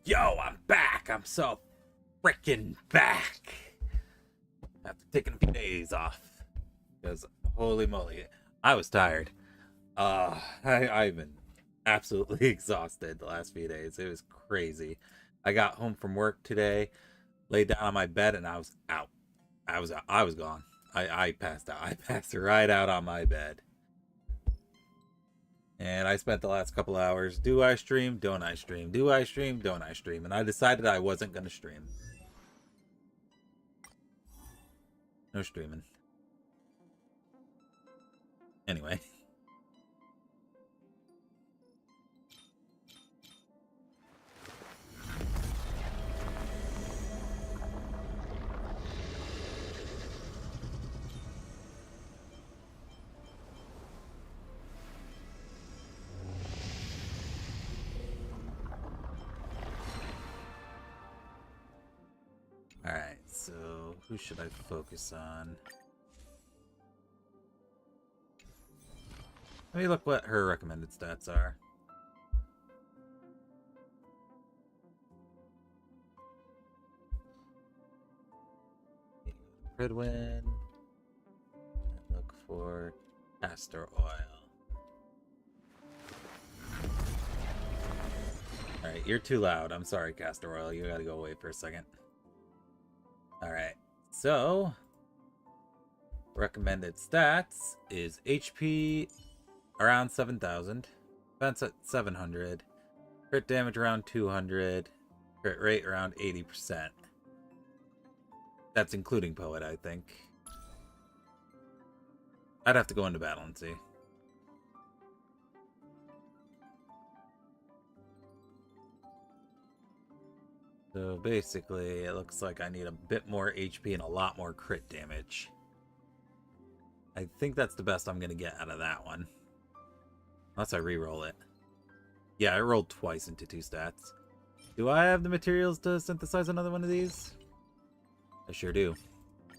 Yo, I'm back. I'm so freaking back. After taking a few days off. Because, holy moly, I was tired. I've been absolutely exhausted the last few days. It was crazy. I got home from work today, laid down on my bed, and I was out. I was out. I was gone. I passed out. I passed right out on my bed. And I spent the last couple hours. Do I stream? Don't I stream? Do I stream? Don't I stream? And I decided I wasn't going to stream. No streaming. Anyway. Alright, so who should I focus on? Let me look what her recommended stats are. Ridwin. Look for castor oil. Alright, you're too loud. I'm sorry, castor oil. You gotta go away for a second. Alright, so recommended stats is HP around 7,000, defense at 700, crit damage around 200, crit rate around 80%. That's including Poet, I think. I'd have to go into battle and see. So basically, it looks like I need a bit more HP and a lot more crit damage. I think that's the best I'm going to get out of that one. Unless I re-roll it. Yeah, I rolled twice into 2 stats. Do I have the materials to synthesize another one of these? I sure do.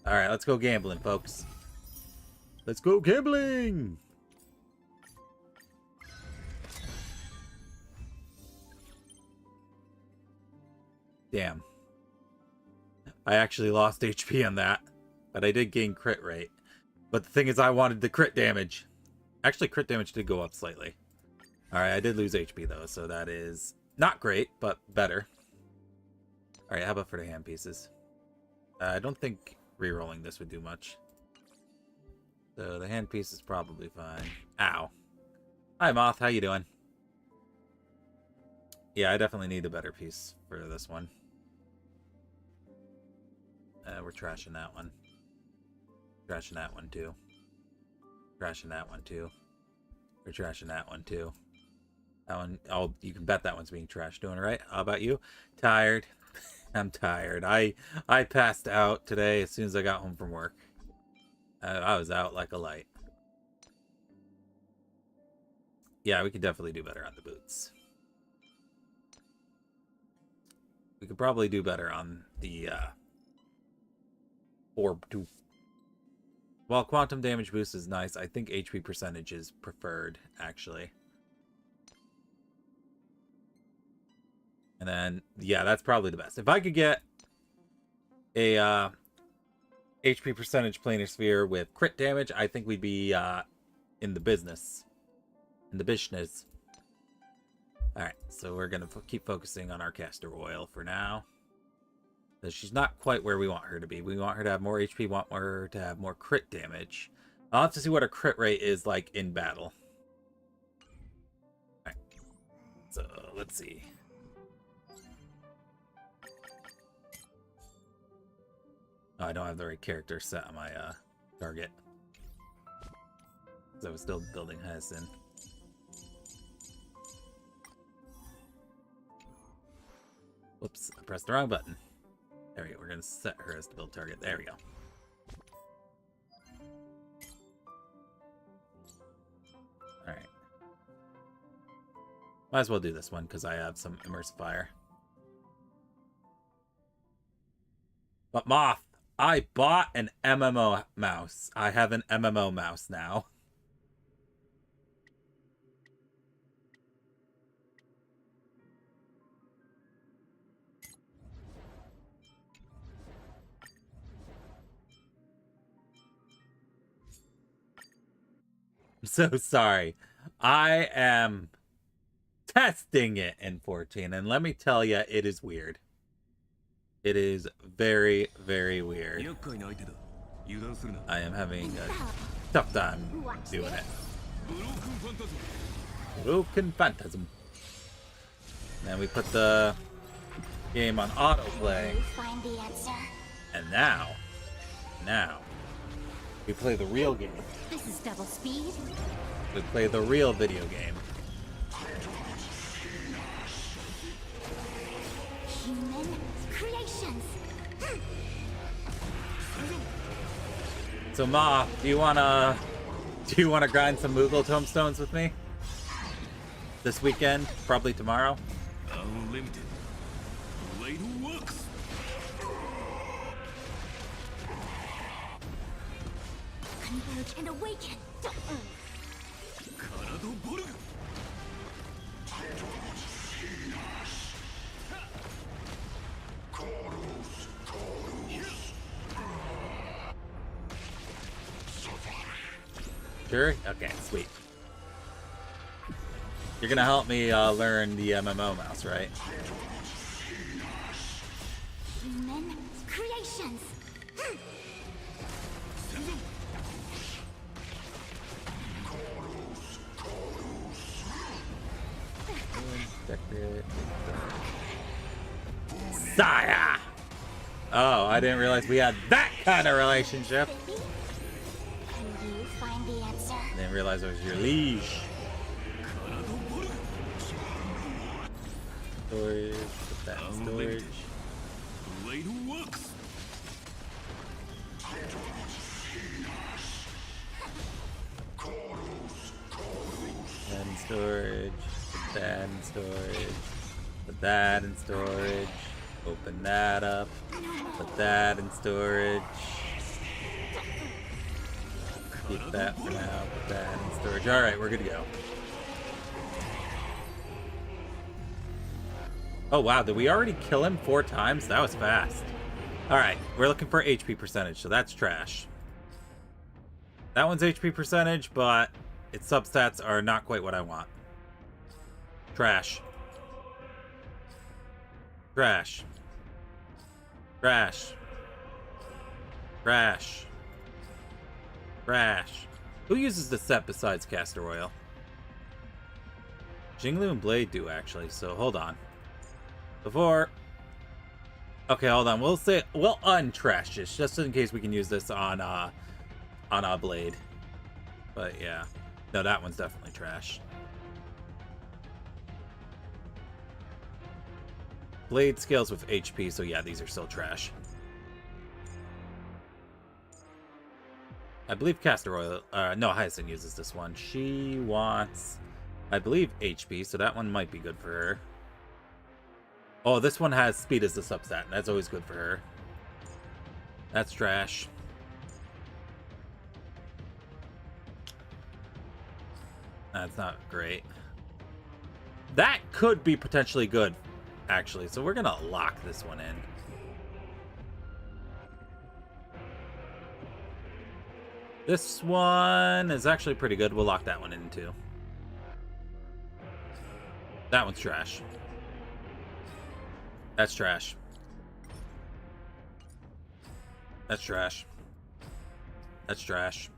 Alright, let's go gambling, folks. Let's go gambling! Damn. I actually lost HP on that. But I did gain crit rate. But the thing is, I wanted the crit damage. Actually, crit damage did go up slightly. Alright, I did lose HP though, so that is not great, but better. Alright, how about for the hand pieces? I don't think re-rolling this would do much. So the hand piece is probably fine. Ow. Hi, Moth. How you doing? Yeah, I definitely need a better piece for this one. We're trashing that one. Trashing that one too. Trashing that one too. We're trashing that one too. That one, oh, you can bet that one's being trashed. Doing it right. How about you? Tired. I'm tired. I passed out today as soon as I got home from work. I was out like a light. Yeah, we could definitely do better on the boots. We could probably do better on the orb too. While quantum damage boost is nice, I think HP percentage is preferred, actually. And then, yeah, that's probably the best. If I could get a HP percentage planar sphere with crit damage, I think we'd be in the business. In the business. Alright, so we're going to keep focusing on our castor oil for now. Because she's not quite where we want her to be. We want her to have more HP, want her to have more crit damage. I'll have to see what her crit rate is like in battle. Alright, so let's see. Oh, I don't have the right character set on my target. Because I was still building Hessin. Whoops, I pressed the wrong button. There we go, we're going to set her as the build target. There we go. Alright. Might as well do this one, because I have some Immersifier. But Moth, I bought an MMO mouse. I have an MMO mouse now. I'm so sorry. I am testing it in 14, and let me tell you, it is weird. It is very, very weird. I am having a tough time doing it. Broken Phantasm. Then we put the game on autoplay. And now, we play the real game. This is double speed. We play the real video game. Human creations. So Ma, do you wanna grind some Moogle tombstones with me? This weekend? Probably tomorrow? Unlimited. Blade works. Converge and awaken. Karado Boru. Sure? Okay, sweet. You're gonna help me learn the MMO mouse, right? Human creations. Saya! Oh, I didn't realize we had that kind of relationship. Can you find the answer? I didn't realize I was your liege. Storage, put that in storage. Blade works. That in storage, put that in storage, put that in storage, open that up, put that in storage. Keep that for now, put that in storage. Alright, we're good to go. Oh wow, did we already kill him 4 times? That was fast. Alright, we're looking for HP percentage, so that's trash. That one's HP percentage, but its substats are not quite what I want. Trash. Trash. Trash. Trash. Trash. Who uses the set besides Castor Oil? Jinglu and Blade do, actually, so hold on. Before... Okay, hold on. We'll untrash this, just in case we can use this on a Blade. But, yeah. No, that one's definitely trash. Blade scales with HP, so yeah, these are still trash. I believe Castor Oil... no, Hyacinth uses this one. She wants, I believe, HP, so that one might be good for her. Oh, this one has speed as the substat. That's always good for her. That's trash. That's not great. That could be potentially good, actually. So we're going to lock this one in. This one is actually pretty good. We'll lock that one in, too. That one's trash. That's trash. That's trash. That's trash.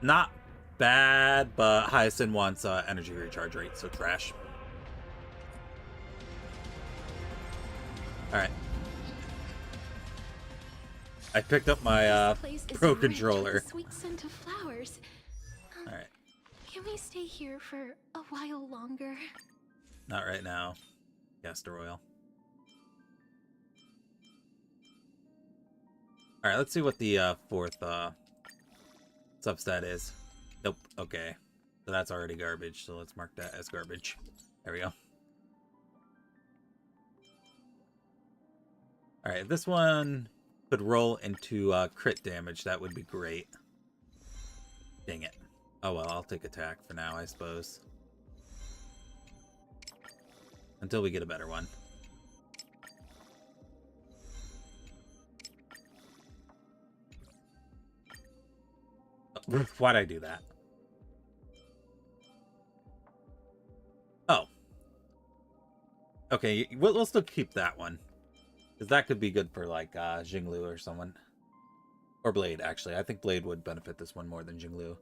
Not bad, but Hyacinth wants energy recharge rate, so trash. Alright. I picked up my Pro controller. Sweet scent of flowers. Alright. Can we stay here for a while longer? Not right now. Castor Oil. Alright, let's see what the fourth substat is. Nope. Okay. So that's already garbage, so let's mark that as garbage. There we go. Alright, this one could roll into crit damage. That would be great. Dang it. Oh well, I'll take attack for now, I suppose. Until we get a better one. Why'd I do that? Oh. Okay, we'll still keep that one. Because that could be good for, like, Jinglu or someone. Or Blade, actually. I think Blade would benefit this one more than Jinglu.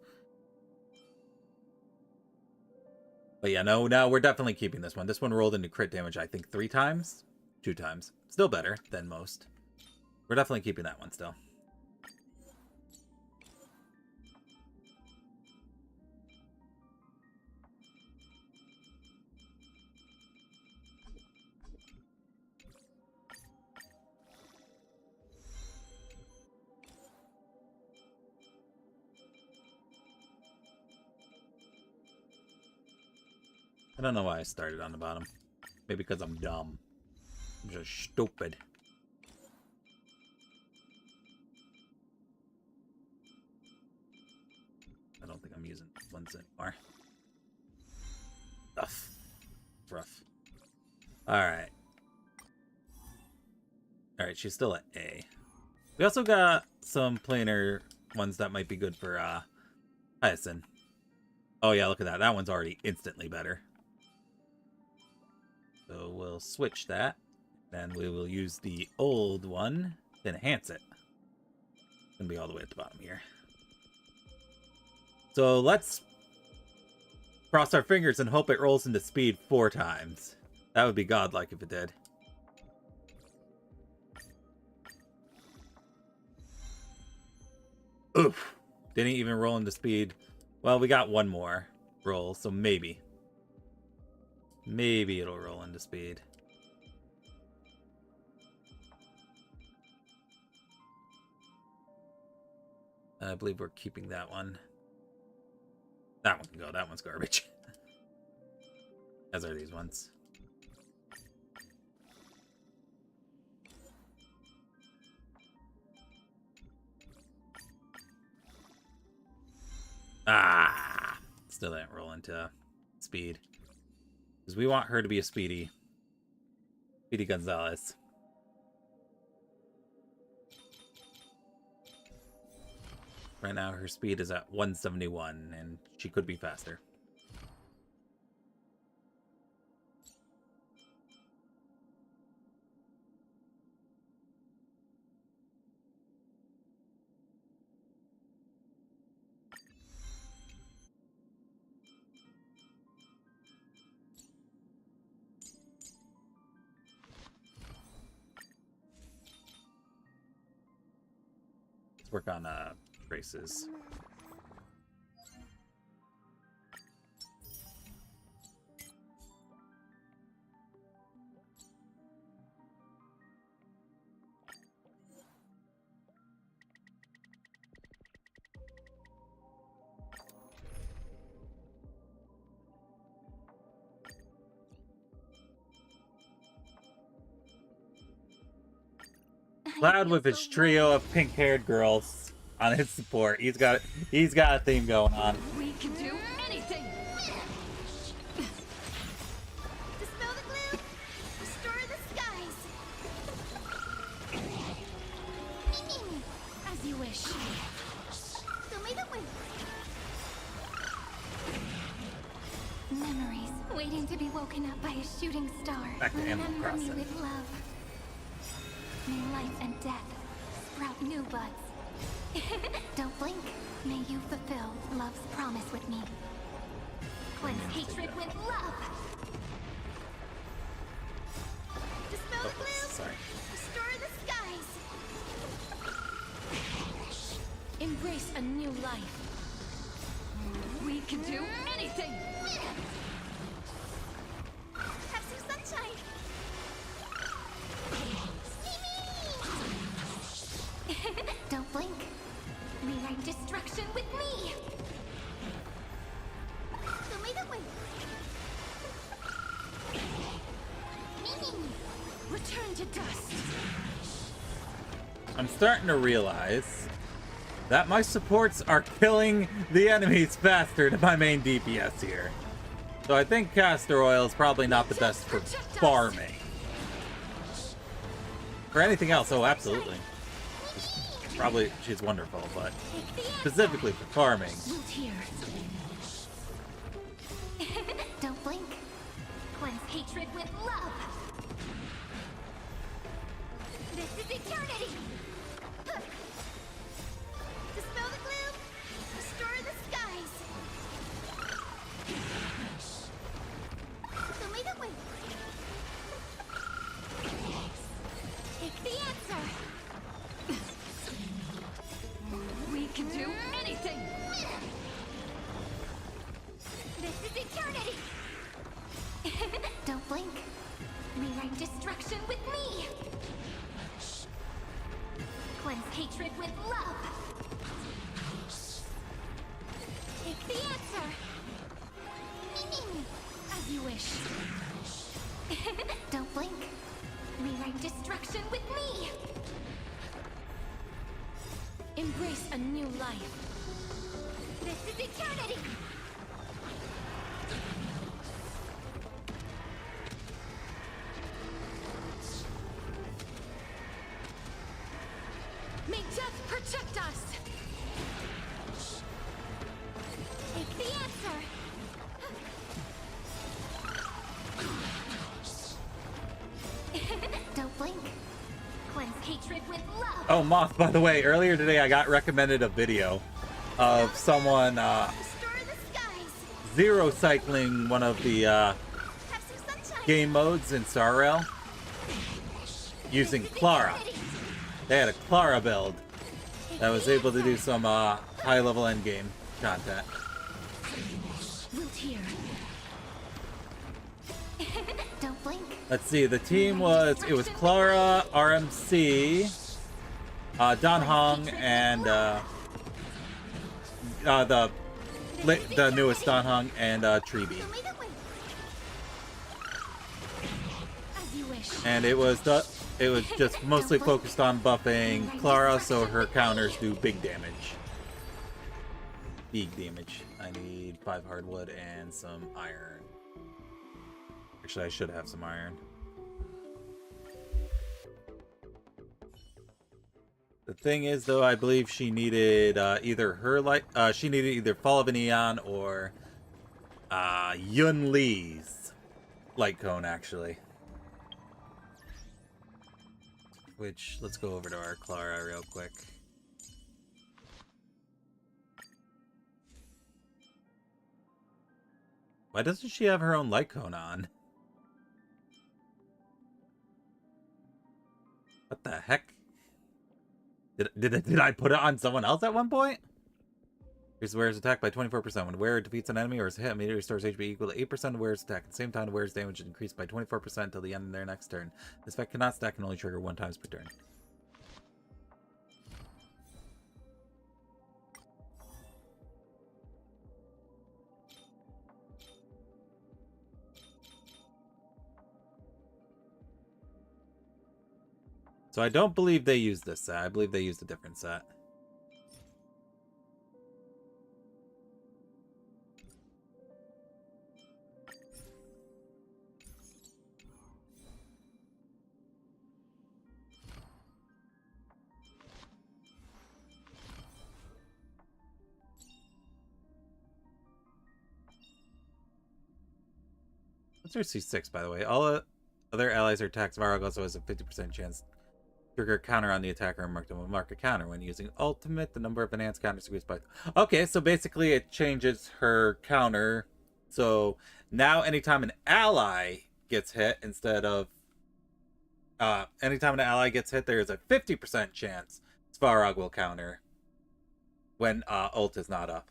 But yeah, no, we're definitely keeping this one. This one rolled into crit damage, I think, 3 times? 2 times. Still better than most. We're definitely keeping that one still. I don't know why I started on the bottom. Maybe because I'm dumb. I'm just stupid. I don't think I'm using ones anymore. Ugh. Rough. Alright. Alright, she's still at A. We also got some planar ones that might be good for HisshAnri. Oh yeah, look at that. That one's already instantly better. So we'll switch that. Then we will use the old one to enhance it. It's gonna be all the way at the bottom here. So let's cross our fingers and hope it rolls into speed 4 times. That would be godlike if it did. Oof. Didn't even roll into speed. Well, we got one more roll, so maybe. Maybe it'll roll into speed. I believe we're keeping that one. That one can go. That one's garbage. As are these ones. Ah! Still didn't roll into speed. Because we want her to be a Speedy. Speedy Gonzalez. Right now her speed is at 171, and she could be faster. Let's work on traces. Cloud with his trio of pink-haired girls on his support. He's got a theme going on. We can do anything. Dispel the glue. Restore the skies. As you wish. Show me the way. Memories waiting to be woken up by a shooting star. Back to Animal Remember me Crossing. with love. May life and death sprout new buds. Don't blink. May you fulfill love's promise with me. Cleanse hatred with love. Dispel the glue. Sorry. Restore the skies. Embrace a new life. We can do anything. Have some sunshine. Don't blink. Rewrite destruction with me. Show me the way. Return to dust. I'm starting to realize that my supports are killing the enemies faster than my main DPS here. So I think castor oil is probably not the best for farming. For anything else, oh, absolutely. Probably she's wonderful, but Take the answer. specifically for farming. Root here. Don't blink. Cleanse hatred with love. This is eternity. Dispel the gloom. Restore the skies. Show me the way. Take the answer. We can do anything. This is eternity. Don't blink. Rewrite destruction with me. Cleanse hatred with love. Take the answer. As you wish. Don't blink. Rewrite destruction with me. Embrace a new life. This is eternity. May death protect us. Take the answer. Don't blink. Cleanse hatred with love. Oh, Moth, by the way, earlier today I got recommended a video of someone Restore the skies. zero cycling one of the Have some sunshine. game modes in Star Rail using This is Clara. eternity. They had a Clara build that was able to do some high-level endgame content. Root here. Don't blink. Let's see, the team was, it was Clara, RMC, Don Hong, and the newest Don Hong, and Treeby. Show me the way. As you wish. And it was just mostly focused on buffing Clara so her counters do big damage. Big damage. I need 5 hardwood and some iron. Actually, I should have some iron. The thing is, though, I believe she needed either her she needed either Fall of an Eon or Yun Li's light cone, actually. Which, let's go over to our Clara real quick. Why doesn't she have her own light cone on? What the heck? Did I put it on someone else at one point? Here's the wearer's attack by 24%. When the wearer defeats an enemy or is hit, immediately restores HP equal to 8% of the wearer's attack. At the same time, the wearer's damage is increased by 24% until the end of their next turn. This effect cannot stack and only trigger 1 time per turn. So I don't believe they used this set. I believe they used a different set. What's her C6, by the way? All other allies or attacks Varrock also has a 50% chance trigger a counter on the attacker and mark a counter. When using ultimate, the number of enhanced counters increased by... Okay, so basically it changes her counter. So now anytime an ally gets hit, instead of... anytime an ally gets hit, there is a 50% chance Svarog will counter when ult is not up.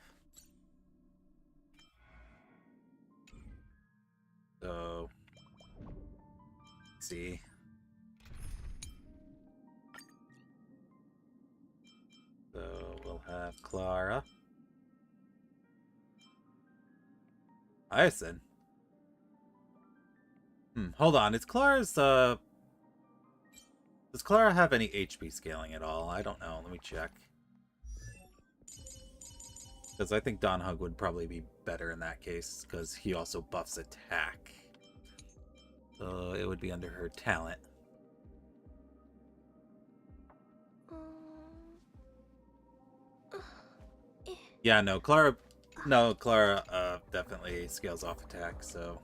So... let's see... So we'll have Clara. Ison. Hold on. Is Clara's does Clara have any HP scaling at all? I don't know. Let me check. Because I think Don Hug would probably be better in that case, because he also buffs attack. So it would be under her talent. Yeah, no, Clara. No, Clara definitely scales off attack, so.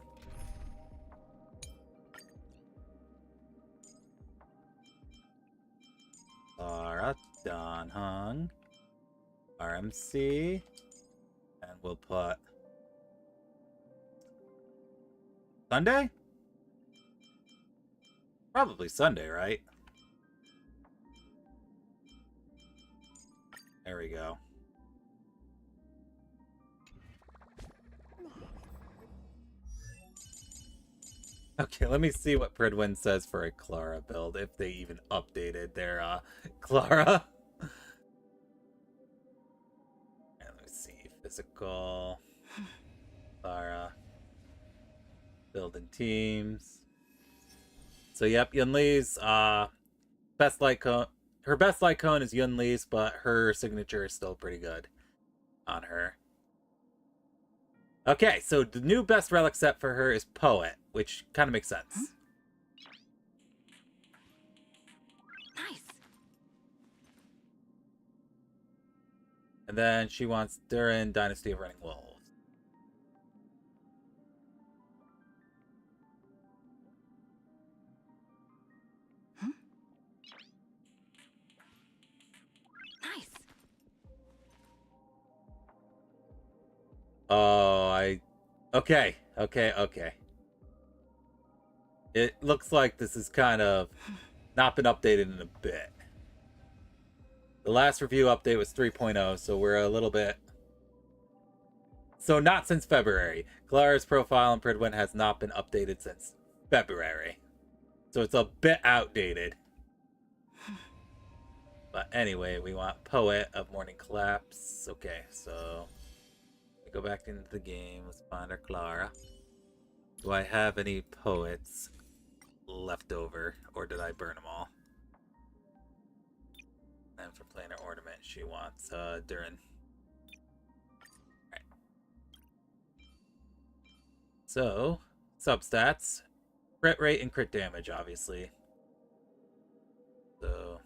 Clara, Don Hung, RMC, and we'll put Sunday? Probably Sunday, right? There we go. Okay, let me see what Pridwin says for a Clara build, if they even updated their Clara. And let me see, physical, Clara, building teams. So yep, Yunli's best light cone. Her best light cone is Yunli's, but her signature is still pretty good on her. Okay, so the new best relic set for her is Poet, which kind of makes sense. Nice. And then she wants Durin, Dynasty of Running Wolves. Nice. Oh, okay. It looks like this is kind of not been updated in a bit. The last review update was 3.0, so we're a little bit... So not since February. Clara's profile in Pridwin has not been updated since February. So it's a bit outdated. But anyway, we want Poet of Morning Collapse. Okay, so... go back into the game. Let's find our Clara. Do I have any poets left over, or did I burn them all? And for planar ornament, she wants Durin. Alright. So, substats. Crit rate and crit damage, obviously. So...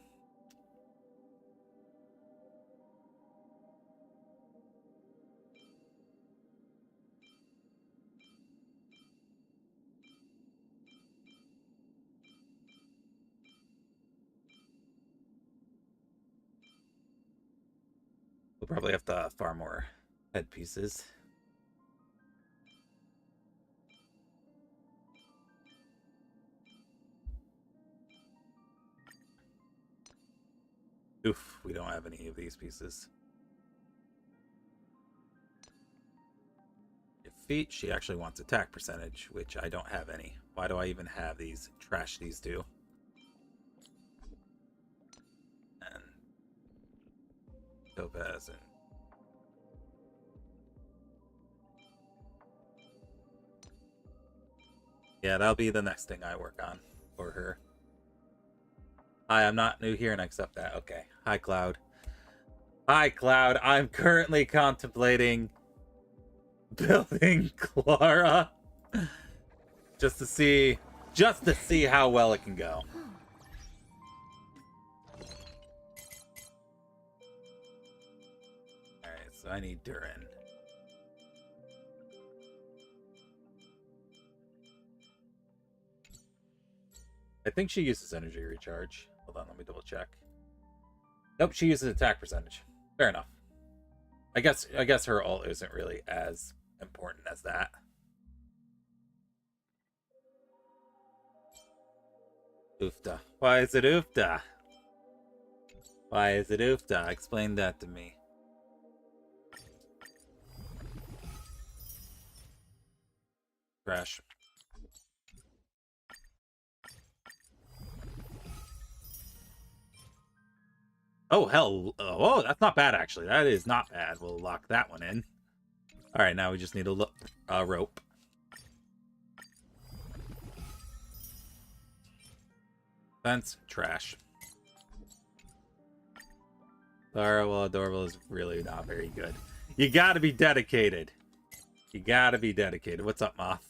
we'll probably have to farm more headpieces. Oof, we don't have any of these pieces. Defeat, she actually wants attack percentage, which I don't have any. Why do I even have these? Trash these two. And Topaz and yeah, that'll be the next thing I work on for her. Hi, I'm not new here and I accept that. Okay. Hi, Cloud. Hi, Cloud. I'm currently contemplating building Clara just to see how well it can go. Alright, so I need Durin. I think she uses energy recharge. Hold on, let me double check. Nope, she uses attack percentage. Fair enough. I guess her ult isn't really as important as that. Oofta. Why is it oofta? Why is it oofta? Explain that to me. Crash. Oh, hell. Oh, that's not bad, actually. That is not bad. We'll lock that one in. All right, now we just need a rope. Fence, trash. Clara, well, adorable is really not very good. You gotta be dedicated. You gotta be dedicated. What's up, Moth?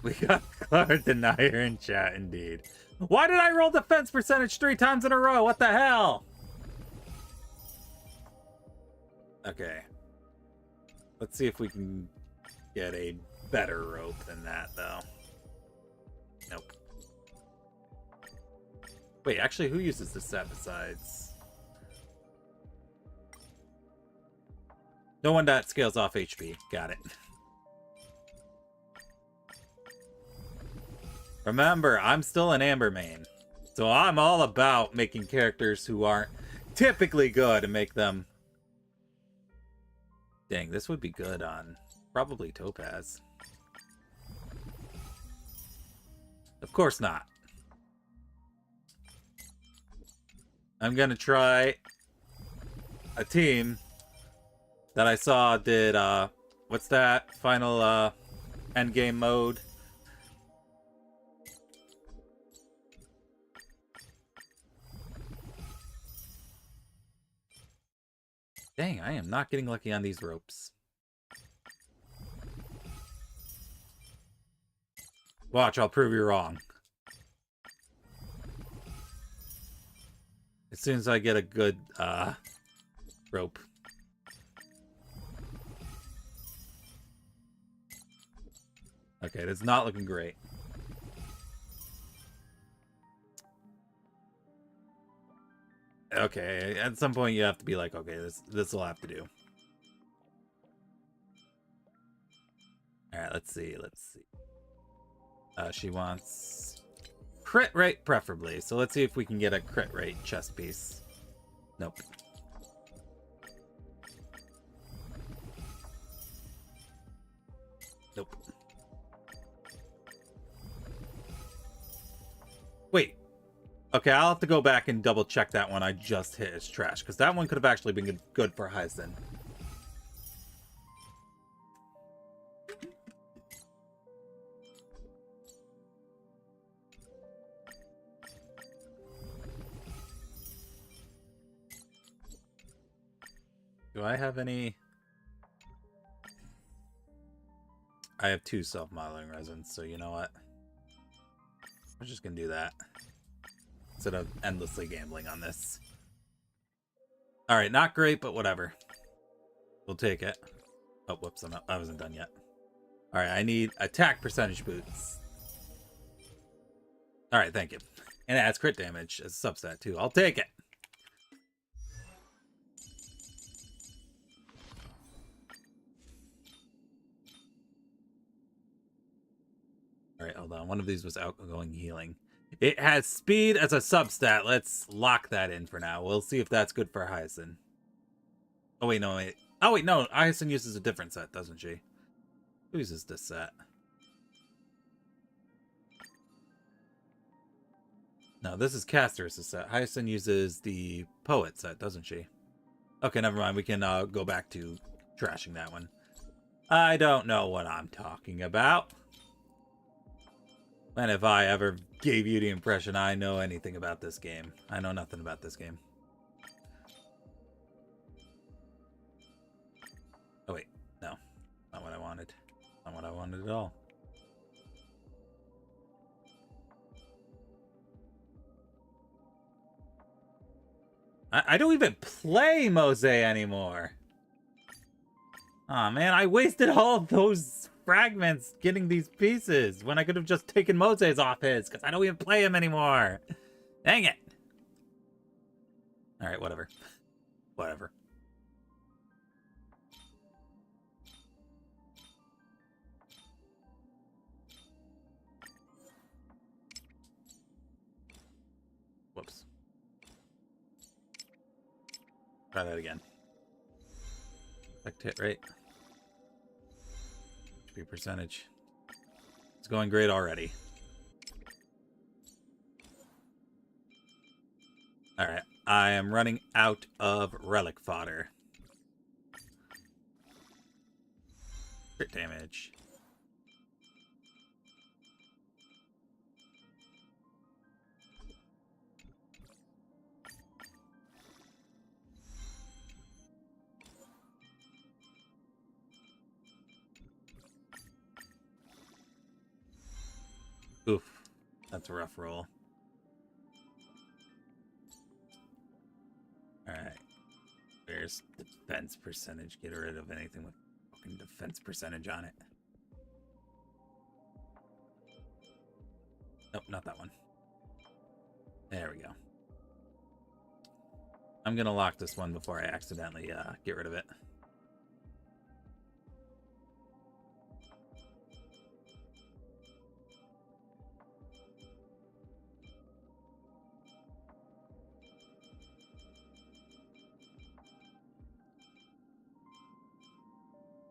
We got Clara Denier in chat, indeed. Why did I roll defense percentage 3 times in a row? What the hell? Okay. Let's see if we can get a better rope than that, though. Nope. Wait, actually, who uses this set besides? No one that scales off HP. Got it. Remember, I'm still an Amber main. So I'm all about making characters who aren't typically good and make them... Dang, this would be good on probably Topaz. Of course not. I'm gonna try a team that I saw did, what's that? Final, endgame mode. Dang, I am not getting lucky on these ropes. Watch, I'll prove you wrong. As soon as I get a good, rope. Okay, it's not looking great. Okay, at some point you have to be like, okay, this will have to do. Alright, let's see. She wants crit rate preferably, so let's see if we can get a crit rate chest piece. Nope. Nope. Wait. Okay, I'll have to go back and double check that one I just hit as trash, because that one could have actually been good for HisshAnri. Do I have any? I have 2 self-modeling resins, so you know what? I'm just gonna do that instead of endlessly gambling on this. Alright, not great, but whatever. We'll take it. Oh, whoops, I wasn't done yet. Alright, I need attack percentage boots. Alright, thank you. And it adds crit damage as a substat, too. I'll take it. Alright, hold on. One of these was outgoing healing. It has speed as a substat. Let's lock that in for now. We'll see if that's good for HisshAnri. Oh, wait, no, wait. Oh, wait, no. HisshAnri uses a different set, doesn't she? Who uses this set? No, this is Caster's set. HisshAnri uses the Poet set, doesn't she? Okay, never mind. We can go back to trashing that one. I don't know what I'm talking about. And if I ever gave you the impression I know anything about this game, I know nothing about this game. Oh wait, no. Not what I wanted. Not what I wanted at all. I don't even play Mose anymore. Aw, man, I wasted all those fragments getting these pieces when I could have just taken Mose's off his, because I don't even play him anymore. Dang it. Alright, whatever. Whatever. Whoops. Try that again. Effect hit rate. HP percentage. It's going great already. Alright, I am running out of relic fodder. Crit damage. Oof, that's a rough roll. Alright. There's defense percentage. Get rid of anything with fucking defense percentage on it. Nope, not that one. There we go. I'm gonna lock this one before I accidentally get rid of it.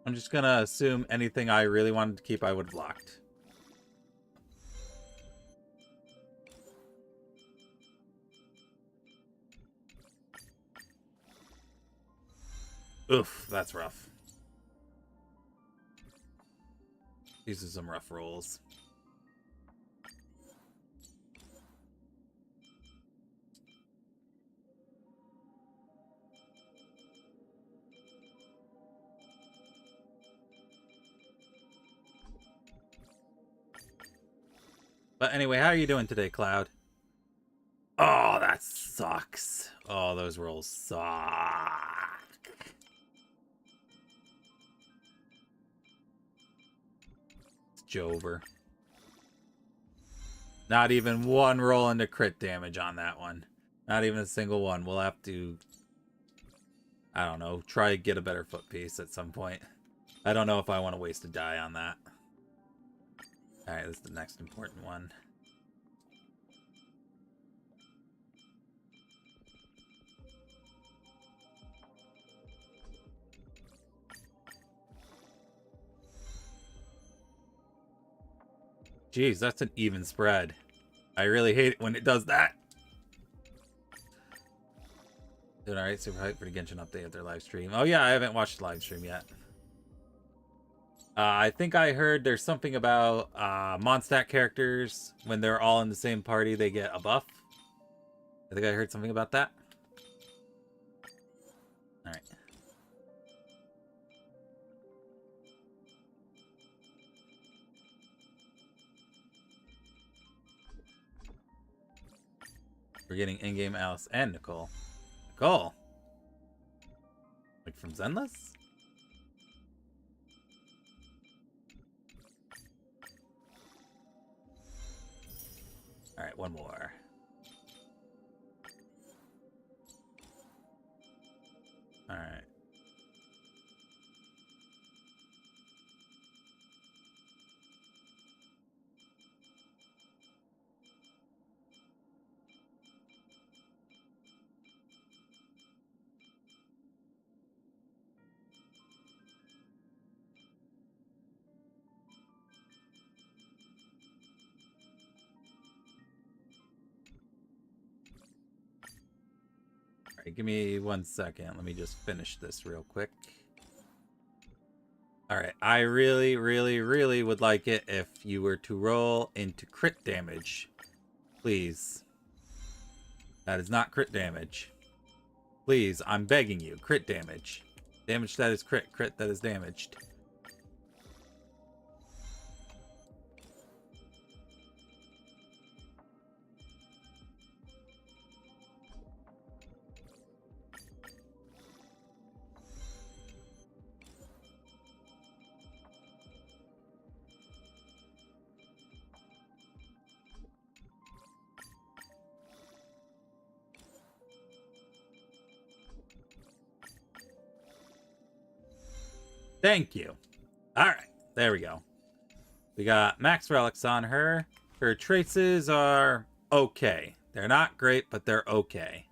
I'm just gonna assume anything I really wanted to keep I would have locked. Oof, that's rough. These are some rough rolls. But anyway, how are you doing today, Cloud? Oh, that sucks. Oh, those rolls suck. It's Jover. Not even one roll into crit damage on that one. Not even a single one. We'll have to, I don't know, try to get a better foot piece at some point. I don't know if I want to waste a die on that. Alright, this is the next important one. Jeez, that's an even spread. I really hate it when it does that. Doing alright, super hyped for the Genshin update at their live stream. Oh yeah, I haven't watched the live stream yet. I think I heard there's something about Mondstadt characters, when they're all in the same party, they get a buff. I think I heard something about that. Alright. We're getting in-game Alice and Nicole. Nicole? Like from Zenless? Alright, one more. Alright. Give me 1 second. Let me just finish this real quick. Alright, I really, really, really would like it if you were to roll into crit damage. Please. That is not crit damage. Please, I'm begging you. Crit damage. Damage that is crit. Crit that is damaged. Thank you. Alright, there we go. We got max relics on her. Her traces are okay. They're not great, but they're okay.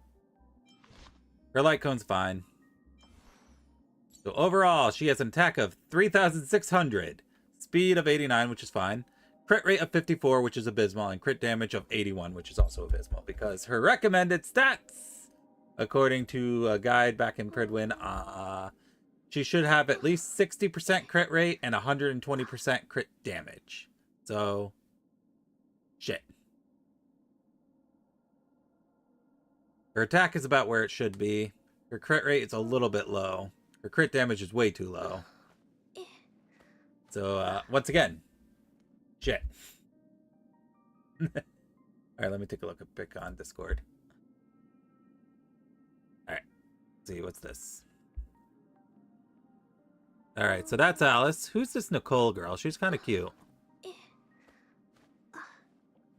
Her light cone's fine. So overall, she has an attack of 3,600. Speed of 89, which is fine. Crit rate of 54, which is abysmal. And crit damage of 81, which is also abysmal. Because her recommended stats, according to a guide back in Pridwin, she should have at least 60% crit rate and 120% crit damage. So, shit. Her attack is about where it should be. Her crit rate is a little bit low. Her crit damage is way too low. So, once again, shit. Alright, let me take a look at pick on Discord. Alright, let's see, what's this? All right, so that's Alice. Who's this Nicole girl? She's kind of cute.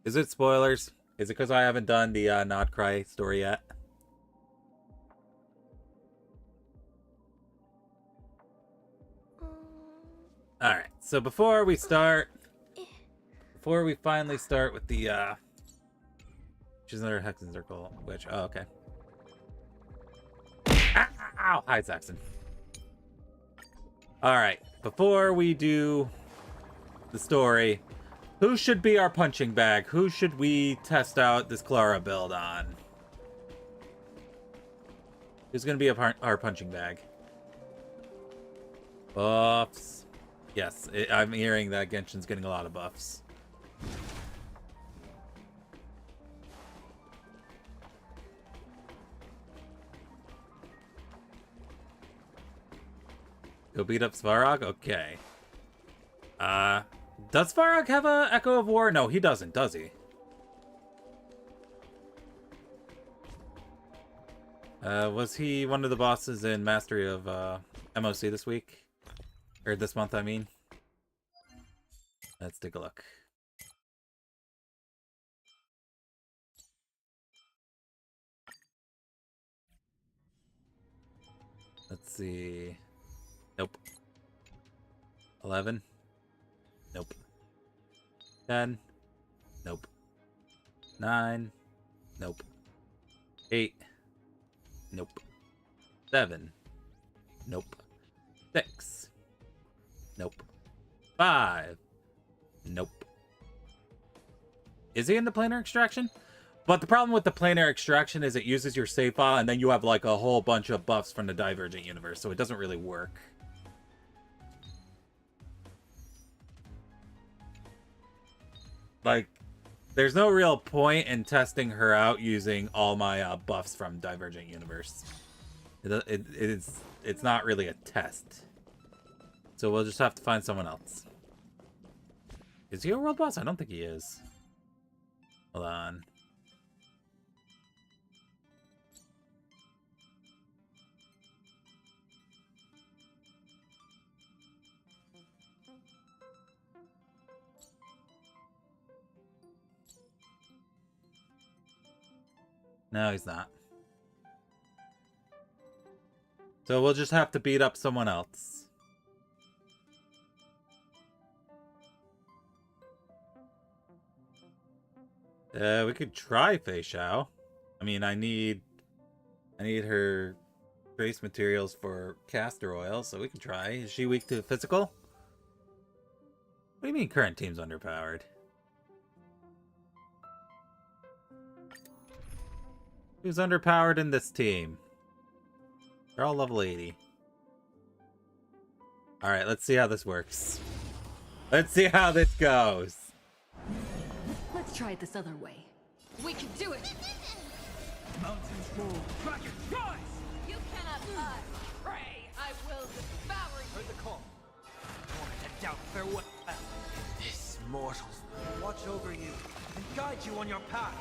Is it spoilers? Is it because I haven't done the Not Cry story yet? All right, so before we finally start with the she's another Hexen Circle, which, oh, okay. Ow! Hi, Saxon. All right, before we do the story, who should be our punching bag? Who should we test out this Clara build on? Who's gonna be our punching bag? Buffs. Yes, I'm hearing that Genshin's getting a lot of buffs. Go beat up Svarog? Okay. Does Svarog have a Echo of War? No, he doesn't, does he? Was he one of the bosses in Mastery of MOC this week? Or this month, I mean? Let's take a look. Let's see. Nope. 11. Nope. 10. Nope. 9. Nope. 8. Nope. 7. Nope. 6. Nope. 5. Nope. Is he in the planar extraction? But the problem with the planar extraction is it uses your save file and then you have like a whole bunch of buffs from the Divergent universe, so it doesn't really work. Like, there's no real point in testing her out using all my buffs from Divergent universe. It's not really a test. So we'll just have to find someone else. Is he a world boss? I don't think he is. Hold on. No, he's not. So we'll just have to beat up someone else. We could try Fei Xiao. I mean, I need her trace materials for castor oil, so we can try. Is she weak to physical? What do you mean current team's underpowered? Who's underpowered in this team? They're all level 80. Alright, let's see how this works. Let's see how this goes. Let's try it this other way. We can do it! Mountains roll, dragons rise! You cannot hide! Pray, I will devour you! Heard the call. Born to doubt farewell. This mortals watch over you and guide you on your path.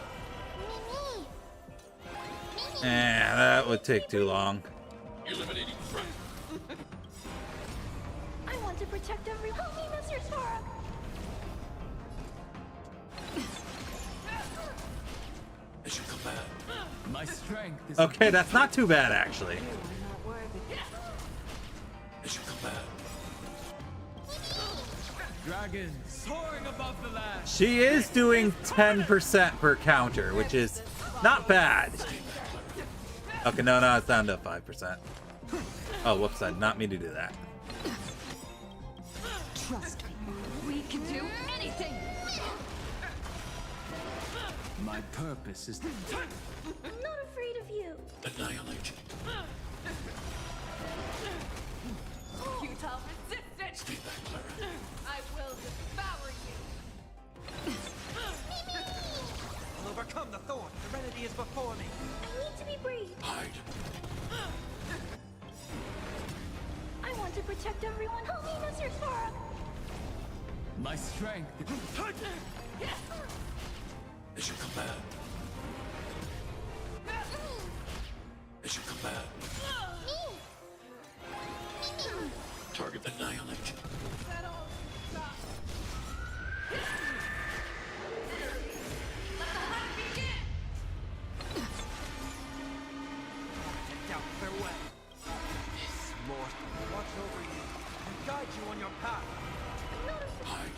That would take too long. Eliminating threat. I want to protect everyone. Help me, Mr. Sora. As you command. My strength is Okay, that's not too bad, actually. As you command. dragons soaring above the land. She is doing 10% per counter, which is not bad. Okay, no, it's down to 5%. Oh, whoops, I did not mean to do that. Trust me. We can do anything! My purpose is I'm not afraid of you. Annihilate. Futile resistance! Stay back, Clara. I will devour you! I'll overcome the thorn. The remedy is before me. I need to be brave. Hide. I want to protect everyone. Help me, Mr. Sora. My strength. As you command. As you command. Target annihilate. Doubt farewell. This mortal watch over you and guide you on your path. Hide.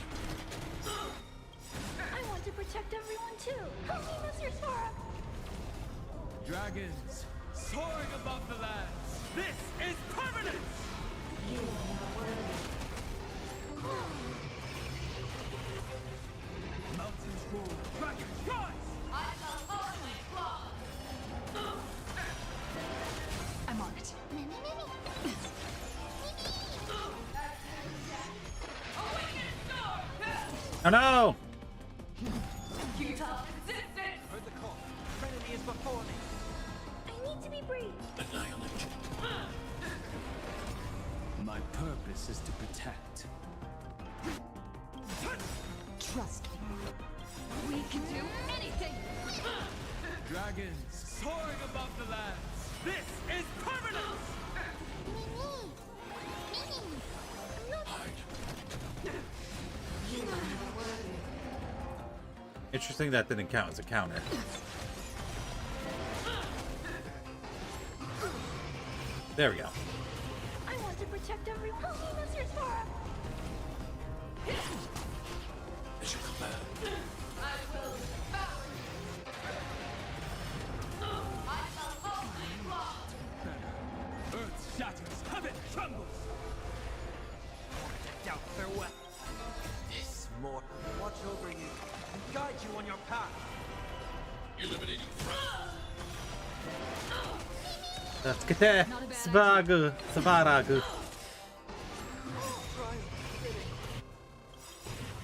I want to protect everyone too. Help me, Mr. Sora. Dragons soaring above the lands. This is permanence. Mountains roar, dragons rise. I'm on it. Oh no! Heard the call. Trinity is before me. I need to be brave. Annihilate. My purpose is to protect. Trust me. We can do anything. Dragons soaring above the lands. This is permanence. Hide. Interesting that didn't count as a counter. There we go. I want to protect everyone. Help me, Mr. Sora. As you command. Earth shatters, heaven trembles. Doubt farewell. This mortal watch over you and guide you on your path. Eliminating threat. That's Svagu. Savaragu.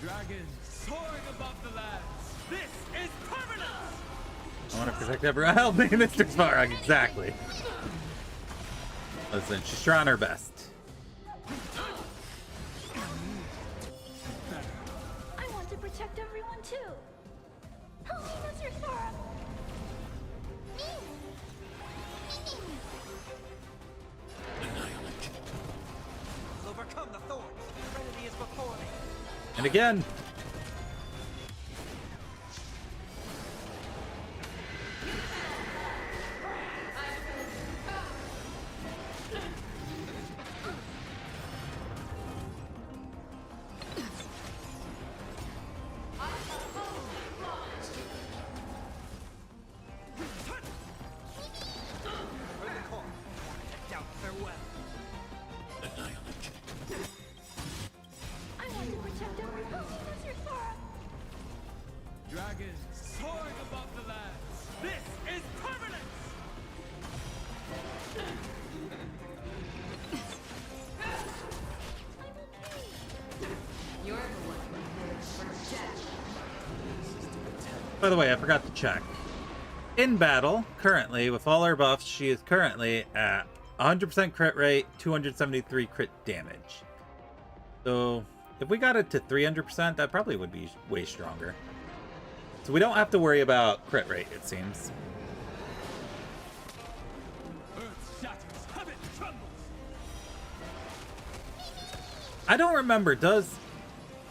Dragons soaring above the lands. This is permanence. I want to protect everyone. Help me, Mr. Svarog. Exactly. Listen, she's trying her best. I want to protect everyone too. Help me, Mr. Sora. Annihilate. I'll overcome the thorns. Trinity is before me. And again. Heard the call. Doubt farewell. Annihilate. I want to protect everyone. Help me, Mr. Sora. Dragons soaring above the lands. This is permanence. You're the one who lives for death. By the way, I forgot to check. In battle, currently, with all her buffs, she is currently at 100% crit rate, 273 crit damage. So, if we got it to 300%, that probably would be way stronger. So we don't have to worry about crit rate, it seems. Earth shatters, heaven trembles. I don't remember, does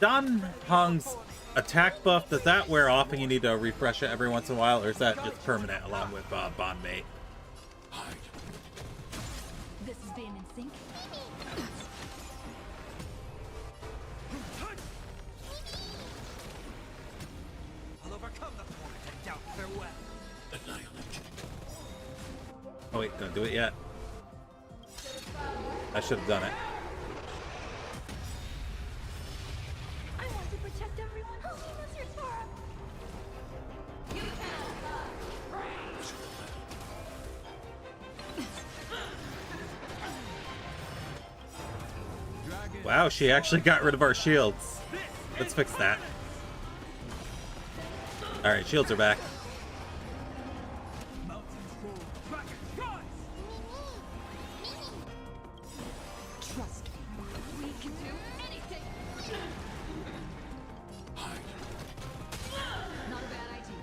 Don Hong's attack buff, does that wear off and you need to refresh it every once in a while, or is that just permanent along with Bond Mate? Hide. This is being in sync. I'll overcome the thorns and doubt farewell. Annihilate. Oh wait, don't do it yet. I should have done it. I want to protect everyone. Help me, Mr. Sora. As you command. Dragons Wow, she actually got rid of our shields. Let's fix that. Alright, shields are back. mountains roar, dragons rise. Trust me. We can do anything. Hide. Not a bad idea.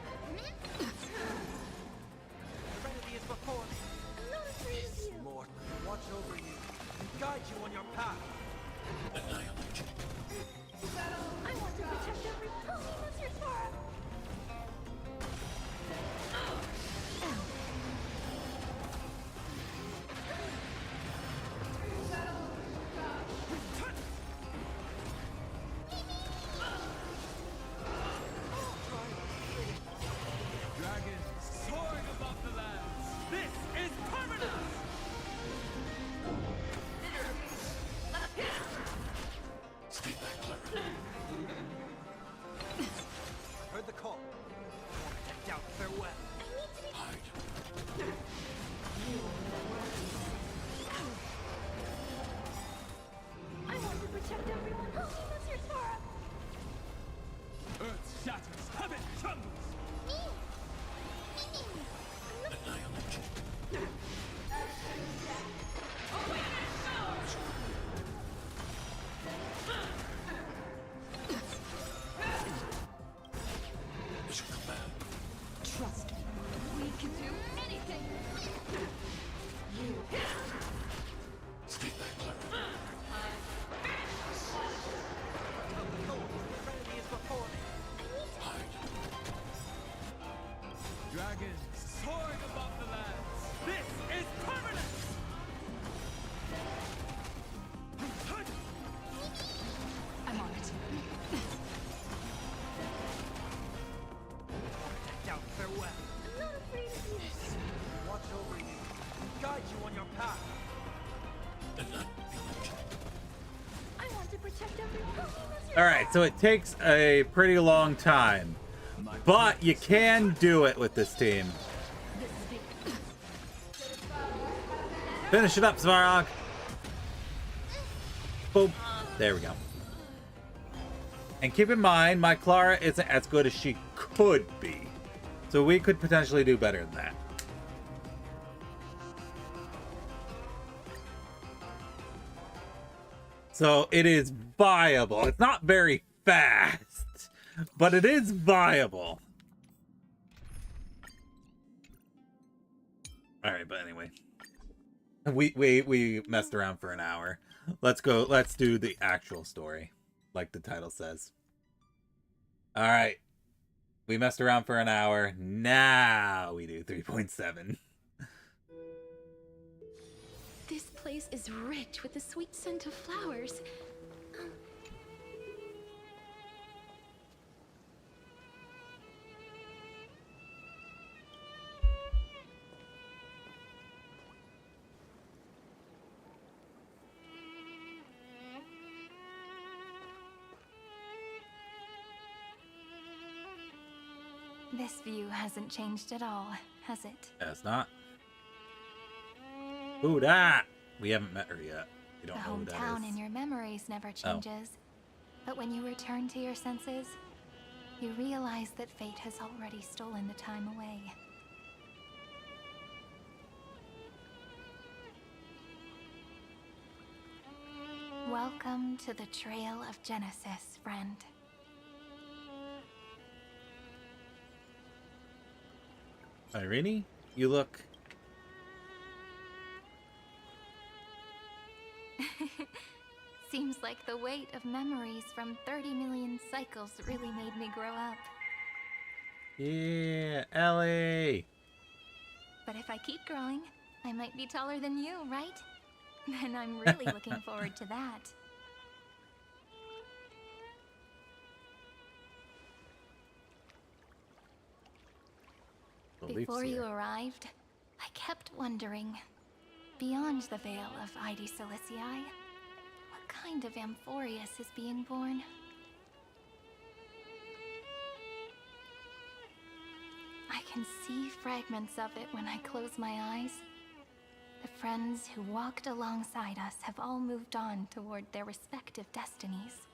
Trinity is before me. I'm not afraid of you. Mortal watch over you and guide you on your path. Annihilate you. I want to protect everyone. Only Mr. Sora. Dragon soaring above the lands. This is permanent! Stay back, Clara. Heard the call. Moment to doubt farewell. Hide. I want to protect everyone. Only Mr. Sora. Earth shatters. Heaven trembles. Annihilate you. Mission command. Trust me. We can do anything. Stay back, Clara. Your enemy is before me. Hide. Dragon soaring above the lands. This is permanent! I'm on it. Doubt farewell. I'm not afraid of you. Watch over you and guide you on your path. Annihilate you. I want to protect everyone. Only Mr. All right, so it takes a pretty long time, but you can do it with this team. Finish it up, Svarog. Boom. There we go. And keep in mind, my Clara isn't as good as she could be. So we could potentially do better than that. So it is viable. It's not very fast, but it is viable. All right, but anyway. We messed around for an hour. Let's go. Let's do the actual story, like the title says. All right. We messed around for an hour. Now we do 3.7. This place is rich with the sweet scent of flowers. This view hasn't changed at all, has it? That's not. Who that? We haven't met her yet. We The don't know who that hometown is. in your memories never changes. But when you return to your senses, you realize that fate has already stolen the time away. Welcome to the Trail of Genesis, friend. Irene, you look. Seems like the weight of memories from 30 million cycles really made me grow up. Yeah, Ellie. But if I keep growing, I might be taller than you, right? Then I'm really looking forward to that. Before you arrived, I kept wondering, beyond the veil of Id Silicii, what kind of Amphorius is being born? I can see fragments of it when I close my eyes. The friends who walked alongside us have all moved on toward their respective destinies.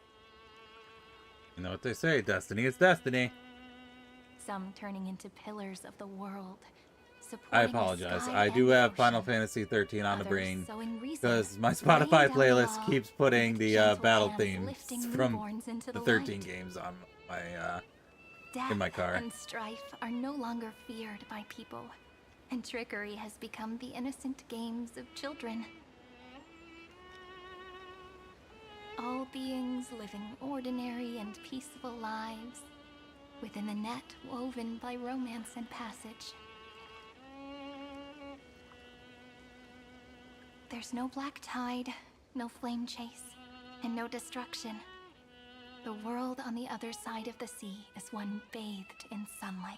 You know what they say, destiny is destiny. Some turning into pillars of the world. I supporting the apologize. sky I and do the have Final ocean. Fantasy 13 on the Others brain sowing reason, because my laying Spotify down playlist law, keeps putting with the gentle battle hands themes lifting from newborns into the the 13 light. games on my Death in my car. and strife are no longer feared by people, and trickery has become the innocent games of children. beings living ordinary and peaceful lives within the net woven by romance and passage. There's no black tide, no flame chase, and no destruction. The world on the other side of the sea is one bathed in sunlight.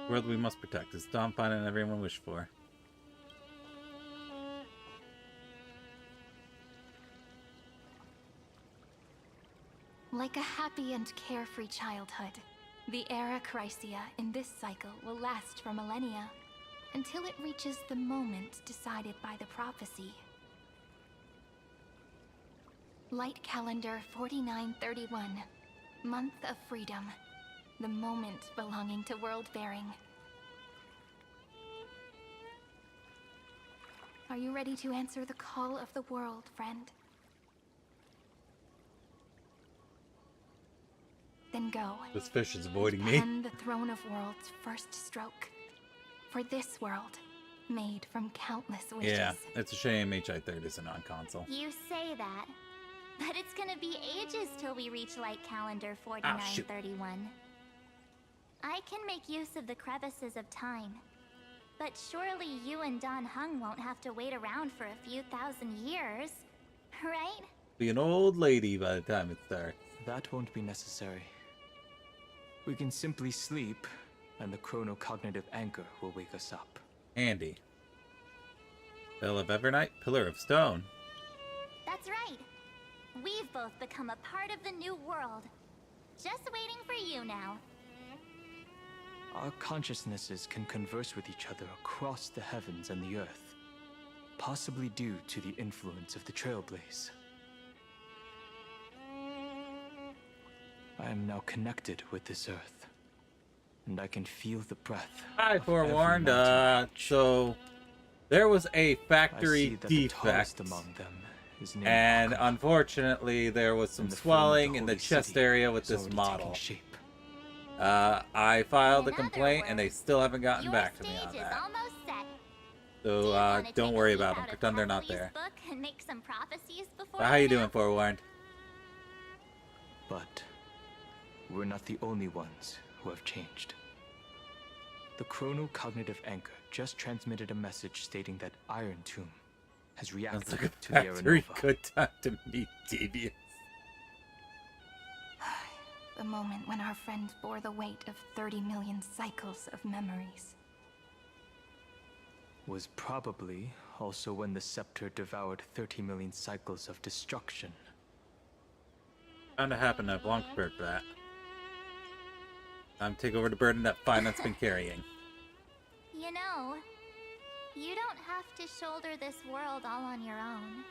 The world we must protect is Dawn finding everyone wished for. Like a happy and carefree childhood, the era Chrysia in this cycle will last for millennia, until it reaches the moment decided by the prophecy. Light calendar 4931, month of freedom, the moment belonging to world-bearing. Are you ready to answer the call of the world, friend? Then go. This fish is avoiding me. Pen the throne of worlds' first stroke. For this world, made from countless wishes. Yeah, it's a shame HI3 isn't on console. You say that, but it's gonna be ages till we reach light calendar shoot. 4931. I can make use of the crevices of time, but surely you and Don Hung won't have to wait around for a few thousand years, right? Be an old lady by the time it starts. That won't be necessary. We can simply sleep, and the chronocognitive anchor will wake us up. Andy. Bell of Evernight, Pillar of Stone. That's right. We've both become a part of the new world. Just waiting for you now. Our consciousnesses can converse with each other across the heavens and the earth, possibly due to the influence of the Trailblaze. I am now connected with this earth, and I can feel the breath. I of forewarned, every mountain. so there was a I factory see that the tallest defect, among them is named and Akuma, unfortunately there was some and the throne of swelling the in the holy chest city area with is this already model. taking shape. I filed a In other complaint and they words, still haven't gotten Your back to me on stage is that. almost set. So Do you wanna don't take worry a peek about them. out of Pretend they're not Kathlee's there. book and make some prophecies before How you they doing, know? Forewarned? But we're not the only ones who have changed. The chronocognitive anchor just transmitted a message stating that Iron Tomb has Sounds reacted like a to the factory Aranova. good time to meet Devious. The moment when our friend bore the weight of 30 million cycles of memories. Was probably also when the scepter devoured 30 million cycles of destruction. Bound to happen. I've long prepared for that. Time to take over the burden that Finance been carrying. You know, you don't have to shoulder this world all on your own.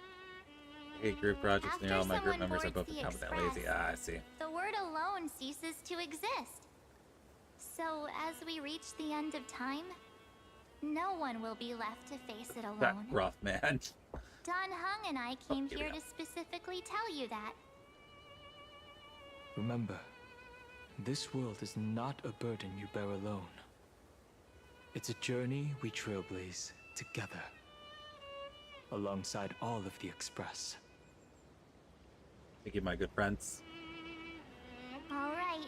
I hate group projects After near all my group someone members are both boards the incompetent and lazy. Express, Ah, I see. The word alone ceases to exist. So as we reach the end of time, no one will be left to face it That alone. rough, man. Don Hung and I came here we here go. to specifically tell you that. Remember, this world is not a burden you bear alone. It's a journey we trailblaze together, alongside all of the Express. Thank you, my good friends. All right.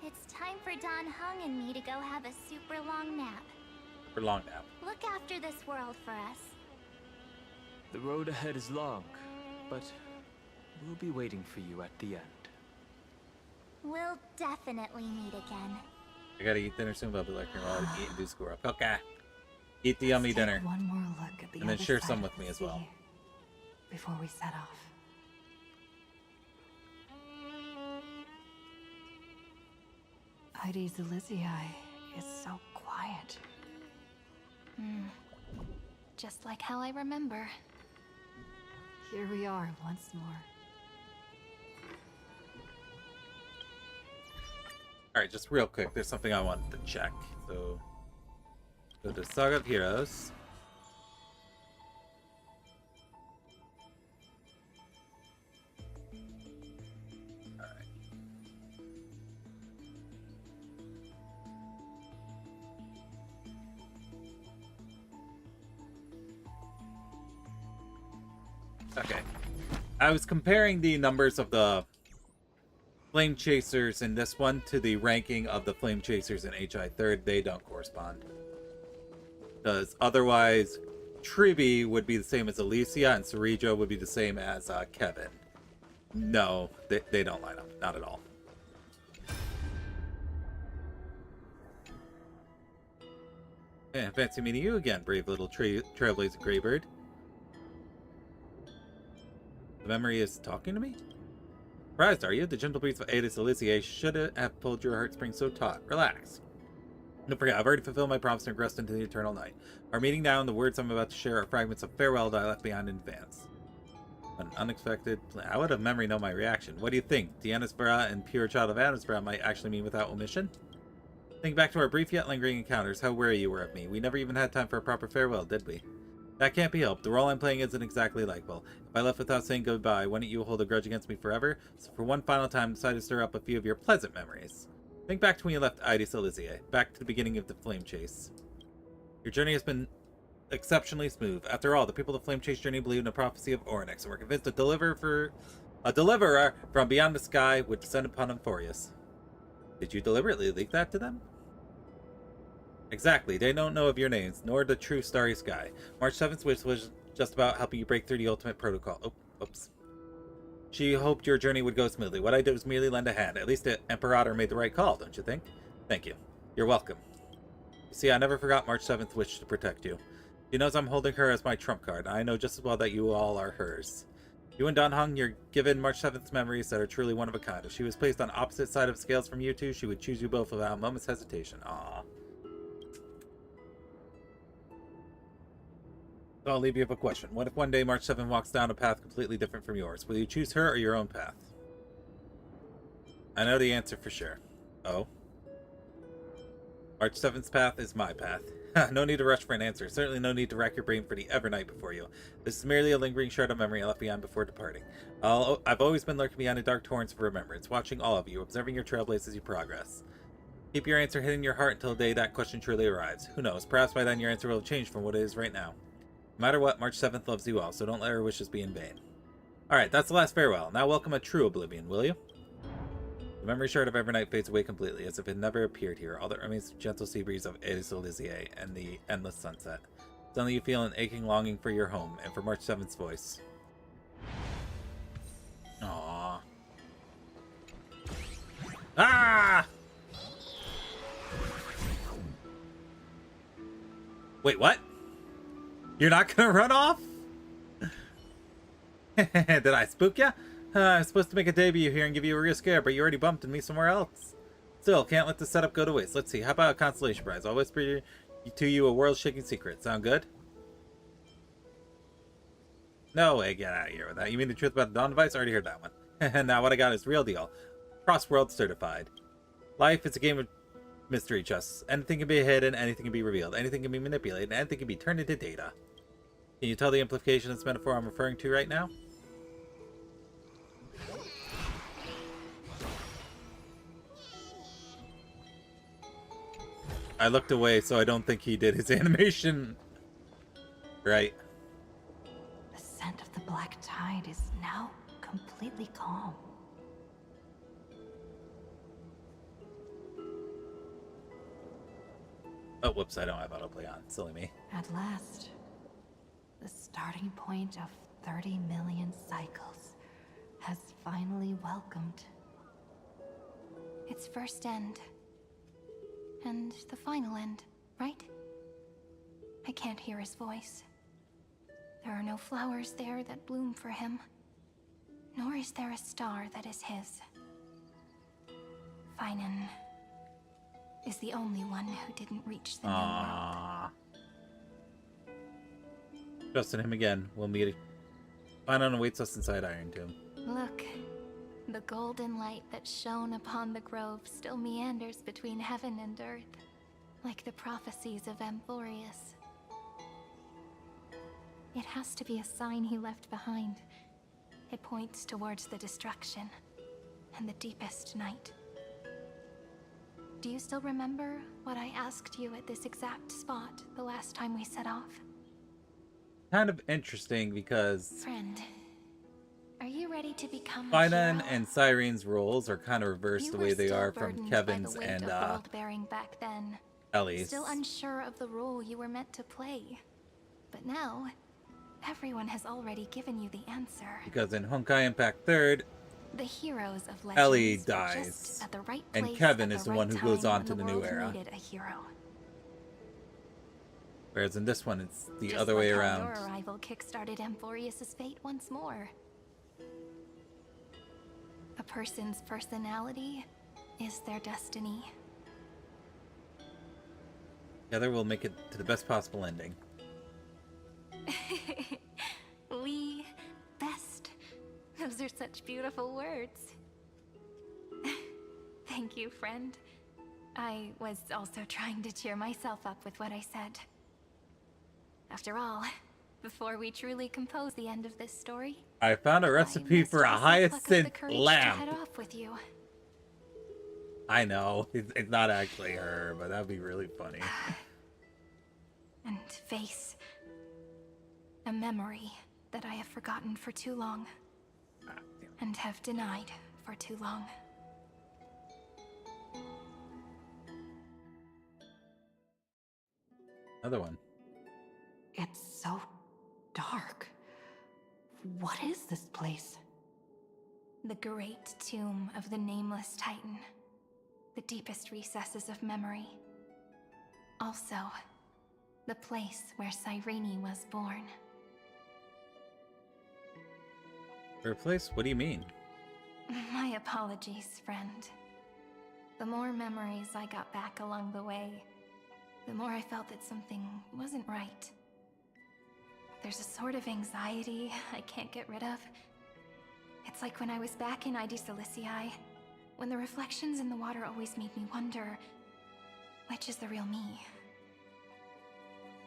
It's time for Don Hung and me to go have a super long nap. For long now. Look after this world for us. The road ahead is long, but we'll be waiting for you at the end. We'll definitely meet again. I gotta eat dinner soon, but I'll be lurking while I eat and do schoolwork. Okay. Eat the yummy Let's dinner. take one more look at the And then other share side some of with the me as sea well. before we set off. Heidi's Elysiae is so quiet. Just like how I remember. Here we are once more. Alright, just real quick. There's something I wanted to check. So, go to Saga of Heroes. Alright. Okay. I was comparing the numbers of the Flame Chasers in this one to the ranking of the Flame Chasers in HI 3rd. They don't correspond. Because otherwise, Tribi would be the same as Alicia, and Cerejo would be the same as Kevin. No, they don't line up. Not at all. Yeah, fancy meeting you again, brave little trailblazer Greybird. The memory is talking to me? Surprised, are you? The gentle breeze of Aedis Elysiae should have pulled your heartstrings so taut. Relax. Don't forget, I've already fulfilled my promise and regressed into the eternal night. Our meeting now and the words I'm about to share are fragments of farewell that I left behind in advance. An unexpected plan. How would a memory know my reaction? What do you think? Dianaspora and pure child of Anaspora might actually mean without omission? Think back to our brief yet lingering encounters, how wary you were of me. We never even had time for a proper farewell, did we? That can't be helped. The role I'm playing isn't exactly likable. If I left without saying goodbye, wouldn't you hold a grudge against me forever? So for one final time, decide to stir up a few of your pleasant memories. Think back to when you left Aedis Elysiae, back to the beginning of the Flame Chase. Your journey has been exceptionally smooth. After all, the people of the Flame Chase journey believed in the prophecy of Oryx, and were convinced a deliverer from beyond the sky would descend upon Emphorius. Did you deliberately leak that to them? Exactly. They don't know of your names, nor the true starry sky. March 7th, which was just about helping you break through the ultimate protocol. Oh, oops. She hoped your journey would go smoothly. What I did was merely lend a hand. At least the Imperator made the right call, don't you think? Thank you. You're welcome. You see, I never forgot March 7th wish to protect you. She knows I'm holding her as my trump card, and I know just as well that you all are hers. You and Dan Heng, you're given March 7th's memories that are truly one of a kind. If she was placed on opposite side of scales from you two, she would choose you both without a moment's hesitation. Aww. So I'll leave you with a question. What if one day March 7 walks down a path completely different from yours? Will you choose her or your own path? I know the answer for sure. Oh? March 7's path is my path. No need to rush for an answer. Certainly no need to rack your brain for the Evernight before you. This is merely a lingering shred of memory I left behind before departing. I've always been lurking behind the dark torrents of remembrance, watching all of you, observing your trailblaze as you progress. Keep your answer hidden in your heart until the day that question truly arrives. Who knows, perhaps by then your answer will have changed from what it is right now. No matter what, March 7th loves you all, so don't let her wishes be in vain. Alright, that's the last farewell. Now welcome a true oblivion, will you? The memory shard of Evernight fades away completely, as if it never appeared here. All that remains is the gentle sea breeze of Aedis Elysiae and the endless sunset. Suddenly you feel an aching longing for your home, and for March 7th's voice. Aww. Ah! Wait, what? You're not gonna run off? Did I spook ya? I was supposed to make a debut here and give you a real scare, but you already bumped into me somewhere else. Still, can't let the setup go to waste. Let's see, how about a consolation prize? I'll whisper to you a world-shaking secret. Sound good? No way, get out of here with that. You mean the truth about the Dawn device? I already heard that one. Now what I got is real deal. Cross-world certified. Life is a game of mystery chess. Anything can be hidden, anything can be revealed, anything can be manipulated, and anything can be turned into data. Can you tell the implication of this metaphor I'm referring to right now? I looked away, so I don't think he did his animation right. The scent of the black tide is now completely calm. Oh, whoops, I don't have autoplay on. Silly me. At last, the starting point of 30 million cycles has finally welcomed. Its first end. And the final end, right? I can't hear his voice. There are no flowers there that bloom for him. Nor is there a star that is his. Finan is the only one who didn't reach the new world. Trust in him again. We'll meet. Finan awaits us inside Iron Tomb. Look, the golden light that shone upon the grove still meanders between heaven and earth, like the prophecies of Emphorius. It has to be a sign he left behind. It points towards the destruction and the deepest night. Do you still remember what I asked you at this exact spot the last time we set off? Kind of interesting because... Friend, Are you ready to become a Finan hero? and Cyrene's roles are kind of reversed You the were way they still are from burdened Kevin's by the weight and of world-bearing back then. Ellie's. Still unsure of the role you were meant to play. But now, everyone has already given you the answer. Because in Honkai Impact 3rd, The heroes of legends Ellie were dies, just at the right and place Kevin at is the the one right who goes time on when to the new world era. needed a hero. Whereas in this one, it's the Just other like way how around. Your arrival kickstarted Amphorius' fate once more. A person's personality is their destiny. Together we'll make it to the best possible ending. We best. Those are such beautiful words. Thank you, friend. I was also trying to cheer myself up with what I said. After all, before we truly compose the end of this story, I found a I recipe must for a also pluck up the hyacinth courage to lamp. head off with you. I know, it's not actually her, but that'd be really funny. And face a memory that I have forgotten for too long. And have denied for too long. Another one. It's so dark. What is this place? The great tomb of the nameless Titan. The deepest recesses of memory. Also, the place where Cyrene was born. For a place? What do you mean? My apologies, friend. The more memories I got back along the way, the more I felt that something wasn't right. There's a sort of anxiety I can't get rid of. It's like when I was back in ID Silicii, when the reflections in the water always made me wonder, which is the real me?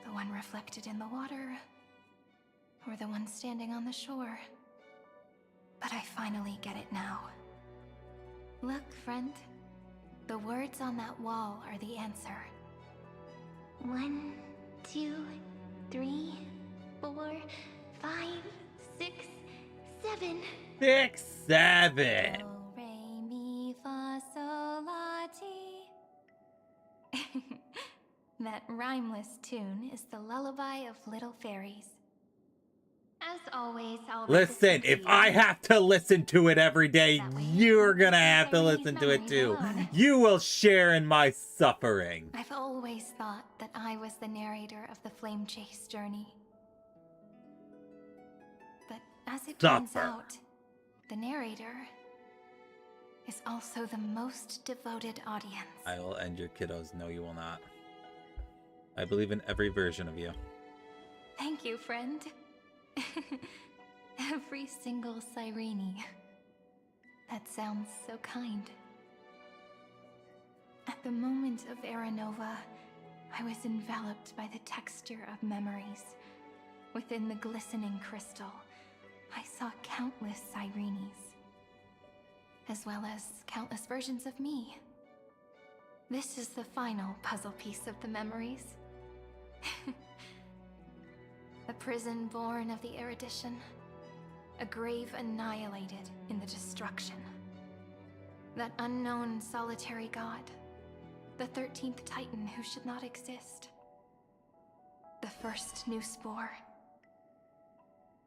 The one reflected in the water, or the one standing on the shore? But I finally get it now. Look, friend. The words on that wall are the answer. 1, 2, 3, 4, 5, 6, 7. 6, 7. Do, re, mi, fa, sol, la, ti. That rhymeless tune is the lullaby of little fairies. As always, I'll Listen, if I have to listen to it every day, you're gonna have to listen to it too. You will share in my suffering. I've always thought that I was the narrator of the Flame Chase journey. But as it turns Suffer. out, the narrator is also the most devoted audience. I will end your kiddos. No, you will not. I believe in every version of you. Thank you, friend. Every single Cyrene. That sounds so kind. At the moment of Aranova, I was enveloped by the texture of memories. Within the glistening crystal, I saw countless Cyrenes, as well as countless versions of me. This is the final puzzle piece of the memories. A prison born of the erudition. A grave annihilated in the destruction. That unknown solitary god. The 13th Titan who should not exist. The first new spore.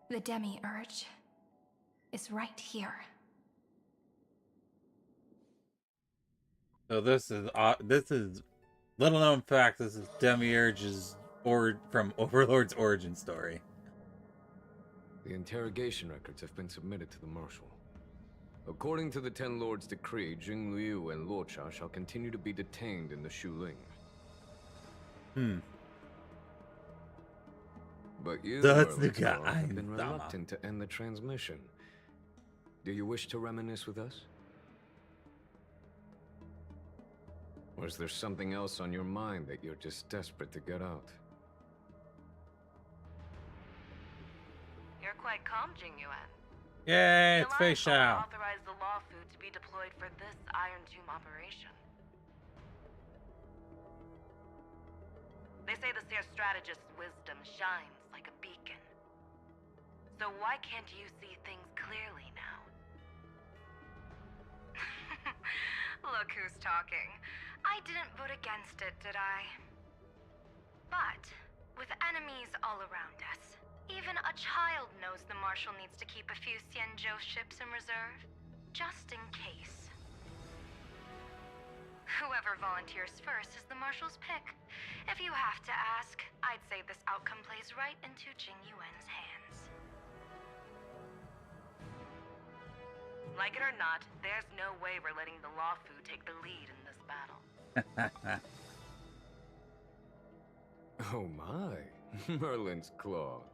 The demi-urge is right here. So this is little known fact. This is Demiurge's from Overlord's origin story. The interrogation records have been submitted to the Marshal. According to the Ten Lords' decree, Jing Liu and Luocha shall continue to be detained in the Shuling. But you, That's the Merlin's guy. Law, have been Dama. reluctant to end the transmission. Do you wish to reminisce with us? Or is there something else on your mind that you're just desperate to get out? You're quite calm, Jingyuan. Yay, it's The Fei Alliance only Shao. authorized the law food to be deployed for this Iron Tomb operation. They say the Seer strategist's wisdom shines like a beacon. So why can't you see things clearly now? Look who's talking. I didn't vote against it, did I? But, with enemies all around us, even a child knows the Marshal needs to keep a few Xianzhou ships in reserve, just in case. Whoever volunteers first is the Marshal's pick. If you have to ask, I'd say this outcome plays right into Jing Yuan's hands. Like it or not, there's no way we're letting the Law Fu take the lead in this battle. Oh my, Merlin's Claw.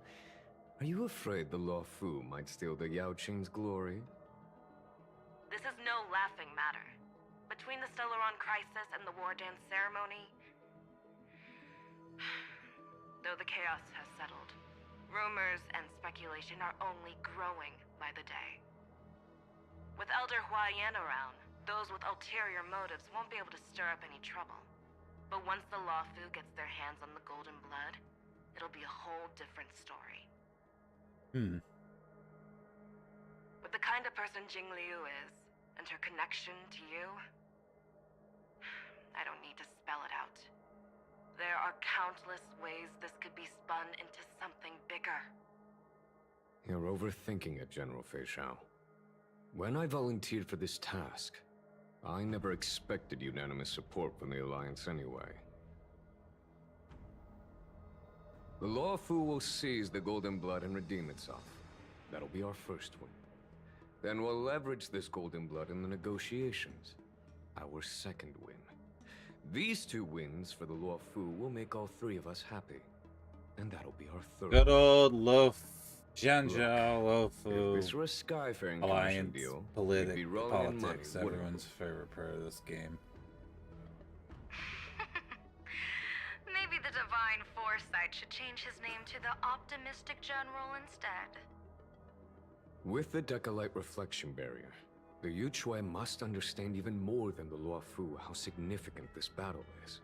Are you afraid the Law Fu might steal the Yao Qing's glory? This is no laughing matter. Between the Stellaron crisis and the war dance ceremony, though the chaos has settled, rumors and speculation are only growing by the day. With Elder Huaiyan around, those with ulterior motives won't be able to stir up any trouble. But once the Law Fu gets their hands on the golden blood, it'll be a whole different story. With the kind of person Jing Liu is, and her connection to you, I don't need to spell it out. There are countless ways this could be spun into something bigger. You're overthinking it, General Fei Shao. When I volunteered for this task, I never expected unanimous support from the Alliance anyway. The Law Fu will seize the Golden Blood and redeem itself. That'll be our first win. Then we'll leverage this Golden Blood in the negotiations. Our second win. These two wins for the Law Fu will make all three of us happy. And that'll be our third. Good old Zhenzhou, If Lofu, this were a Skyfaring Commission Alliance, deal, we'd be rolling in money, politics, wouldn't we? everyone's favorite part of this game. Maybe the Divine Foresight should change his name to the Optimistic General instead. With the Decalite Reflection Barrier, the Yuchuai must understand even more than the Luo Fu how significant this battle is.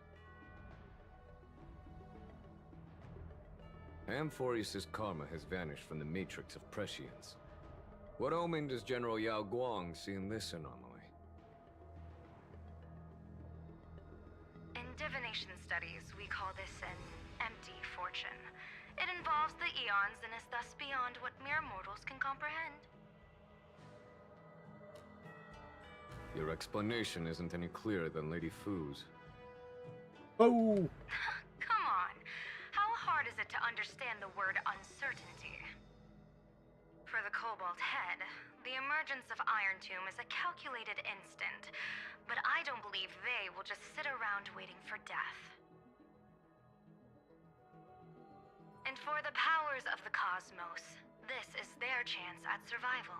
Amphorius' karma has vanished from the matrix of prescience. What omen does General Yao Guang see in this anomaly? In divination studies, we call this an empty fortune. It involves the eons and is thus beyond what mere mortals can comprehend. Your explanation isn't any clearer than Lady Fu's. Oh! Come on. How hard is it to understand the word uncertainty? For the Cobalt Head, the emergence of Iron Tomb is a calculated instant, but I don't believe they will just sit around waiting for death. And for the powers of the cosmos, this is their chance at survival,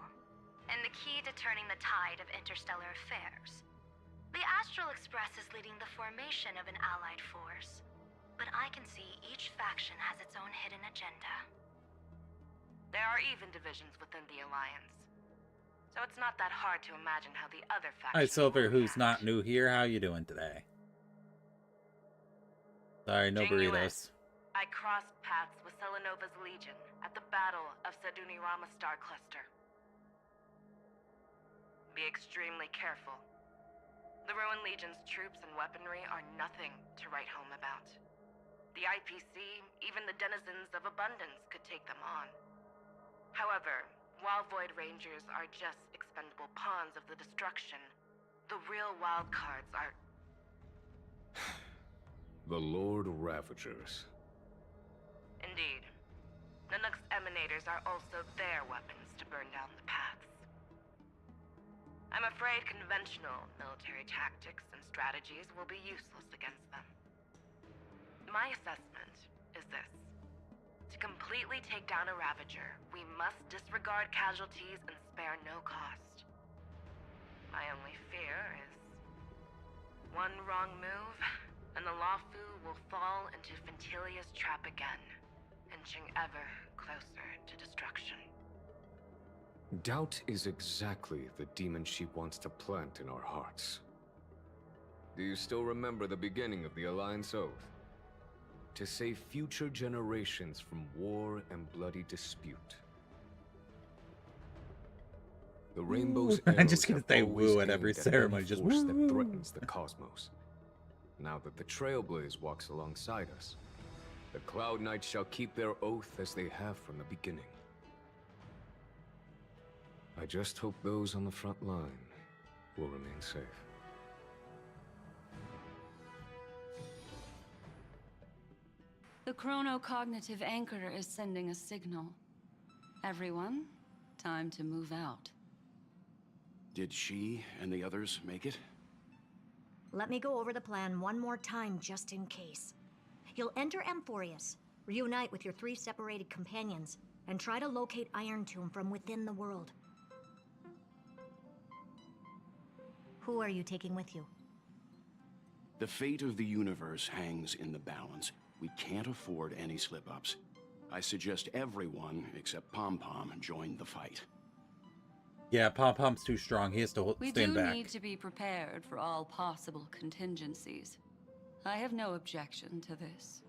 and the key to turning the tide of interstellar affairs. The Astral Express is leading the formation of an allied force, but I can see each faction has its own hidden agenda. There are even divisions within the Alliance, so it's not that hard to imagine how the other factions. Alright, Silver, will who's react. not new here, how you doing today? Sorry, no Jing Yuan. burritos. I crossed paths with Selenova's Legion at the Battle of Sedunirama Star Cluster. Be extremely careful. The Ruined Legion's troops and weaponry are nothing to write home about. The IPC, even the denizens of Abundance, could take them on. However, while Void Rangers are just expendable pawns of the destruction, the real wild cards are... The Lord Ravagers. Indeed. Nanook's emanators are also their weapons to burn down the paths. I'm afraid conventional military tactics and strategies will be useless against them. My assessment is this. To completely take down a Ravager, we must disregard casualties and spare no cost. My only fear is one wrong move, and the Law Fu will fall into Ventilia's trap again, inching ever closer to destruction. Doubt is exactly the demon she wants to plant in our hearts. Do you still remember the beginning of the Alliance Oath? To save future generations from war and bloody dispute. The rainbow's I'm arrows just gonna have say always woo at every aimed any ceremony, just force that woo. threatens the cosmos. Now that the Trailblaze walks alongside us, the Cloud Knights shall keep their oath as they have from the beginning. I just hope those on the front line will remain safe. The chronocognitive anchor is sending a signal. Everyone, time to move out. Did she and the others make it? Let me go over the plan one more time, just in case. You'll enter Amphorius, reunite with your 3 separated companions, and try to locate Iron Tomb from within the world. Who are you taking with you? The fate of the universe hangs in the balance. We can't afford any slip-ups. I suggest everyone, except Pom-Pom, join the fight. Yeah, Pom-Pom's too strong. He has to We stand do back. need to be prepared for all possible contingencies. I have no objection to this.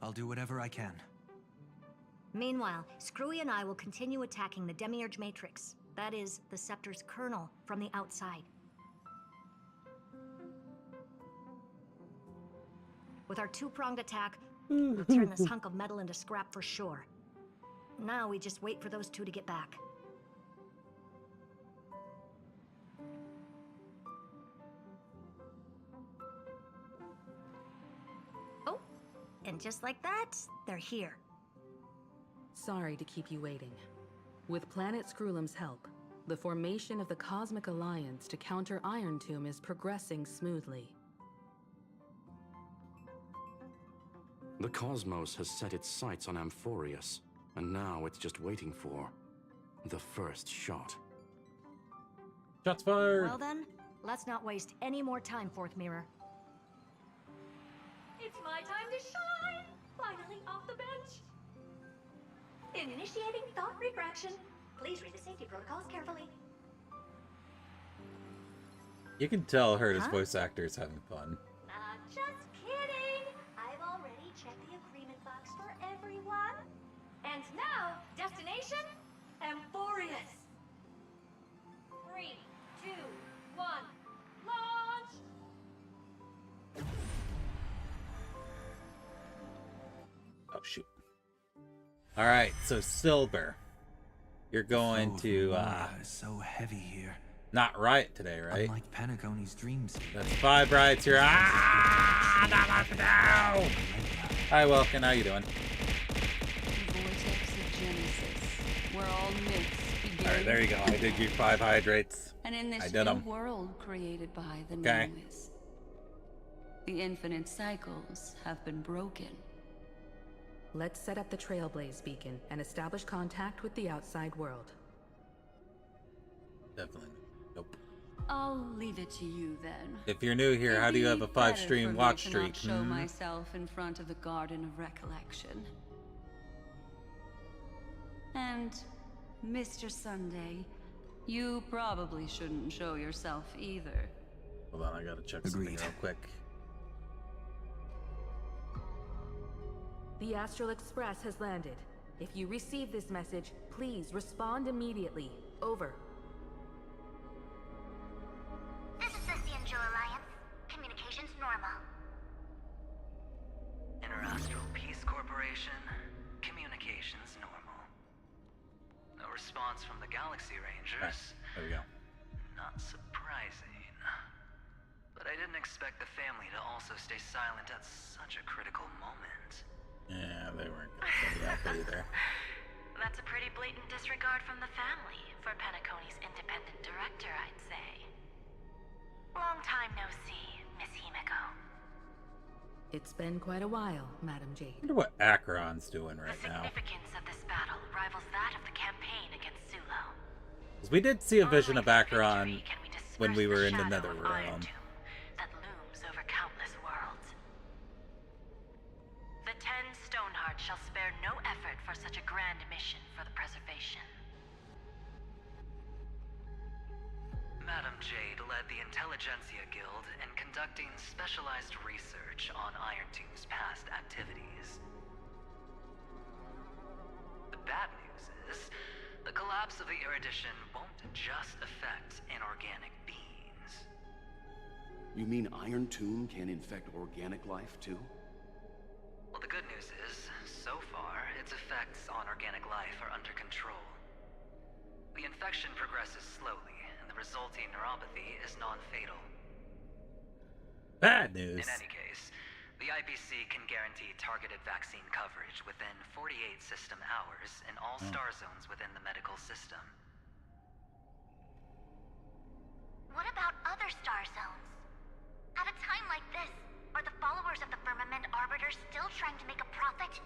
I'll do whatever I can. Meanwhile, Screwy and I will continue attacking the Demiurge Matrix. That is, the Scepter's kernel, from the outside. With our 2-pronged attack, we'll turn this hunk of metal into scrap for sure. Now we just wait for those 2 to get back. Oh, and just like that, they're here. Sorry to keep you waiting. With Planet Screwlum's help, the formation of the Cosmic Alliance to counter Iron Tomb is progressing smoothly. The cosmos has set its sights on Amphorius, and now it's just waiting for the first shot. Shots fired! Well then, let's not waste any more time, Fourth Mirror. It's my time to shine! Finally off the bench! Initiating thought refraction. Please read the safety protocols carefully. You can tell Herta's Huh? voice actor is having fun. Just kidding! I've already checked the agreement box for everyone. And now, destination, Amphorius! 3, 2, 1, launch! Oh, shoot. Alright, so Silver. You're going to, It's so heavy here. not riot today, right? Unlike Pentagoni's dreams. That's 5 riots here. Ah! No! Hi, Welkin. How you doing? Vortex of Genesis, where all myths begin. Alright, there you go. I did your 5 hydrates. And in I this did new 'em. world created by the Okay. Numis, the infinite cycles have been broken. Let's set up the Trailblaze beacon and establish contact with the outside world. Definitely. Nope. I'll leave it to you then. If you're new here, how do you have a It'd be better 5-stream for me watch to streak? not show myself in front of the Garden of Recollection. And, Mr. Sunday, you probably shouldn't show yourself either. Hold on, I gotta check something Agreed. real quick. The Astral Express has landed. If you receive this message, please respond immediately. Over. This is the Angel Alliance. Communications normal. Interastral Peace Corporation, communications normal. No response from the Galaxy Rangers. There we go. Not surprising. But I didn't expect the family to also stay silent at such a critical moment. Yeah, they weren't gonna send me out either. That's a pretty blatant disregard from the family for Penacony's independent director, I'd say. Long time no see, Miss Himiko. It's been quite a while, Madam Jade. I wonder what Acheron's doing right The now. significance of this battle rivals that of the campaign against Sulo. 'Cause we did see a vision of Only through Acheron victory can we disperse when we were in the shadow Nether of Iron Realm. Tomb that looms over countless worlds. The 10 Stonehearts shall spare no effort for such a grand mission for the preservation. Madam Jade led the Intelligentsia Guild in conducting specialized research on Iron Tomb's past activities. The bad news is, the collapse of the Erudition won't just affect inorganic beings. You mean Iron Tomb can infect organic life, too? Well, the good news is, so far, its effects on organic life are under control. The infection progresses slowly, and the resulting neuropathy is non-fatal. Bad news. In any case, the IPC can guarantee targeted vaccine coverage within 48 system hours in all star zones within the medical system. What about other star zones? At a time like this, are the followers of the Firmament Arbiters still trying to make a profit?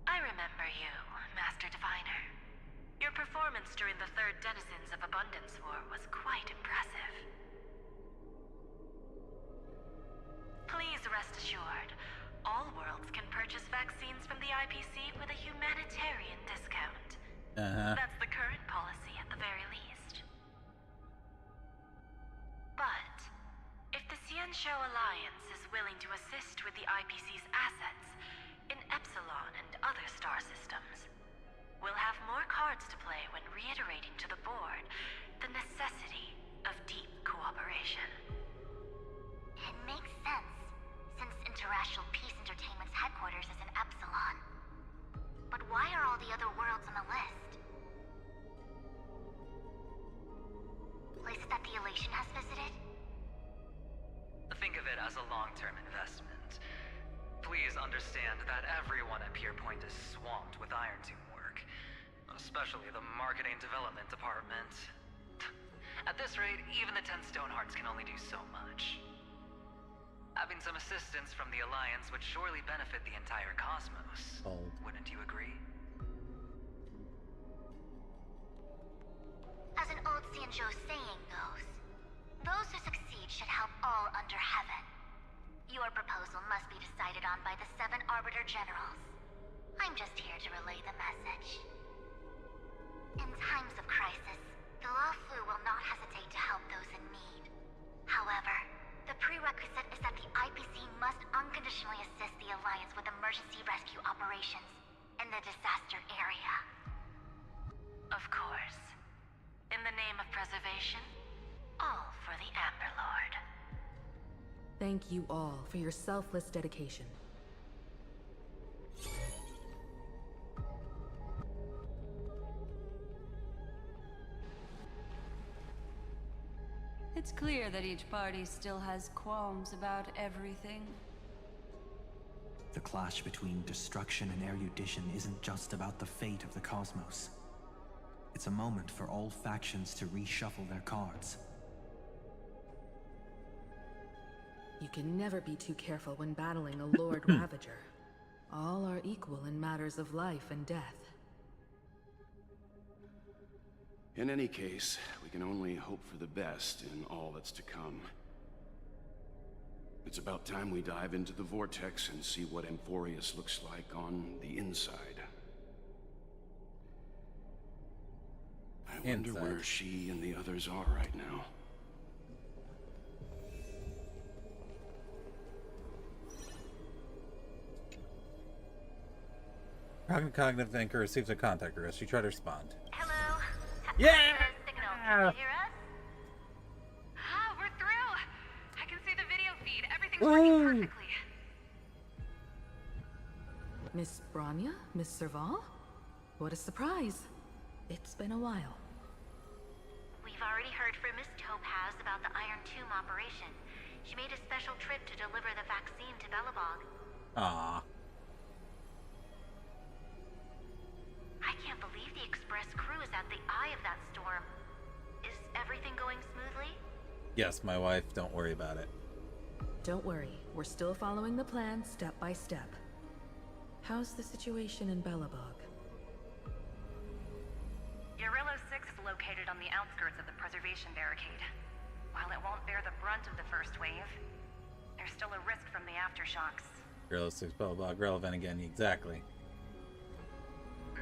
I remember you, Master Diviner. Your performance during the Third Denizens of Abundance War was quite impressive. Please rest assured, all worlds can purchase vaccines from the IPC with a humanitarian discount. That's the current policy at the very least. But, if the Xianzhou Alliance is willing to assist with the IPC's assets in Epsilon and other star systems, we'll have more cards to play when reiterating to the board the necessity of deep cooperation. It makes sense, since Interracial Peace Entertainment's headquarters is in Epsilon. But why are all the other worlds on the list? Places that the Elation has visited? Think of it as a long-term investment. Please understand that everyone at Pierpoint is swamped with Iron Tomb work, especially the marketing development department. At this rate, even the 10 Stonehearts can only do so much. Having some assistance from the Alliance would surely benefit the entire cosmos. Wouldn't you agree? As an old Xianzhou saying goes, those who succeed should help all under heaven. Your proposal must be decided on by the 7 Arbiter Generals. I'm just here to relay the message. In times of crisis, the Luofu will not hesitate to help those in need. However, the prerequisite is that the IPC must unconditionally assist the Alliance with emergency rescue operations in the disaster area. Of course. In the name of preservation, all for the Amber Lord. Thank you all for your selfless dedication. It's clear that each party still has qualms about everything. The clash between destruction and erudition isn't just about the fate of the cosmos. It's a moment for all factions to reshuffle their cards. You can never be too careful when battling a Lord Ravager. All are equal in matters of life and death. In any case, we can only hope for the best in all that's to come. It's about time we dive into the vortex and see what Amphorius looks like on the inside. I wonder where she and the others are right now. Cognitive Anchor receives a contact request. She tried to respond. Hello? Yeah! Signal. Can you hear us? Ah, we're through! I can see the video feed. Everything's working perfectly. Miss Branya? Miss Serval? What a surprise. It's been a while. We've already heard from Miss Topaz about the Iron Tomb operation. She made a special trip to deliver the vaccine to Belobog. Ah. I can't believe the Express crew is at the eye of that storm. Is everything going smoothly? Yes, my wife. Don't worry about it. Don't worry. We're still following the plan step by step. How's the situation in Belobog? Urillo 6 is located on the outskirts of the preservation barricade. While it won't bear the brunt of the first wave, there's still a risk from the aftershocks. Realistic Belobog relevant again, exactly.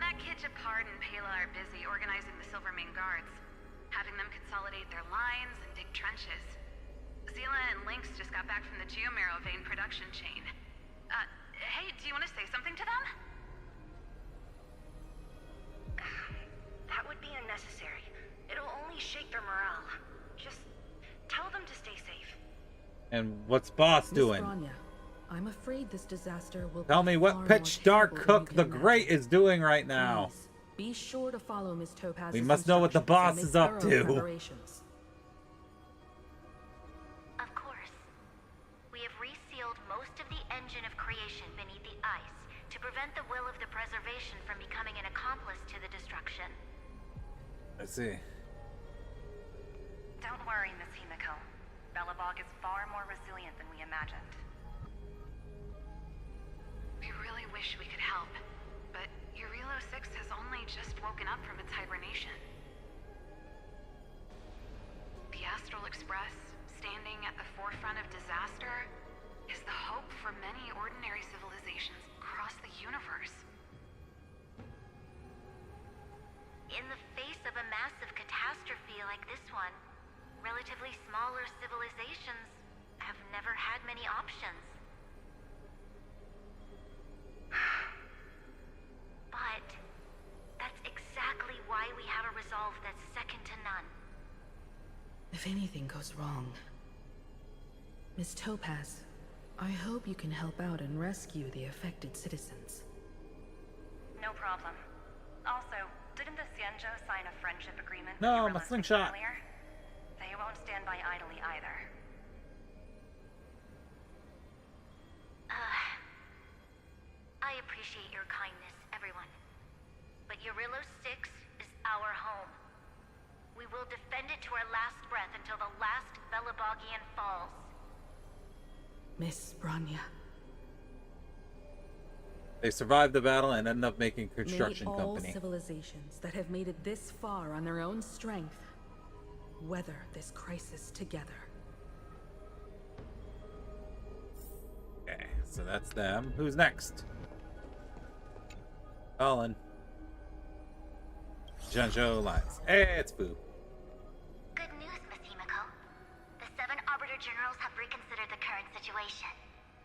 That kid Japard and Pela are busy organizing the Silvermane Guards, having them consolidate their lines and dig trenches. Zila and Lynx just got back from the Geomarrow vein production chain. Hey, do you want to say something to them? for morale. Just tell them to stay safe. And what's Boss Miss doing? Bronya, I'm afraid this disaster will Tell be me far what more Pitch Dark terrible than you Cook can the imagine. Great is doing right now. Please, be sure to follow Miss Topaz's We must know what the boss instructions is and up make thorough to. preparations. Of course. We have resealed most of the engine of creation beneath the ice to prevent the will of the preservation from becoming an accomplice to the destruction. I see. Don't worry, Miss Himiko. Belobog is far more resilient than we imagined. We really wish we could help, but Urilo 6 has only just woken up from its hibernation. The Astral Express, standing at the forefront of disaster, is the hope for many ordinary civilizations across the universe. In the face of a massive catastrophe like this one, relatively smaller civilizations have never had many options. But that's exactly why we have a resolve that's second to none. If anything goes wrong, Miss Topaz, I hope you can help out and rescue the affected citizens. No problem. Also, didn't the Xianzhou sign a friendship agreement with No, Urilo my 6 slingshot. earlier? They won't stand by idly either. I appreciate your kindness, everyone. But Urilo 6 is our home. We will defend it to our last breath until the last Belabogian falls. Miss Bronya, They survived the battle and ended up making a construction may all company. civilizations that have made it this far on their own strength weather this crisis together. Okay, so that's them. Who's next? Colin. Zhenzhou Alliance. Hey, it's Boo. Good news, Miss Himiko. The 7 Arbiter Generals have reconsidered the current situation,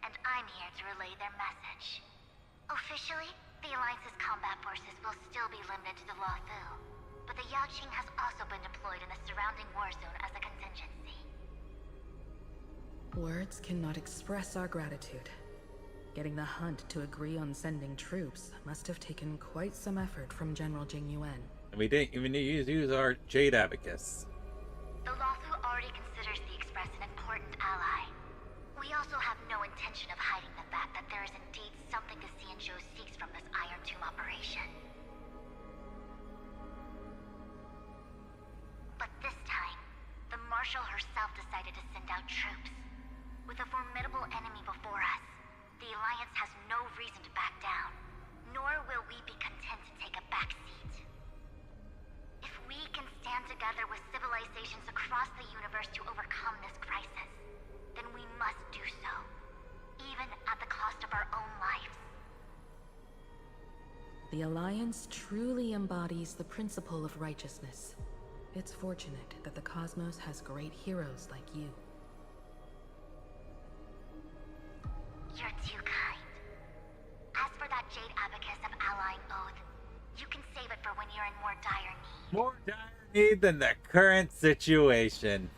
and I'm here to relay their message. Officially, the Alliance's combat forces will still be limited to the Luofu, but the Yaoqing has also been deployed in the surrounding war zone as a contingency. Words cannot express our gratitude. Getting the Hunt to agree on sending troops must have taken quite some effort from General Jing Yuan. And we didn't even use our Jade Abacus. The Luofu already considers the Express an important ally. We also have no intention of hiding the fact that there is indeed something the Xianzhou seeks from this Iron Tomb operation. But this time, the Marshal herself decided to send out troops. With a formidable enemy before us, the Alliance has no reason to back down, nor will we be content to take a back seat. If we can stand together with civilizations across the universe to overcome this crisis, then we must do so, even at the cost of our own lives. The Alliance truly embodies the principle of righteousness. It's fortunate that the cosmos has great heroes like you. You're too kind. As for that Jade Abacus of Allying Oath, you can save it for when you're in more dire need. More dire need than the current situation.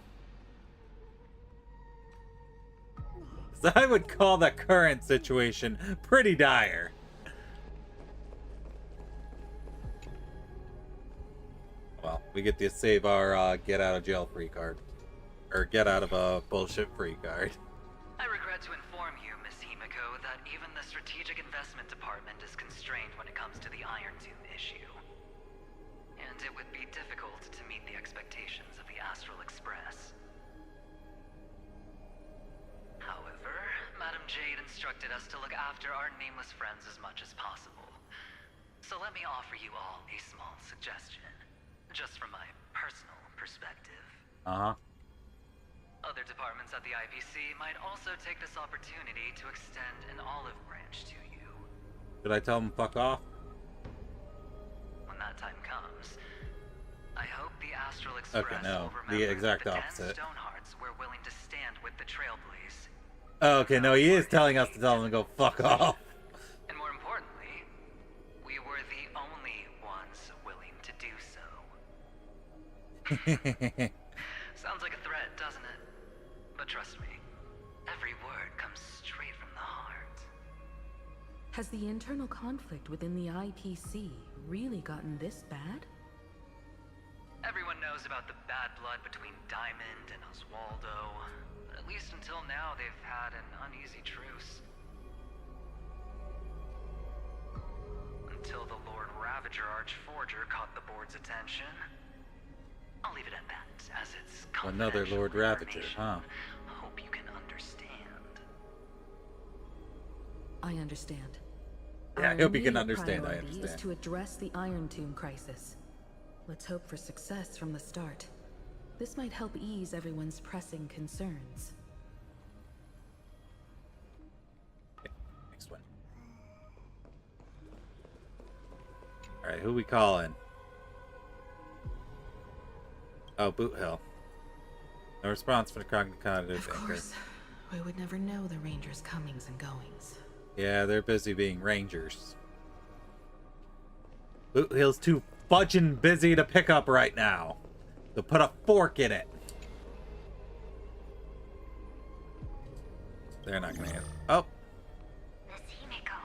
So I would call the current situation pretty dire. Well, we get to save our get out of jail free card. Or get out of a bullshit free card. I regret to inform you, Miss Himiko, that even the Strategic Investment Department is constrained when it comes to the Iron Tomb issue. And it would be difficult to meet the expectations of the Astral Express. However, Madam Jade instructed us to look after our nameless friends as much as possible. So let me offer you all a small suggestion, just from my personal perspective. Uh-huh. Other departments at the IPC might also take this opportunity to extend an olive branch to you. Should I tell them fuck off? When that time comes, I hope the Astral Express Okay, no. will The remember exact that opposite. the Stonehearts were willing to stand with the Trailblaze. Oh, okay, no, he is telling us to tell them to go fuck off. And more importantly, we were the only ones willing to do so. Sounds like a threat, doesn't it? But trust me, every word comes straight from the heart. Has the internal conflict within the IPC really gotten this bad? Everyone knows about the bad blood between Diamond and Oswaldo. At least until now, they've had an uneasy truce. Until the Lord Ravager Archforger caught the board's attention. I'll leave it at that, as it's Another confidential Lord Ravager, information. huh? Hope you can understand. I understand. Yeah, I Our hope you can immediate understand. I priority understand. is to address the Iron Tomb crisis. Let's hope for success from the start. This might help ease everyone's pressing concerns. Okay, next one. All right, who we calling? Oh, Boot Hill. No response from the cognitive Of course, we would never know the Rangers' comings and goings. Yeah, they're busy being rangers. Boot Hill's too fudging busy to pick up right now. So put a fork in it. They're not gonna hit. Oh, Miss Himeko,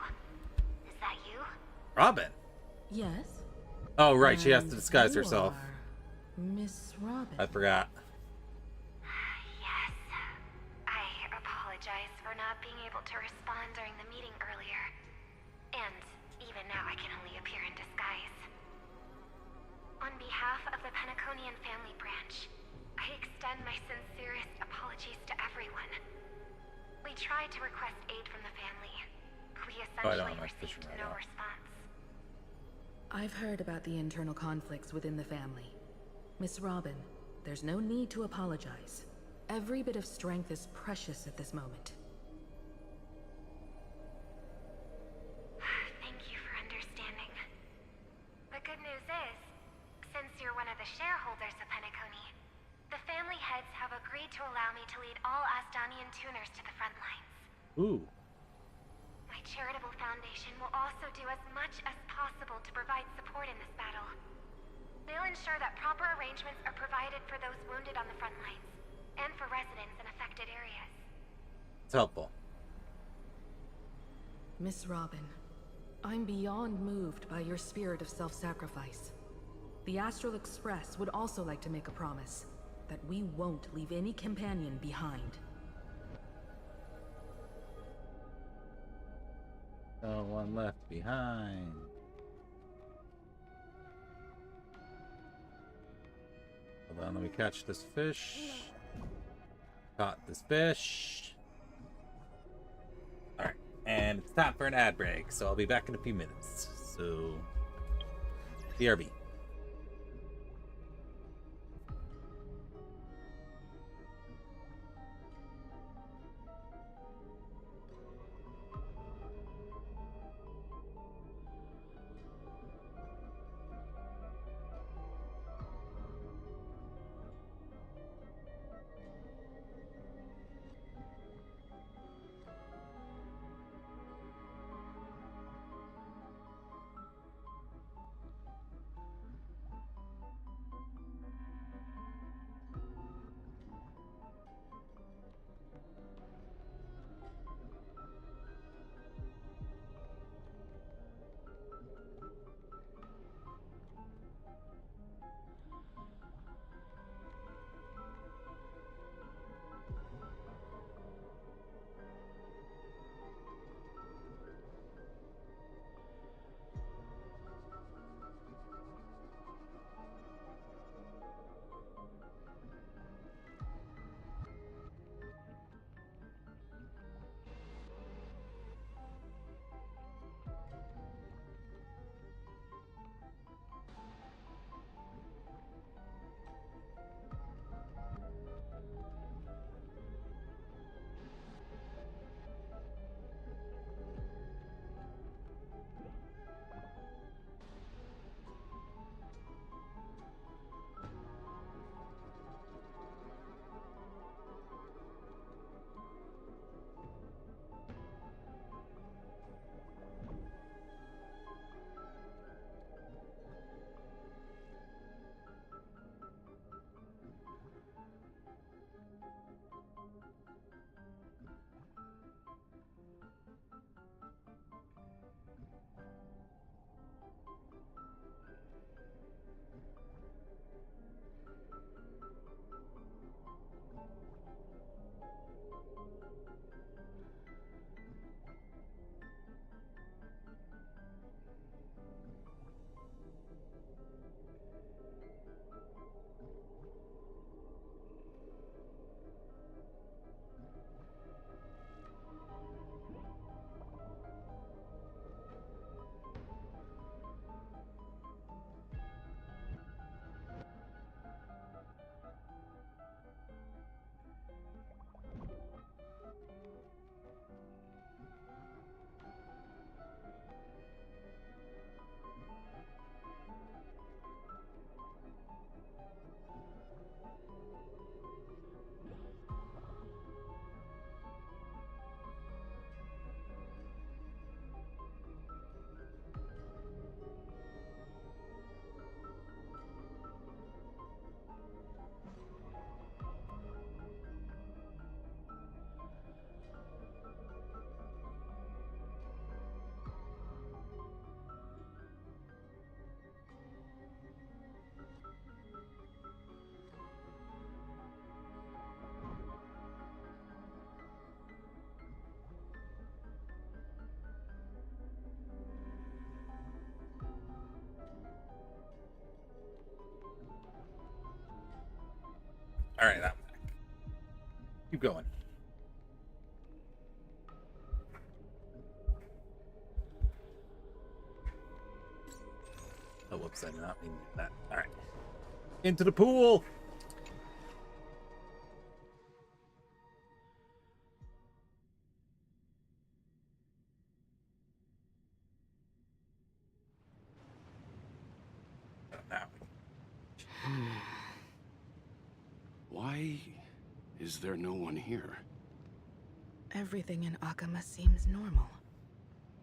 is that you? Robin. Yes? Oh, right, she has to And disguise you herself. are Miss Robin. I forgot. Yes. I apologize for not being able to respond during the meeting earlier. And even now I can only appear in disguise. On behalf of the Penaconian family branch, I extend my sincerest apologies to everyone. We tried to request aid from the family. We essentially received no response. I've heard about the internal conflicts within the family. Miss Robin, there's no need to apologize. Every bit of strength is precious at this moment. Thank you for understanding. The good news is, since you're one of the shareholders of Penacony, the family heads have agreed to allow me to lead all Asdanian tuners to the front lines. Ooh. My charitable foundation will also do as much as possible to provide support in this battle. They'll ensure that proper arrangements are provided for those wounded on the front lines, and for residents in affected areas. It's helpful. Miss Robin, I'm beyond moved by your spirit of self-sacrifice. The Astral Express would also like to make a promise that we won't leave any companion behind. No one left behind. Hold on, let me catch this fish. Caught this fish. Alright, and it's time for an ad break, so I'll be back in a few minutes. So, BRB. All right, that one. Keep going. Oh, whoops! I did not mean to do that. All right, into the pool. Why is there no one here? Everything in Akama seems normal.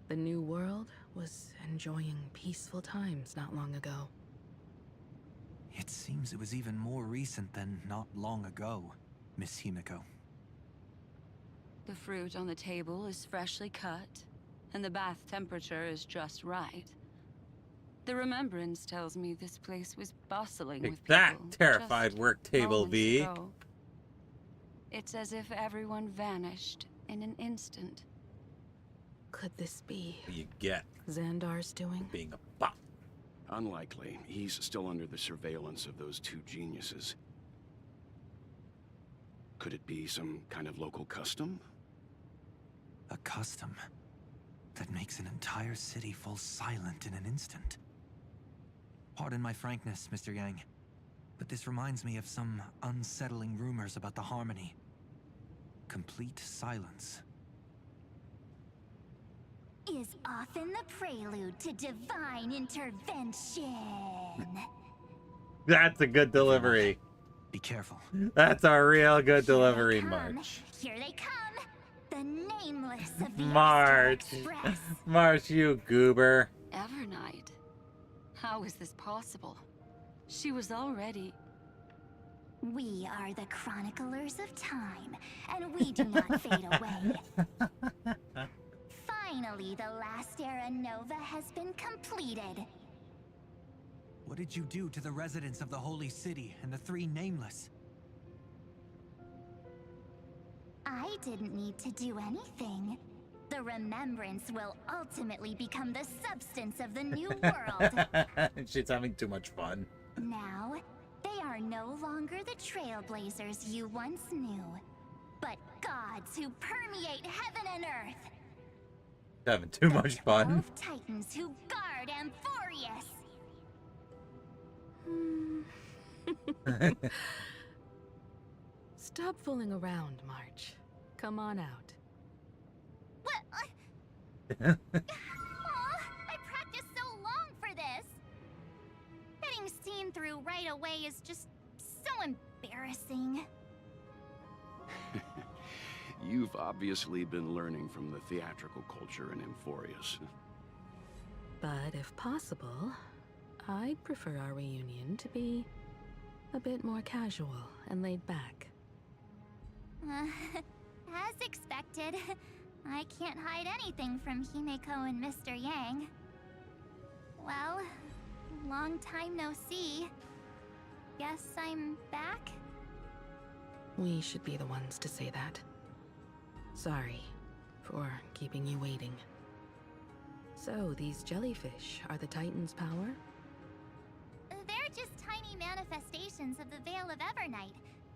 The new world was enjoying peaceful times not long ago. It seems it was even more recent than not long ago, Miss Himiko. The fruit on the table is freshly cut, and the bath temperature is just right. The remembrance tells me this place was bustling with people. That terrified just work table, moments V. ago. It's as if everyone vanished in an instant. Could this be What you get Xandar's doing? being a bot. Unlikely. He's still under the surveillance of those two geniuses. Could it be some kind of local custom? A custom that makes an entire city fall silent in an instant. Pardon my frankness, Mr. Yang, but this reminds me of some unsettling rumors about the Harmony. Complete silence. Is often the prelude to divine intervention. That's a good delivery. Be careful. That's a real good Here delivery, they come. March. Here they come. The nameless of the March. Astral Express. March, you goober. Evernight? How is this possible? She was already... We are the chroniclers of time, and we do not fade away. Finally, the last era Nova has been completed. What did you do to the residents of the Holy City and the three Nameless? I didn't need to do anything. The remembrance will ultimately become the substance of the new world. She's having too much fun. Now, they are no longer the trailblazers you once knew, but gods who permeate heaven and earth. Having too much fun. 12 titans who guard Amphorius. Stop fooling around, March. Come on out. What? Aw, I practiced so long for this. Getting seen through right away is just so embarrassing. You've obviously been learning from the theatrical culture in Amphorius. But if possible, I'd prefer our reunion to be a bit more casual and laid back. As expected, I can't hide anything from Himeko and Mr. Yang. Well, long time no see. Guess I'm back? We should be the ones to say that. Sorry for keeping you waiting. So, these jellyfish are the Titan's power? They're just tiny manifestations of the Veil of Evernight,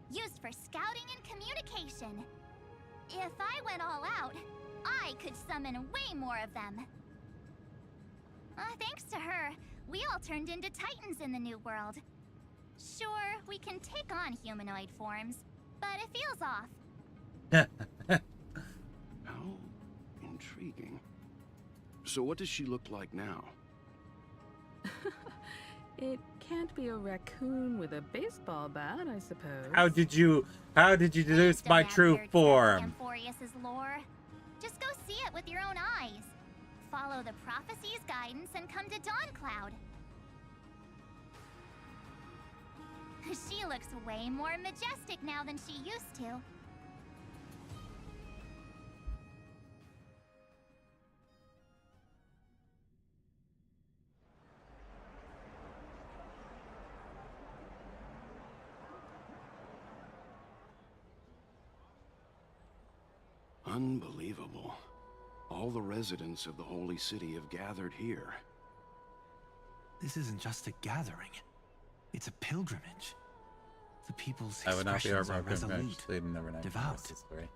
used for scouting and communication. If I went all out, I could summon way more of them. Thanks to her, we all turned into Titans in the New World. Sure, we can take on humanoid forms, but it feels off. How intriguing. So what does she look like now? It can't be a raccoon with a baseball bat, I suppose. How did you deduce my true form? Amphorius's lore. Just go see it with your own eyes. Follow the prophecy's guidance and come to Dawncloud. She looks way more majestic now than she used to. Unbelievable. All the residents of the Holy City have gathered here. This isn't just a gathering. It's a pilgrimage. The people's I would not be expressions are heartbroken. resolute, They'd never know devout, the story.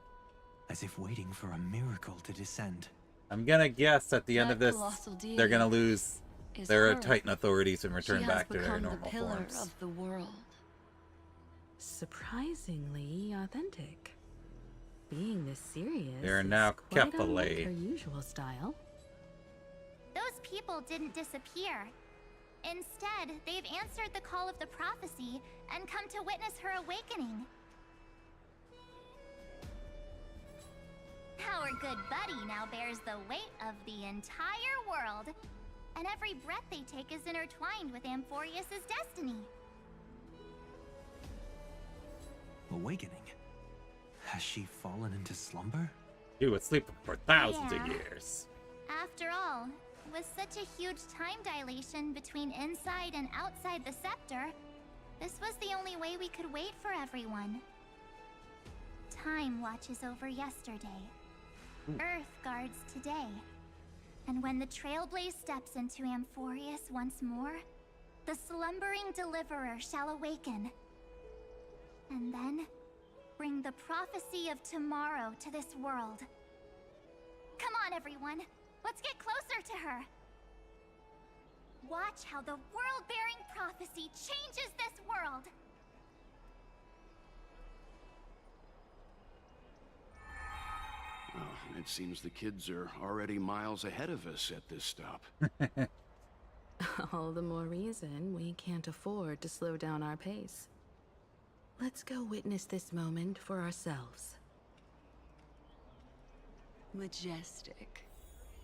as if waiting for a miracle to descend. I'm gonna guess at the end That of this, colossal they're gonna deity lose is their her. Titan authorities and She return has back to their become normal the pillar forms. of the world. Surprisingly authentic. Being this serious They are is now quite unlike Kefale. her usual style. Those people didn't disappear. Instead, they've answered the call of the prophecy and come to witness her awakening. Our good buddy now bears the weight of the entire world, and every breath they take is intertwined with Amphorius' destiny. Awakening? Has she fallen into slumber? She was sleeping for thousands Yeah. of years. After all, with such a huge time dilation between inside and outside the scepter, this was the only way we could wait for everyone. Time watches over yesterday. Earth guards today. And when the Trailblaze steps into Amphorius once more, the slumbering deliverer shall awaken. And then, bring the prophecy of tomorrow to this world. Come on, everyone. Let's get closer to her. Watch how the world-bearing prophecy changes this world. Well, it seems the kids are already miles ahead of us at this stop. All the more reason we can't afford to slow down our pace. Let's go witness this moment for ourselves. Majestic.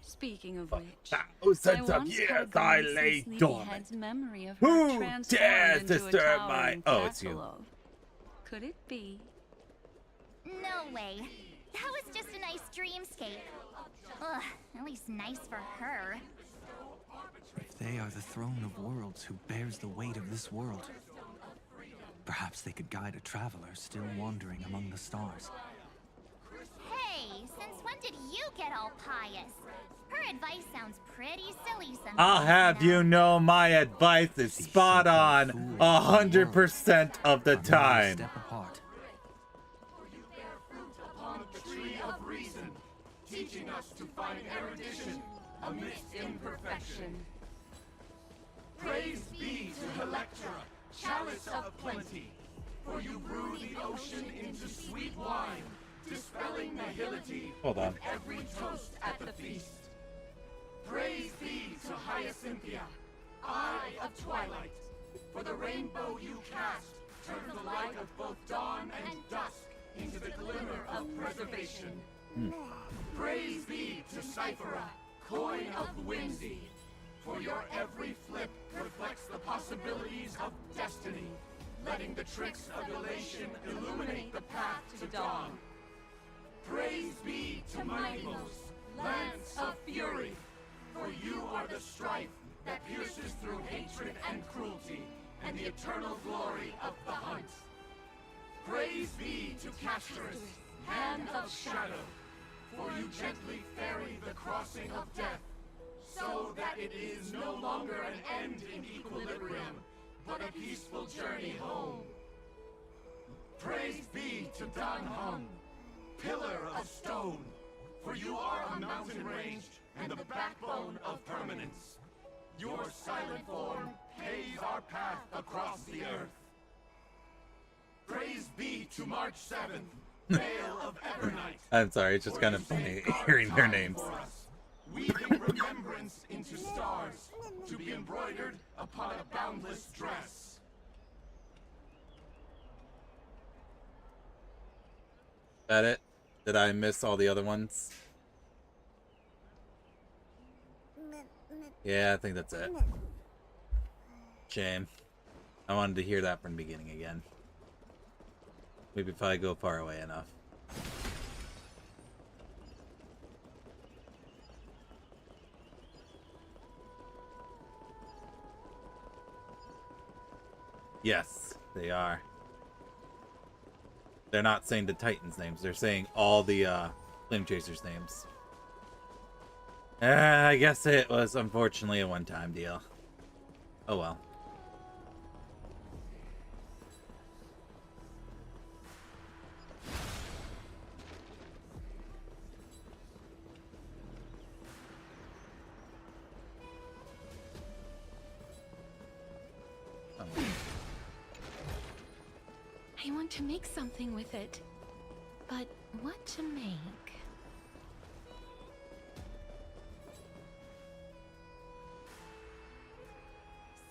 Speaking of which, Thousands I of once years caught a I glimpse of lay Sleepyhead's dormant. memory of her Who transforming dares into a disturb my... towering Oh, it's you. castle of- Could it be? No way. That was just a nice dreamscape. Ugh, at least nice for her. If they are the throne of worlds who bears the weight of this world, perhaps they could guide a traveler still wandering among the stars. Hey, since when did you get all pious? Her advice sounds pretty silly sometimes. I'll have you know my advice is spot on 100% of the time. Step apart. Upon the tree of reason, teaching us to find erudition amidst imperfection. Praise be to Electra, chalice of plenty, for you brew the ocean into sweet wine, dispelling nihility Hold on. with every toast at the feast. Praise be to Hyacinthia, eye of twilight, for the rainbow you cast turned the light of both dawn and dusk into the glimmer of preservation. Praise be to Cyphera, coin of whimsy, for your every flip reflects the possibilities of destiny, letting the tricks of elation illuminate the path to dawn. Praise be to Minimos, lance of fury, for you are the strife that pierces through hatred and cruelty, and the eternal glory of the hunt. Praise be to Casterus, hand of shadow, for you gently ferry the crossing of death, so that it is no longer an end in equilibrium, but a peaceful journey home. Praise be to Dan Hung, pillar of stone, for you are a mountain range and the backbone of permanence. Your silent form paves our path across the earth. Praise be to March 7th, Veil of Evernight. I'm sorry, it's just kind of funny hearing their names. Weaving remembrance into stars, to be embroidered upon a boundless dress. That it? Did I miss all the other ones? Yeah, I think that's it. Shame. I wanted to hear that from the beginning again. Maybe if I go far away enough. Yes, they are. They're not saying the Titans' names. They're saying all the Flame Chasers' names. I guess it was unfortunately a one-time deal. Oh well. want to make something with it. But what to make?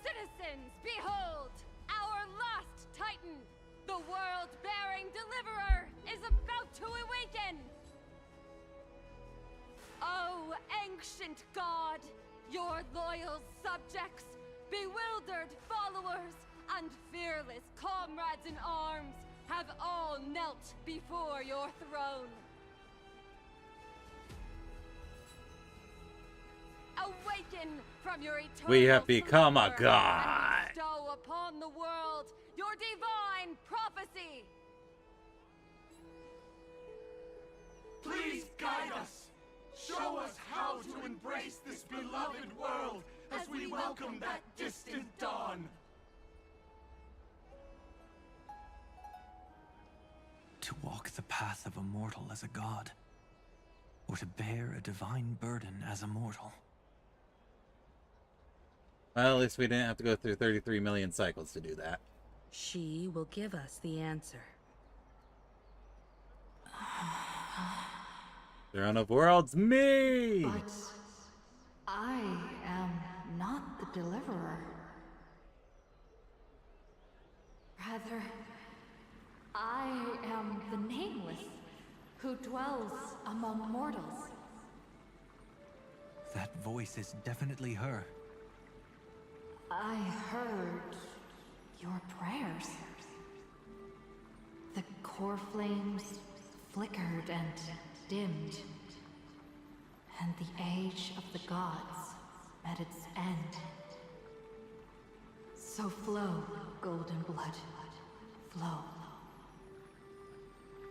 Citizens, behold! Our last Titan, the world-bearing deliverer, is about to awaken! Oh, ancient god, your loyal subjects, bewildered followers, and fearless comrades in arms have all knelt before your throne. Awaken from your eternal We have become a slumber god. and bestow upon the world your divine prophecy. Please guide us. Show us how to embrace this beloved world as we welcome that distant dawn. To walk the path of a mortal as a god, or to bear a divine burden as a mortal. Well, at least we didn't have to go through 33 million cycles to do that. She will give us the answer. Throne of Worlds, me! But I am not the deliverer. Rather, I am the Nameless, who dwells among mortals. That voice is definitely her. I heard your prayers. The core flames flickered and dimmed, and the age of the gods met its end. So flow, golden blood, flow.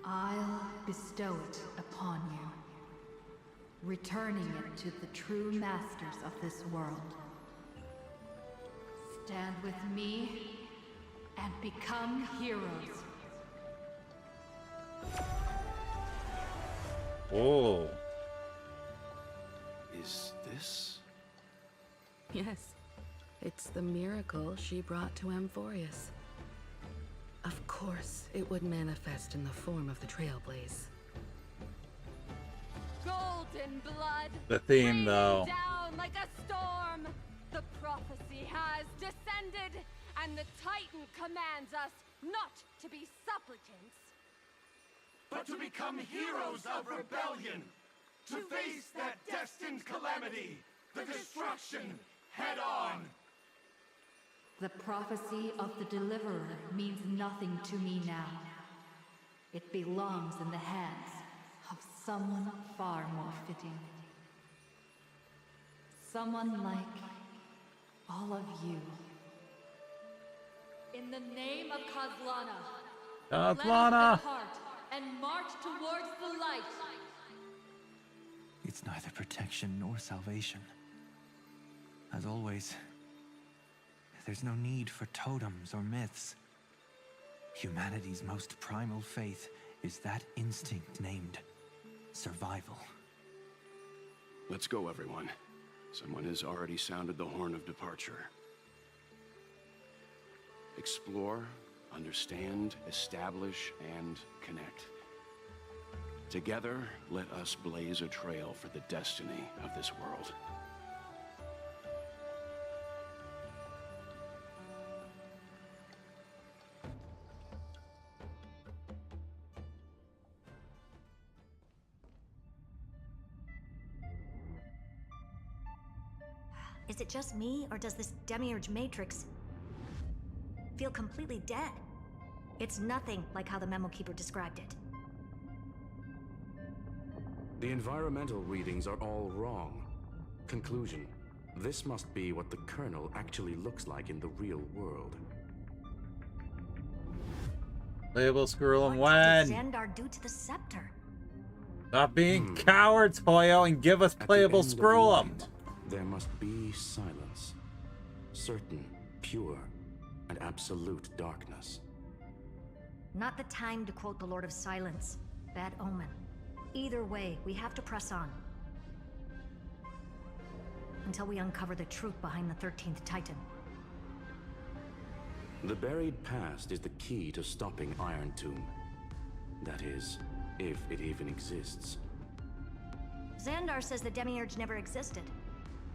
I'll bestow it upon you, returning it to the true masters of this world. Stand with me and become heroes. Oh. Is this? Yes. It's the miracle she brought to Amphorius. Of course, it would manifest in the form of the Trailblaze. Golden blood. The theme, raining though. Down like a storm. The prophecy has descended, and the Titan commands us not to be supplicants, but to become heroes of rebellion, to face that destined calamity, the destruction, head on. The prophecy of the Deliverer means nothing to me now. It belongs in the hands of someone far more fitting. Someone like all of you. In the name of Kozlana, let us depart and march towards the light. It's neither protection nor salvation. As always, there's no need for totems or myths. Humanity's most primal faith is that instinct named survival. Let's go, everyone. Someone has already sounded the horn of departure. Explore, understand, establish, and connect. Together, let us blaze a trail for the destiny of this world. Is it just me, or does this Demiurge Matrix feel completely dead? It's nothing like how the Memo Keeper described it. The environmental readings are all wrong. Conclusion: this must be what the kernel actually looks like in the real world. Playable Scroll and What when? did Xandar do to the scepter? Stop being cowards, Hoyo, and give us playable Scrollum. There must be silence. Certain, pure, and absolute darkness. Not the time to quote the Lord of Silence. Bad omen. Either way, we have to press on. Until we uncover the truth behind the 13th Titan. The buried past is the key to stopping Iron Tomb. That is, if it even exists. Xandar says the Demiurge never existed.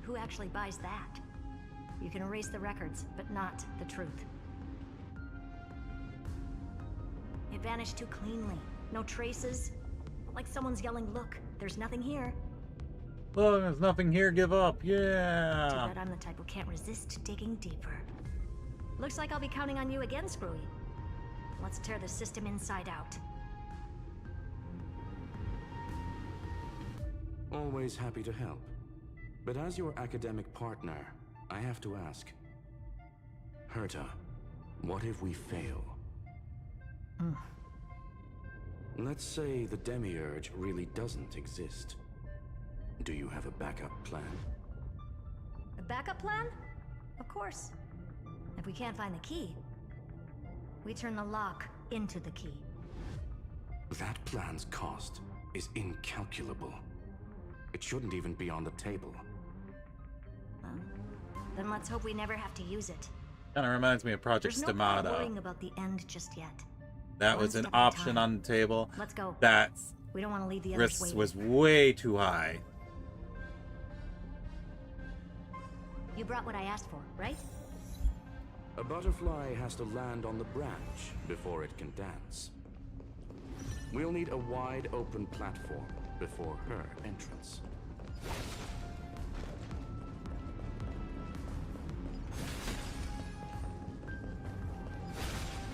Who actually buys that? You can erase the records, but not the truth. It vanished too cleanly. No traces. Like someone's yelling, look, there's nothing here. Well, there's nothing here, give up. Too Yeah. bad I'm the type who can't resist digging deeper. Looks like I'll be counting on you again, Screwy. Let's tear the system inside out. Always happy to help. But as your academic partner, I have to ask. Herta, what if we fail? Let's say the Demiurge really doesn't exist. Do you have a backup plan? A backup plan? Of course. If we can't find the key, we turn the lock into the key. That plan's cost is incalculable. It shouldn't even be on the table. Then let's hope we never have to use it. Kind of reminds me of Project There's no point Stamata. worrying about the end just yet. That One was an step at a option time. on the table. Let's go. That's We don't want to leave the others risk waiting. was way too high. You brought what I asked for, right? A butterfly has to land on the branch before it can dance. We'll need a wide open platform before her entrance.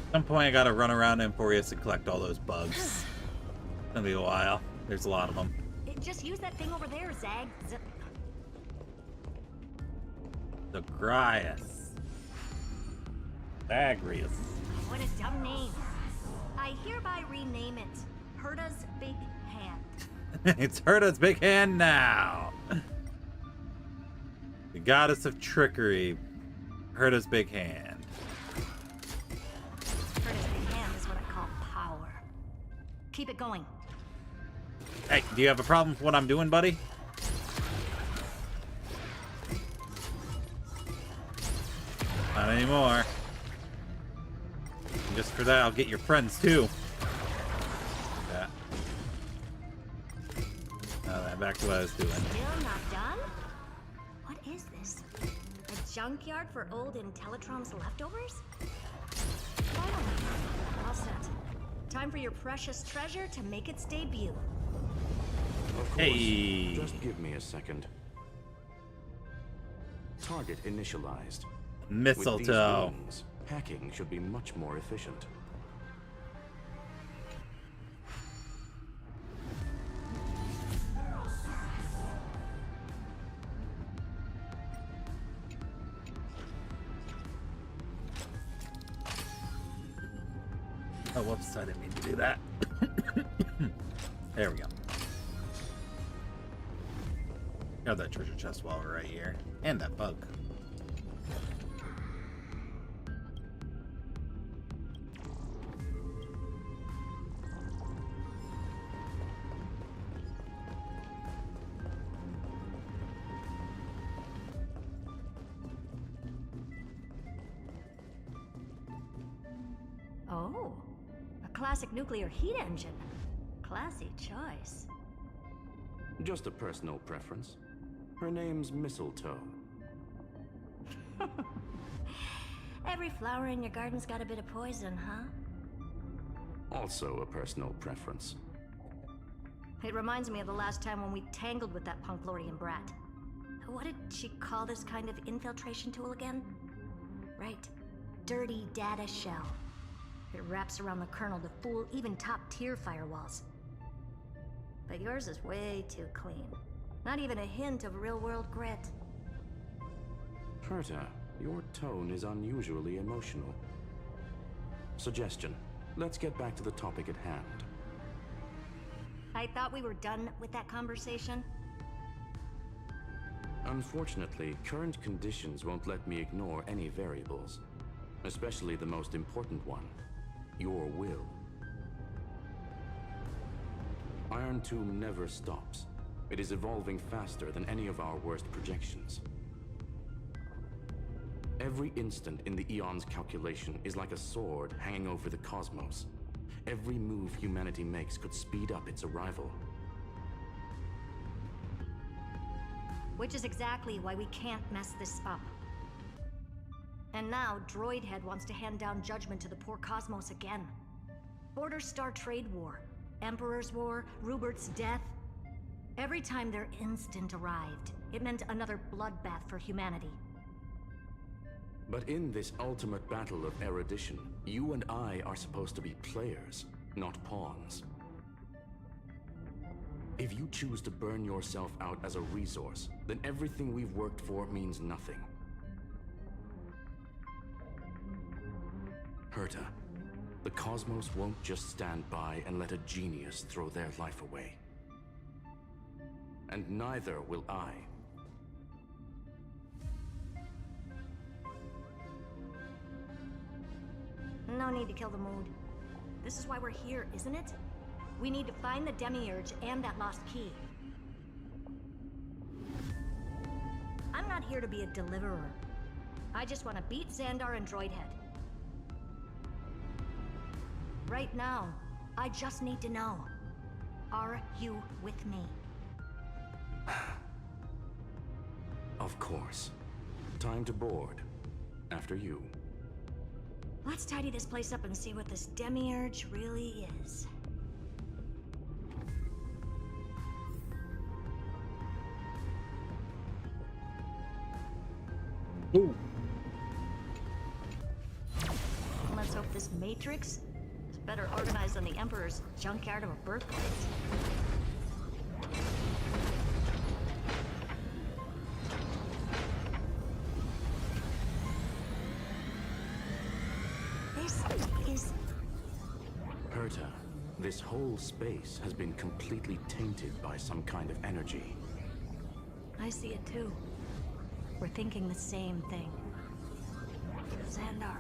At some point, I gotta run around Emporius and collect all those bugs. It's gonna be a while. There's a lot of them. Just use that thing over there, Zag. The Grias. Agrius. What a dumb name. I hereby rename it Herta's Big Hand. It's Herta's big hand now. The goddess of trickery. Herta's big hand. Herta's Big Hand is what I call power. Keep it going. Hey, do you have a problem with what I'm doing, buddy? Not anymore. And just for that, I'll get your friends too. Yeah. Back to what I was doing. Still not done? What is this? A junkyard for old Intellitrom's leftovers? Oh, all set. Time for your precious treasure to make its debut. Of course. Hey. Just give me a second. Target initialized. Mistletoe. With these wings, hacking should be much more efficient. Oh, whoops, I didn't mean to do that. There we go. Got that treasure chest while we're right here. And that bug. Oh, a classic nuclear heat engine. Classy choice. Just a personal preference. Her name's Mistletoe. Every flower in your garden's got a bit of poison, huh? Also a personal preference. It reminds me of the last time when we tangled with that Punklorian brat. What did she call this kind of infiltration tool again? Right. Dirty data shell. It wraps around the kernel to fool even top-tier firewalls. But yours is way too clean. Not even a hint of real-world grit. Herta, your tone is unusually emotional. Suggestion. Let's get back to the topic at hand. I thought we were done with that conversation. Unfortunately, current conditions won't let me ignore any variables. Especially the most important one. Your will. Iron Tomb never stops. It is evolving faster than any of our worst projections. Every instant in the Eon's calculation is like a sword hanging over the cosmos. Every move humanity makes could speed up its arrival. Which is exactly why we can't mess this up. And now, Droidhead wants to hand down judgment to the poor cosmos again. Border Star Trade War, Emperor's War, Rubert's death. Every time their instant arrived, it meant another bloodbath for humanity. But in this ultimate battle of erudition, you and I are supposed to be players, not pawns. If you choose to burn yourself out as a resource, then everything we've worked for means nothing. Herta, the cosmos won't just stand by and let a genius throw their life away. And neither will I. No need to kill the mood. This is why we're here, isn't it? We need to find the Demiurge and that lost key. I'm not here to be a deliverer. I just want to beat Xandar and Droidhead. Right now, I just need to know. Are you with me? Of course. Time to board. After you. Let's tidy this place up and see what this Demiurge really is. Ooh. Let's hope this Matrix is better organized than the Emperor's junkyard of a birthplace. This is... Herta, this whole space has been completely tainted by some kind of energy. I see it too. We're thinking the same thing. Xandar,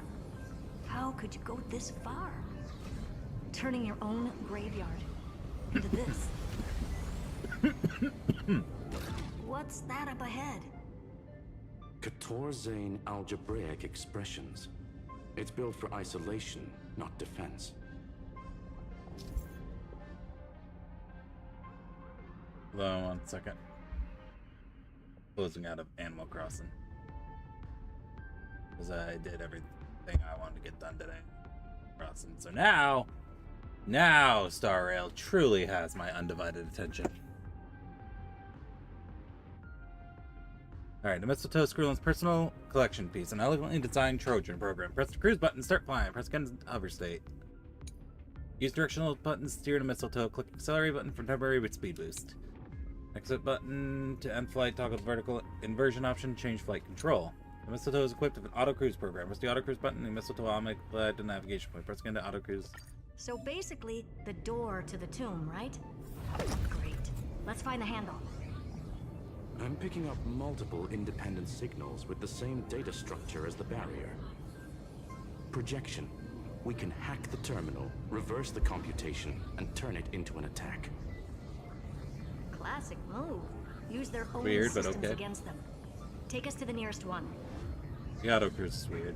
how could you go this far? Turning your own graveyard into this. What's that up ahead? Katorzane algebraic expressions. It's built for isolation, not defense. Hold on 1 second. Closing out of Animal Crossing. Because I did everything I wanted to get done today. Crossing. So now Star Rail truly has my undivided attention. Alright, the Mistletoe Skrullin's personal collection piece. An elegantly designed Trojan program. Press the cruise button to start flying. Press again to hover state. Use directional buttons to steer to Mistletoe. Click accelerate button for temporary speed boost. Exit button to end flight. Toggle the vertical inversion option. Change flight control. The Mistletoe is equipped with an auto cruise program. Press the auto cruise button. The Mistletoe will automatically fly to navigation point. Press again to auto cruise. So basically, the door to the tomb, right? Great. Let's find the handle. I'm picking up multiple independent signals with the same data structure as the barrier. Projection. We can hack the terminal, reverse the computation, and turn it into an attack. Classic move. Use their own Weird, but systems okay. against them. Take us to the nearest one. The auto cruise is weird.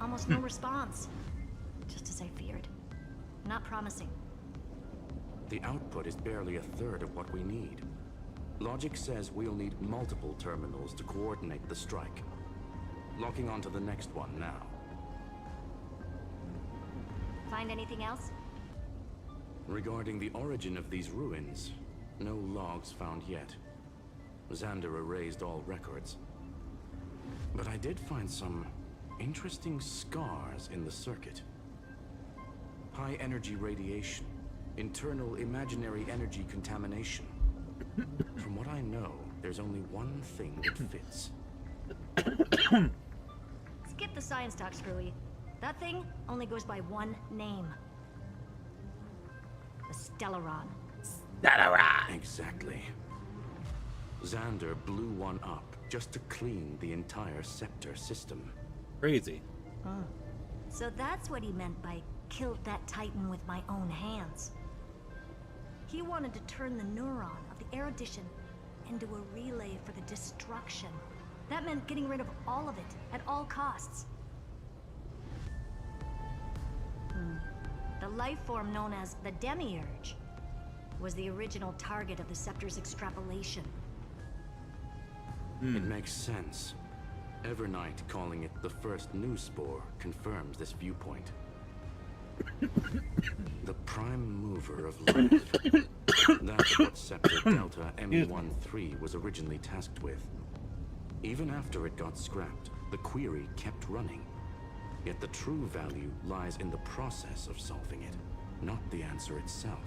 Almost no response. Just as I feared. Not promising. The output is barely a third of what we need. Logic says we'll need multiple terminals to coordinate the strike. Locking onto the next one now. Find anything else? Regarding the origin of these ruins, no logs found yet. Xander erased all records. But I did find some Interesting scars in the circuit. High energy radiation. Internal imaginary energy contamination. From what I know, there's only one thing that fits. Skip the science talk, Screwy. That thing only goes by one name. The Stellaron. Stellaron! Exactly. Xander blew one up just to clean the entire scepter system. Crazy. So that's what he meant by killed that Titan with my own hands. He wanted to turn the neuron of the erudition into a relay for the destruction. That meant getting rid of all of it at all costs. The life form known as the Demiurge was the original target of the Scepter's extrapolation. It makes sense. Evernight calling it the first new spore confirms this viewpoint. The prime mover of life. That's what Scepter Delta ME-13 was originally tasked with. Even after it got scrapped, the query kept running. Yet the true value lies in the process of solving it, not the answer itself.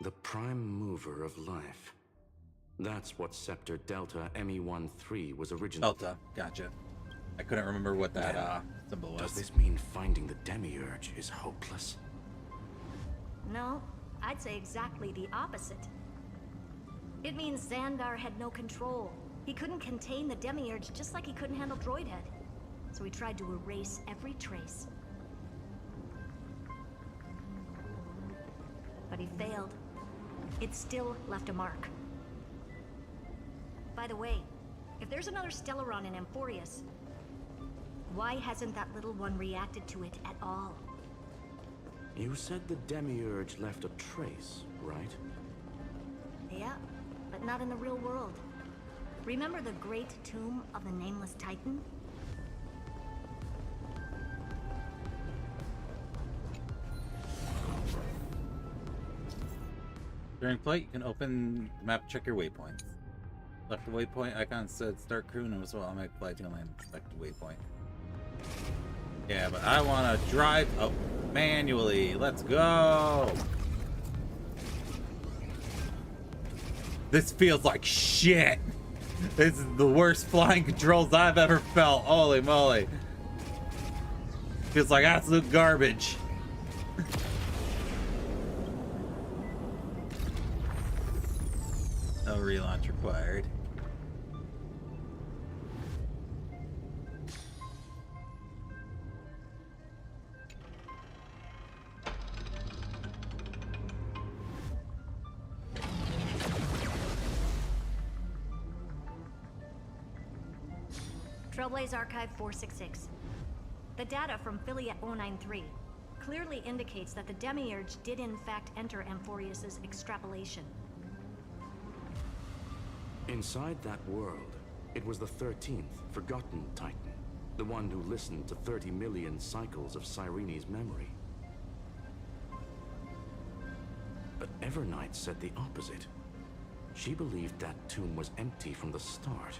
The prime mover of life. That's what Scepter Delta ME-13 was originally... Delta, gotcha. I couldn't remember what that symbol was. Does this mean finding the Demiurge is hopeless? No, I'd say exactly the opposite. It means Xandar had no control. He couldn't contain the Demiurge just like he couldn't handle Droidhead. So he tried to erase every trace. But he failed. It still left a mark. By the way, if there's another Stellaron in Amphorius, why hasn't that little one reacted to it at all? You said the Demiurge left a trace, right? Yeah, but not in the real world. Remember the great tomb of the Nameless Titan? During flight, you can open the map, check your waypoints. Left the waypoint icon said start crew, and as well, I'll make flight to land selected waypoint. Yeah, but I want to drive manually. Let's go. This feels like shit. This is the worst flying controls I've ever felt. Holy moly. Feels like absolute garbage. No relaunch required. Trailblaze Archive 466. The data from Philia 093 clearly indicates that the Demiurge did in fact enter Amphorius's extrapolation. Inside that world, it was the 13th, forgotten Titan. The one who listened to 30 million cycles of Cyrene's memory. But Evernight said the opposite. She believed that tomb was empty from the start.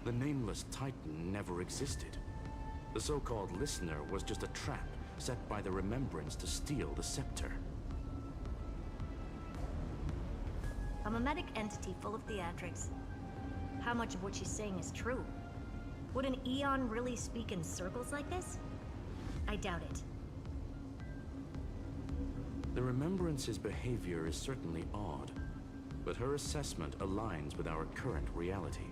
The Nameless Titan never existed. The so-called listener was just a trap set by the Remembrance to steal the scepter. A mimetic entity full of theatrics. How much of what she's saying is true? Would an Eon really speak in circles like this? I doubt it. The Remembrance's behavior is certainly odd, but her assessment aligns with our current reality.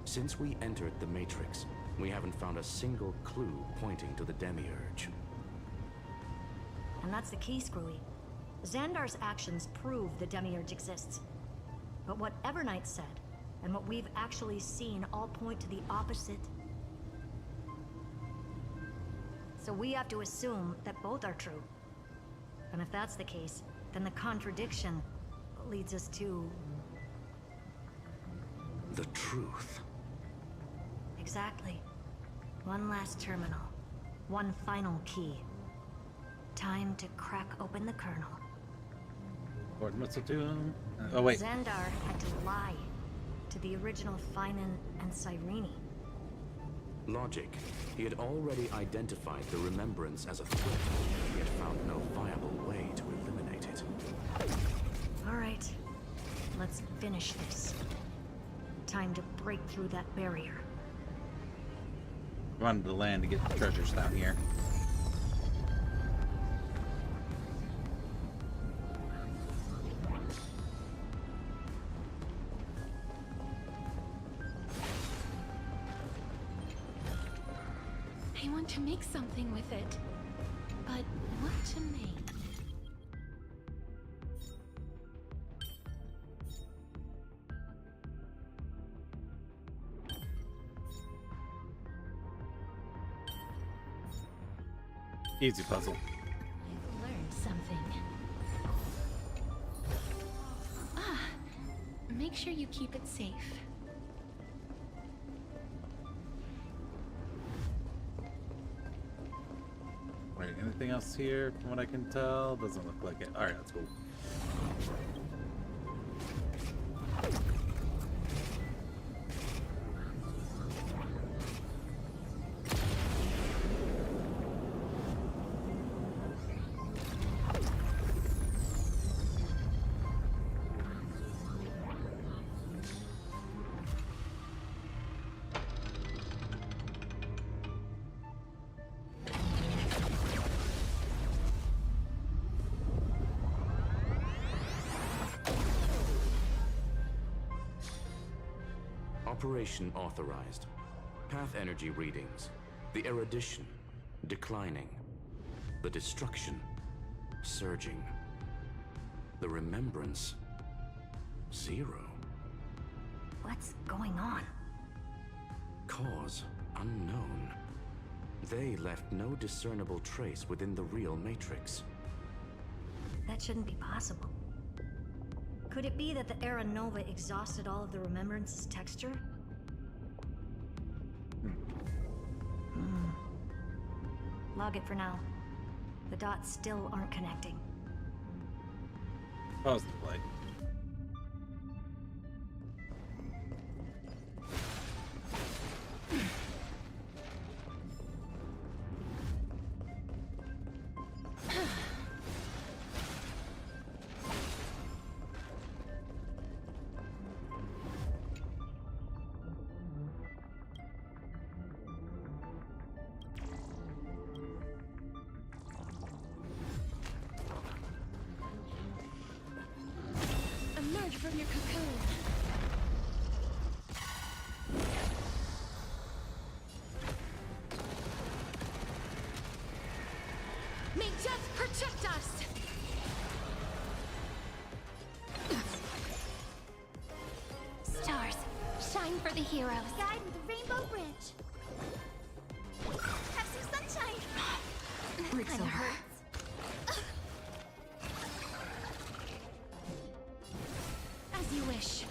Since we entered the Matrix, we haven't found a single clue pointing to the Demiurge. And that's the key, Screwy. Xandar's actions prove the Demiurge exists. But what Evernight said, and what we've actually seen all point to the opposite. So we have to assume that both are true. And if that's the case, then the contradiction leads us to... the truth. Exactly. One last terminal. One final key. Time to crack open the kernel. Lord Mistletoe. Oh wait. Xandar had to lie to the original Finan and Cyrene. Logic. He had already identified the remembrance as a threat, yet found no viable way to eliminate it. All right, let's finish this. Time to break through that barrier. Wanted to land to get the treasures down here. I want to make something with it, but what to make? Easy puzzle. I've learned something. Ah, make sure you keep it safe. Wait, anything else here from what I can tell? Doesn't look like it. Alright, that's cool. Operation authorized. Path energy readings. The erudition declining. The destruction surging. The remembrance 0. What's going on? Cause unknown. They left no discernible trace within the real matrix. That shouldn't be possible. Could it be that the Era Nova exhausted all of the Remembrance's texture? Log it for now. The dots still aren't connecting. Pause the play. Emerge from your cocoon. May death protect us! Stars, shine for the heroes. Guide the Rainbow Bridge. Have some sunshine. Breaks Kinda over. hurts. As you wish.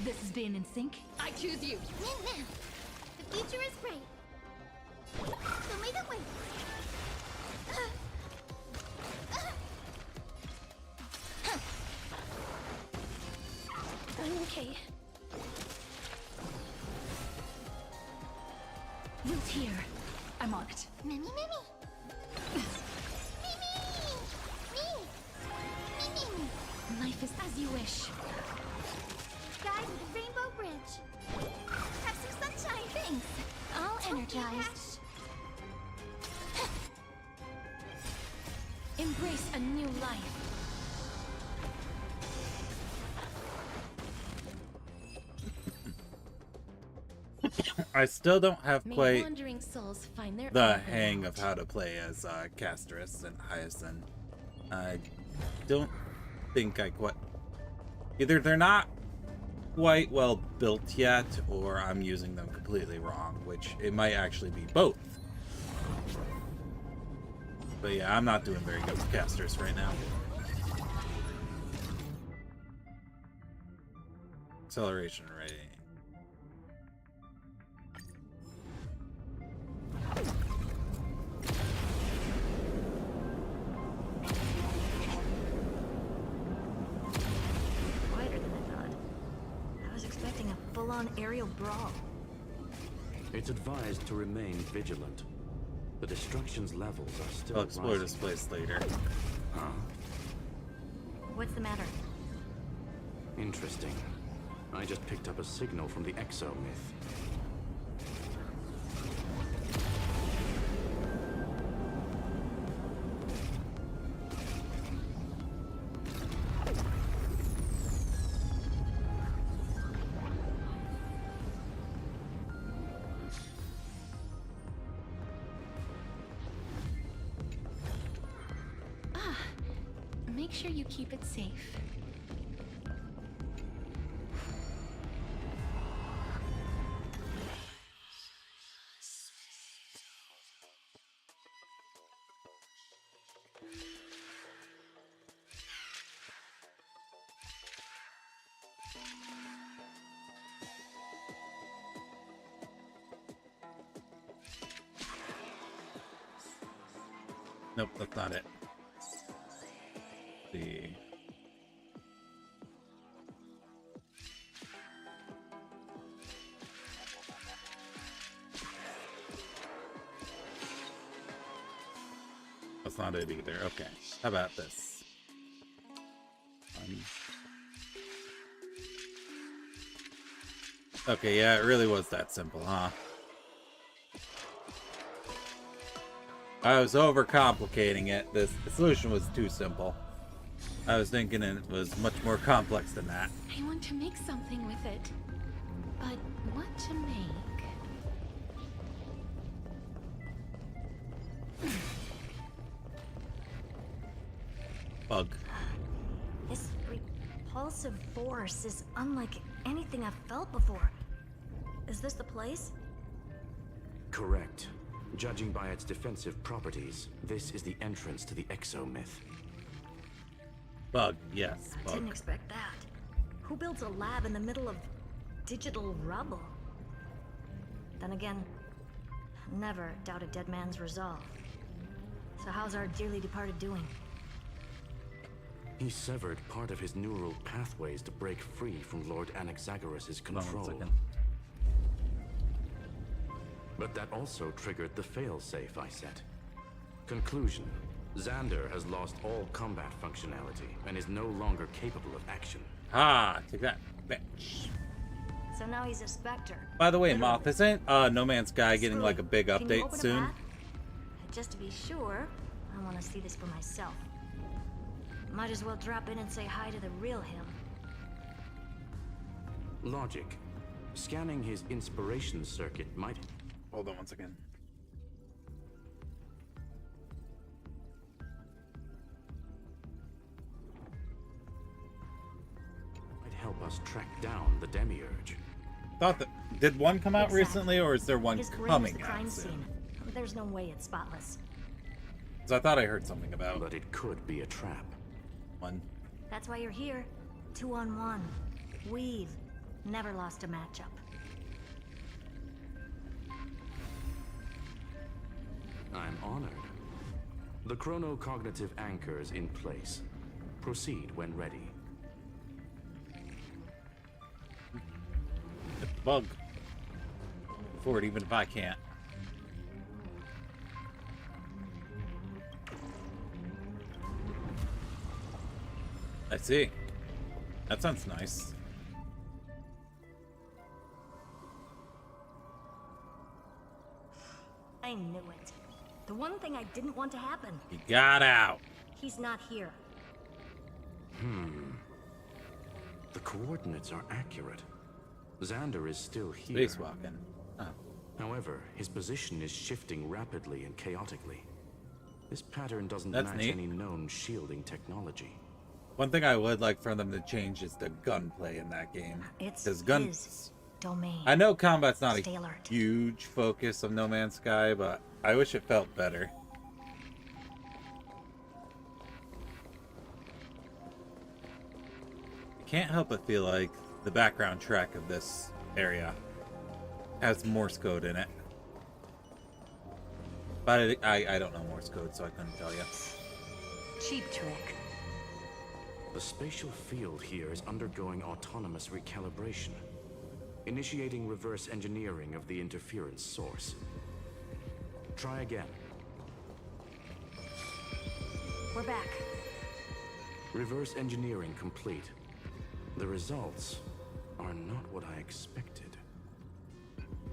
This is being in sync. I choose you. Now, the future is bright. Show me the way. I'm okay. Root here. I'm on it. Mimi, Mimi. Mimi. Life is as you wish. Guide the Rainbow Bridge. Have some sunshine. Thanks. I'll energize. Embrace a new life. I still don't have May quite wandering souls find their the own hang way of how to play as Castris and Hyacinth. I don't think I quite... Either they're not quite well built yet, or I'm using them completely wrong, which it might actually be both. But yeah, I'm not doing very good with Castris right now. Acceleration rating. full-on aerial brawl. It's advised to remain vigilant. The destruction's levels are still I'll explore rising. this place later. Huh? What's the matter? Interesting. I just picked up a signal from the Exo myth. Make sure you keep it safe. Nope, that's not it. Let's see. That's not it either. Okay. How about this? Okay, yeah, it really was that simple, huh? I was overcomplicating it. The solution was too simple. I was thinking it was much more complex than that. I want to make something with it. But what to make? Bug. This repulsive force is unlike anything I've felt before. Is this the place? Correct. Judging by its defensive properties, this is the entrance to the Exo myth. Bug, yes, bug. Didn't expect that. Who builds a lab in the middle of digital rubble? Then again, never doubt a dead man's resolve. So how's our dearly departed doing? He severed part of his neural pathways to break free from Lord Anaxagoras' control. But that also triggered the failsafe I set. Conclusion: Xander has lost all combat functionality and is no longer capable of action. Ah, take that, bitch. So now he's a specter. By the way, Moth, isn't No Man's Sky getting like a big Can you update open a soon? path? Just to be sure, I want to see this for myself. Might as well drop in and say hi to the real him. Logic. Scanning his inspiration circuit might... Hold on one second. might help us track down the Demiurge. Thought that did one come out recently, or is there one His brain is coming the crime out soon? scene. There's no way it's spotless. So I thought I heard something about. But it could be a trap. One. That's why you're here. 2-on-1. We've never lost a matchup. I'm honored. The chronocognitive anchor is in place. Proceed when ready. The bug. Forward, even if I can't. I see. That sounds nice. I knew it. The one thing I didn't want to happen. He got out. He's not here. The coordinates are accurate. Xander is still here. Spacewalking. Oh. However, his position is shifting rapidly and chaotically. This pattern doesn't That's match neat. any known shielding technology. One thing I would like for them to change is the gunplay in that game. It's Because his domain. I know combat's not Stay a alert. huge focus of No Man's Sky, but I wish it felt better. I can't help but feel like the background track of this area has Morse code in it. But I don't know Morse code, so I couldn't tell you. Cheap trick. The spatial field here is undergoing autonomous recalibration. Initiating reverse engineering of the interference source. Try again. We're back. Reverse engineering complete. The results are not what I expected.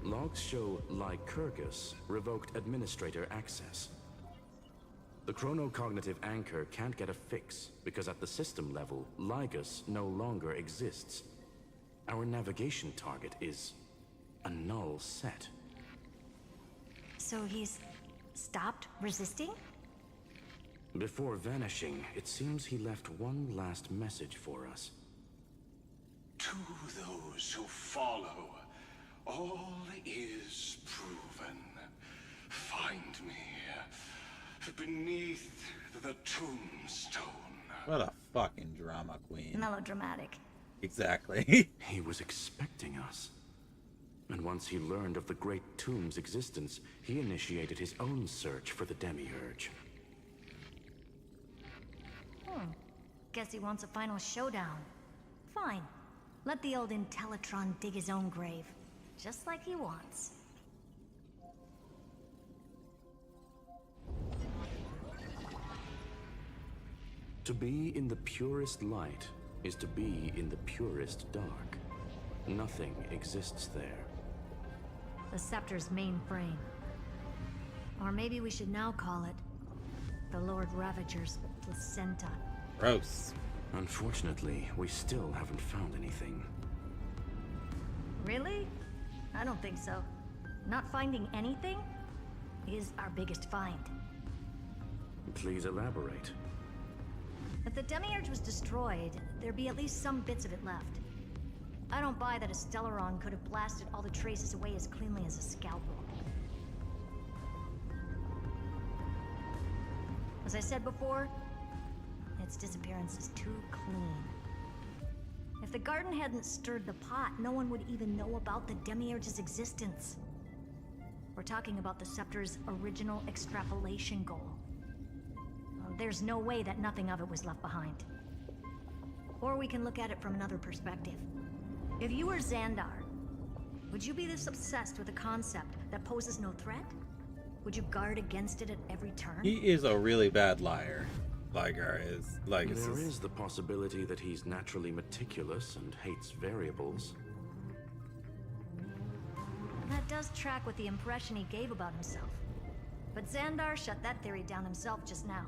Logs show Lycurgus revoked administrator access. The chronocognitive anchor can't get a fix because at the system level, Lygus no longer exists. Our navigation target is a null set. So he's stopped resisting? Before vanishing, it seems he left one last message for us. To those who follow, all is proven. Find me beneath the tombstone. What a fucking drama queen. Melodramatic. Exactly. He was expecting us. And once he learned of the Great Tomb's existence, he initiated his own search for the Demiurge. Guess he wants a final showdown. Fine. Let the old Intellitron dig his own grave. Just like he wants. To be in the purest light is to be in the purest dark. Nothing exists there. The Scepter's mainframe. Or maybe we should now call it the Lord Ravager's placenta. Gross. Unfortunately, we still haven't found anything. Really? I don't think so. Not finding anything is our biggest find. Please elaborate. If the Demiurge was destroyed, there'd be at least some bits of it left. I don't buy that a Stellaron could have blasted all the traces away as cleanly as a scalpel. As I said before, its disappearance is too clean. If the garden hadn't stirred the pot, no one would even know about the Demiurge's existence. We're talking about the Scepter's original extrapolation goal. There's no way that nothing of it was left behind. Or we can look at it from another perspective. If you were Xandar, would you be this obsessed with a concept that poses no threat? Would you guard against it at every turn? He is a really bad liar. Ligar is. Like, there is the possibility that he's naturally meticulous and hates variables. That does track with the impression he gave about himself. But Xandar shut that theory down himself just now.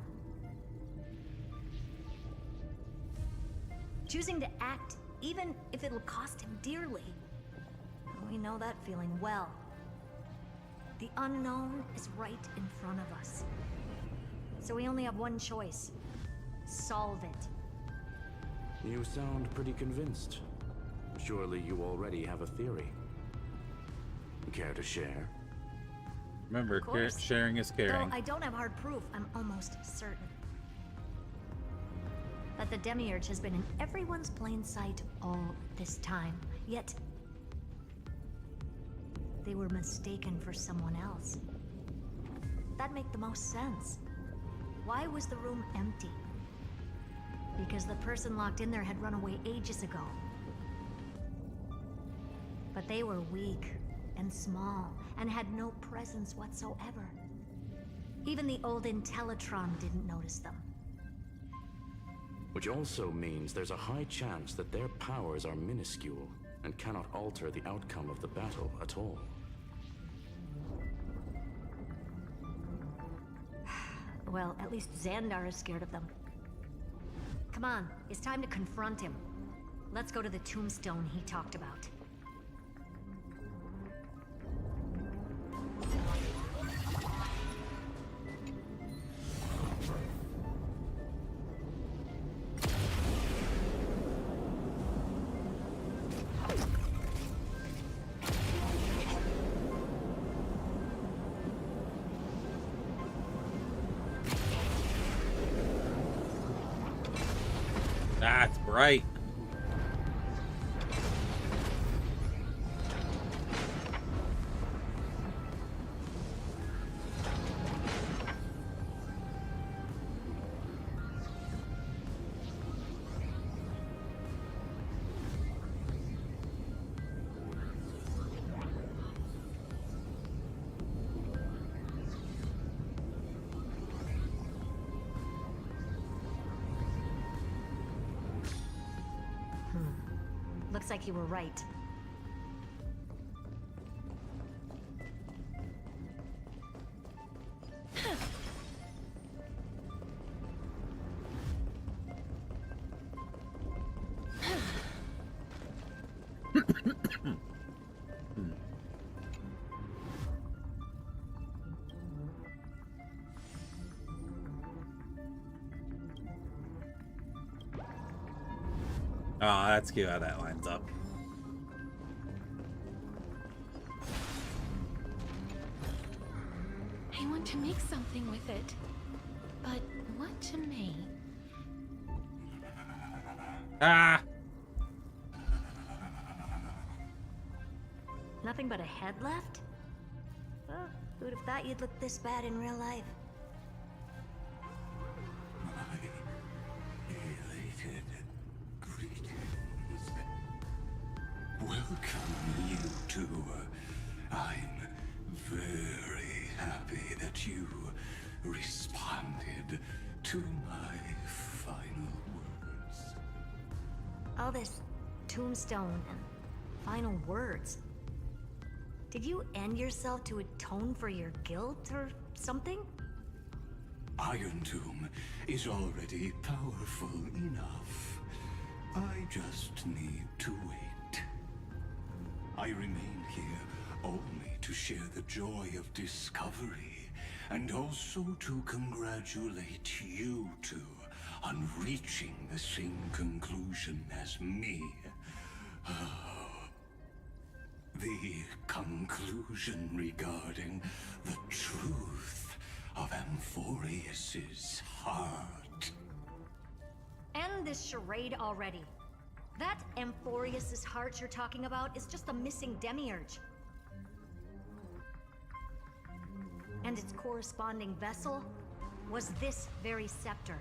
Choosing to act, even if it'll cost him dearly. We know that feeling well. The unknown is right in front of us. So we only have one choice. Solve it. You sound pretty convinced. Surely you already have a theory. Care to share? Remember, sharing is caring. Though I don't have hard proof, I'm almost certain that the Demiurge has been in everyone's plain sight all this time. Yet, they were mistaken for someone else. That'd make the most sense. Why was the room empty? Because the person locked in there had run away ages ago. But they were weak and small and had no presence whatsoever. Even the old Intellitron didn't notice them. Which also means there's a high chance that their powers are minuscule and cannot alter the outcome of the battle at all. Well, at least Xandar is scared of them. Come on, it's time to confront him. Let's go to the tombstone he talked about. That's bright. Looks like you were right. Oh, that's cute how that lines up. I want to make something with it. But what to make? Ah! Nothing but a head left? Well, who'd have thought you'd look this bad in real life? Elated greetings. Welcome, you two. I'm very happy that you responded to my final words. All this tombstone and final words. Did you end yourself to atone for your guilt or something? Iron Tomb is already powerful enough. I just need to wait. I remain here only to share the joy of discovery, and also to congratulate you two on reaching the same conclusion as me. The conclusion regarding the truth of Amphorius's heart. End this charade already. That Amphorius's heart you're talking about is just a missing demiurge. And its corresponding vessel was this very scepter.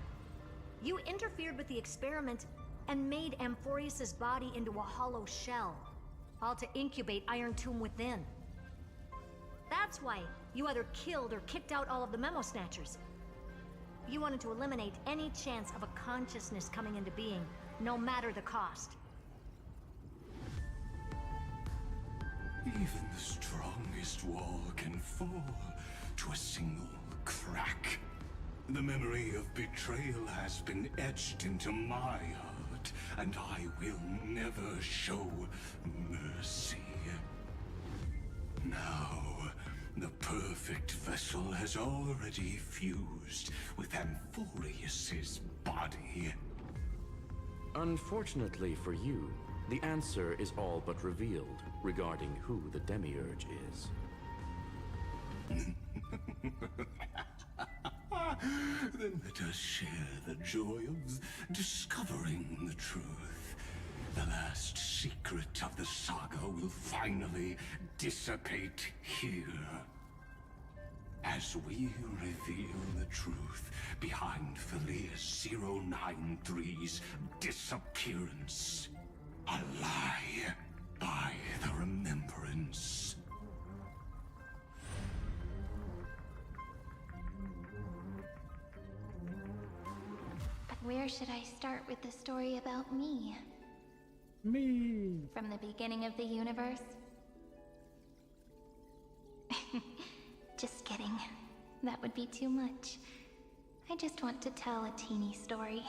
You interfered with the experiment and made Amphorius's body into a hollow shell, all to incubate Iron Tomb within. That's why you either killed or kicked out all of the Memo Snatchers. You wanted to eliminate any chance of a consciousness coming into being, no matter the cost. Even the strongest wall can fall to a single crack. The memory of betrayal has been etched into my heart, and I will never show mercy. Now, the perfect vessel has already fused with Amphorius's body. Unfortunately for you, the answer is all but revealed regarding who the Demiurge is. Then let us share the joy of discovering the truth. The last secret of the saga will finally dissipate here. As we reveal the truth behind Filius 093's disappearance. A lie by the remembrance. But where should I start with the story about me? Me. From the beginning of the universe? Just kidding. That would be too much. I just want to tell a teeny story.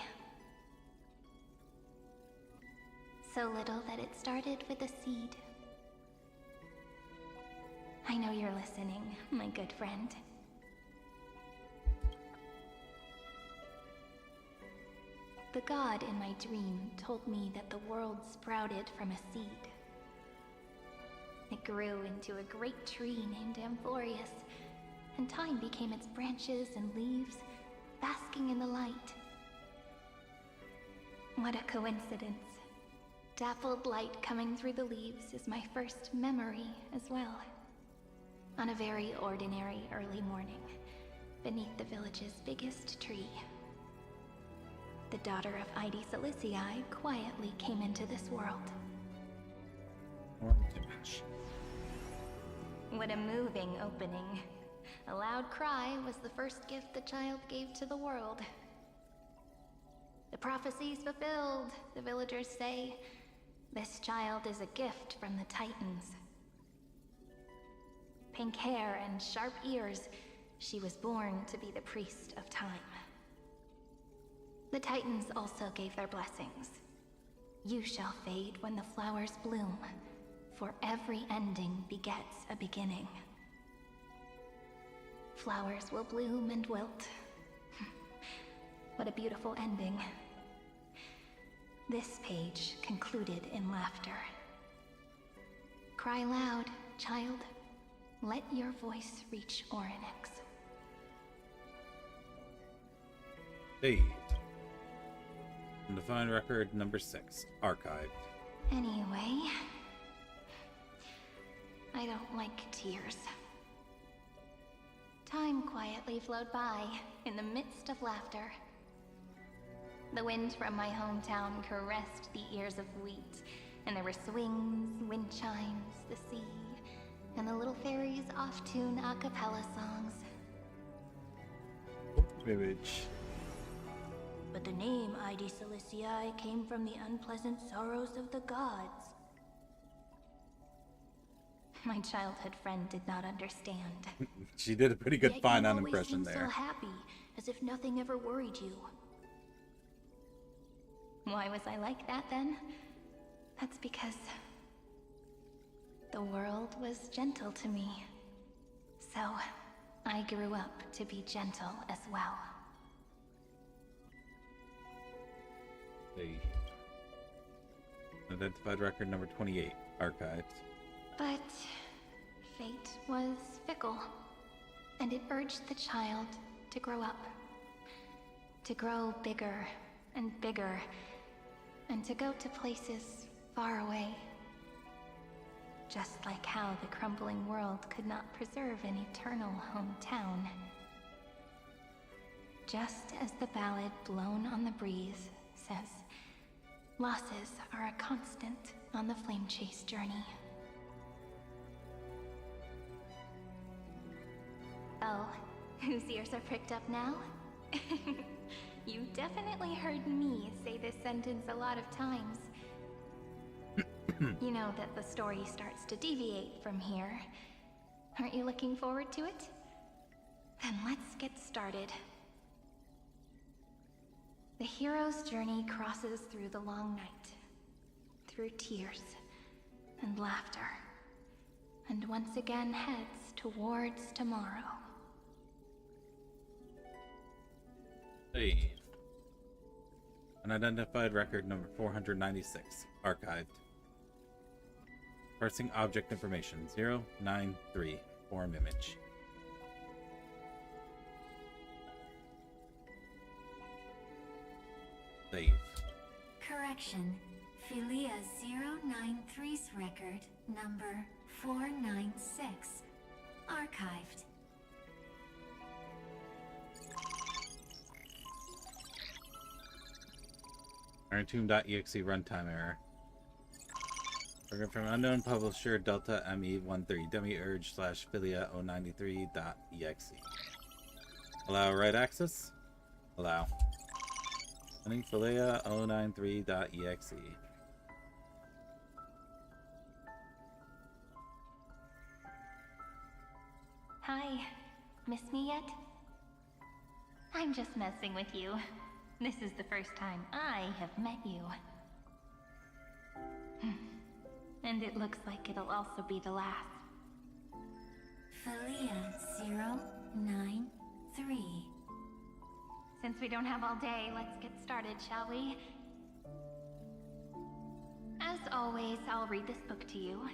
So little that it started with a seed. I know you're listening, my good friend. The god in my dream told me that the world sprouted from a seed. It grew into a great tree named Amphorius, and time became its branches and leaves, basking in the light. What a coincidence. Dappled light coming through the leaves is my first memory as well. On a very ordinary early morning, beneath the village's biggest tree, the daughter of Ide Silicii quietly came into this world. What a moving opening. A loud cry was the first gift the child gave to the world. The prophecy's fulfilled, the villagers say, This child is a gift from the Titans. Pink hair and sharp ears, she was born to be the priest of time. The Titans also gave their blessings. You shall fade when the flowers bloom, for every ending begets a beginning. Flowers will bloom and wilt. What a beautiful ending. This page concluded in laughter. Cry loud, child. Let your voice reach Orynyx. Hey. Undefined record number 6. Archived. Anyway, I don't like tears. Time quietly flowed by in the midst of laughter. The wind from my hometown caressed the ears of wheat, and there were swings, wind chimes, the sea, and the little fairies off-tune a cappella songs. Image. But the name Id Celestii came from the unpleasant sorrows of the gods. My childhood friend did not understand. She did a pretty good Yet fine you on always impression seemed there. so happy, as if nothing ever worried you. Why was I like that then? That's because the world was gentle to me. So I grew up to be gentle as well. Hey. Unidentified record number 28. Archived. But fate was fickle, and it urged the child to grow up. To grow bigger and bigger, and to go to places far away. Just like how the crumbling world could not preserve an eternal hometown. Just as the ballad Blown on the Breeze says, losses are a constant on the flame chase journey. Oh, whose ears are pricked up now? You definitely heard me say this sentence a lot of times. You know that the story starts to deviate from here. Aren't you looking forward to it? Then let's get started. The hero's journey crosses through the long night, through tears and laughter, and once again heads towards tomorrow. Hey. Unidentified record number 496. Archived. Parsing object information 093. Form image. Save. Correction. Philia 093's record number 496. Archived. Irontomb.exe runtime error. Program from unknown publisher Delta ME13 demiurge / Philia 093.exe. Allow write access? Allow. Running Philia 093.exe. Hi, miss me yet? I'm just messing with you. This is the first time I have met you. And it looks like it'll also be the last. Philia 093. Since we don't have all day, let's get started, shall we? As always, I'll read this book to you.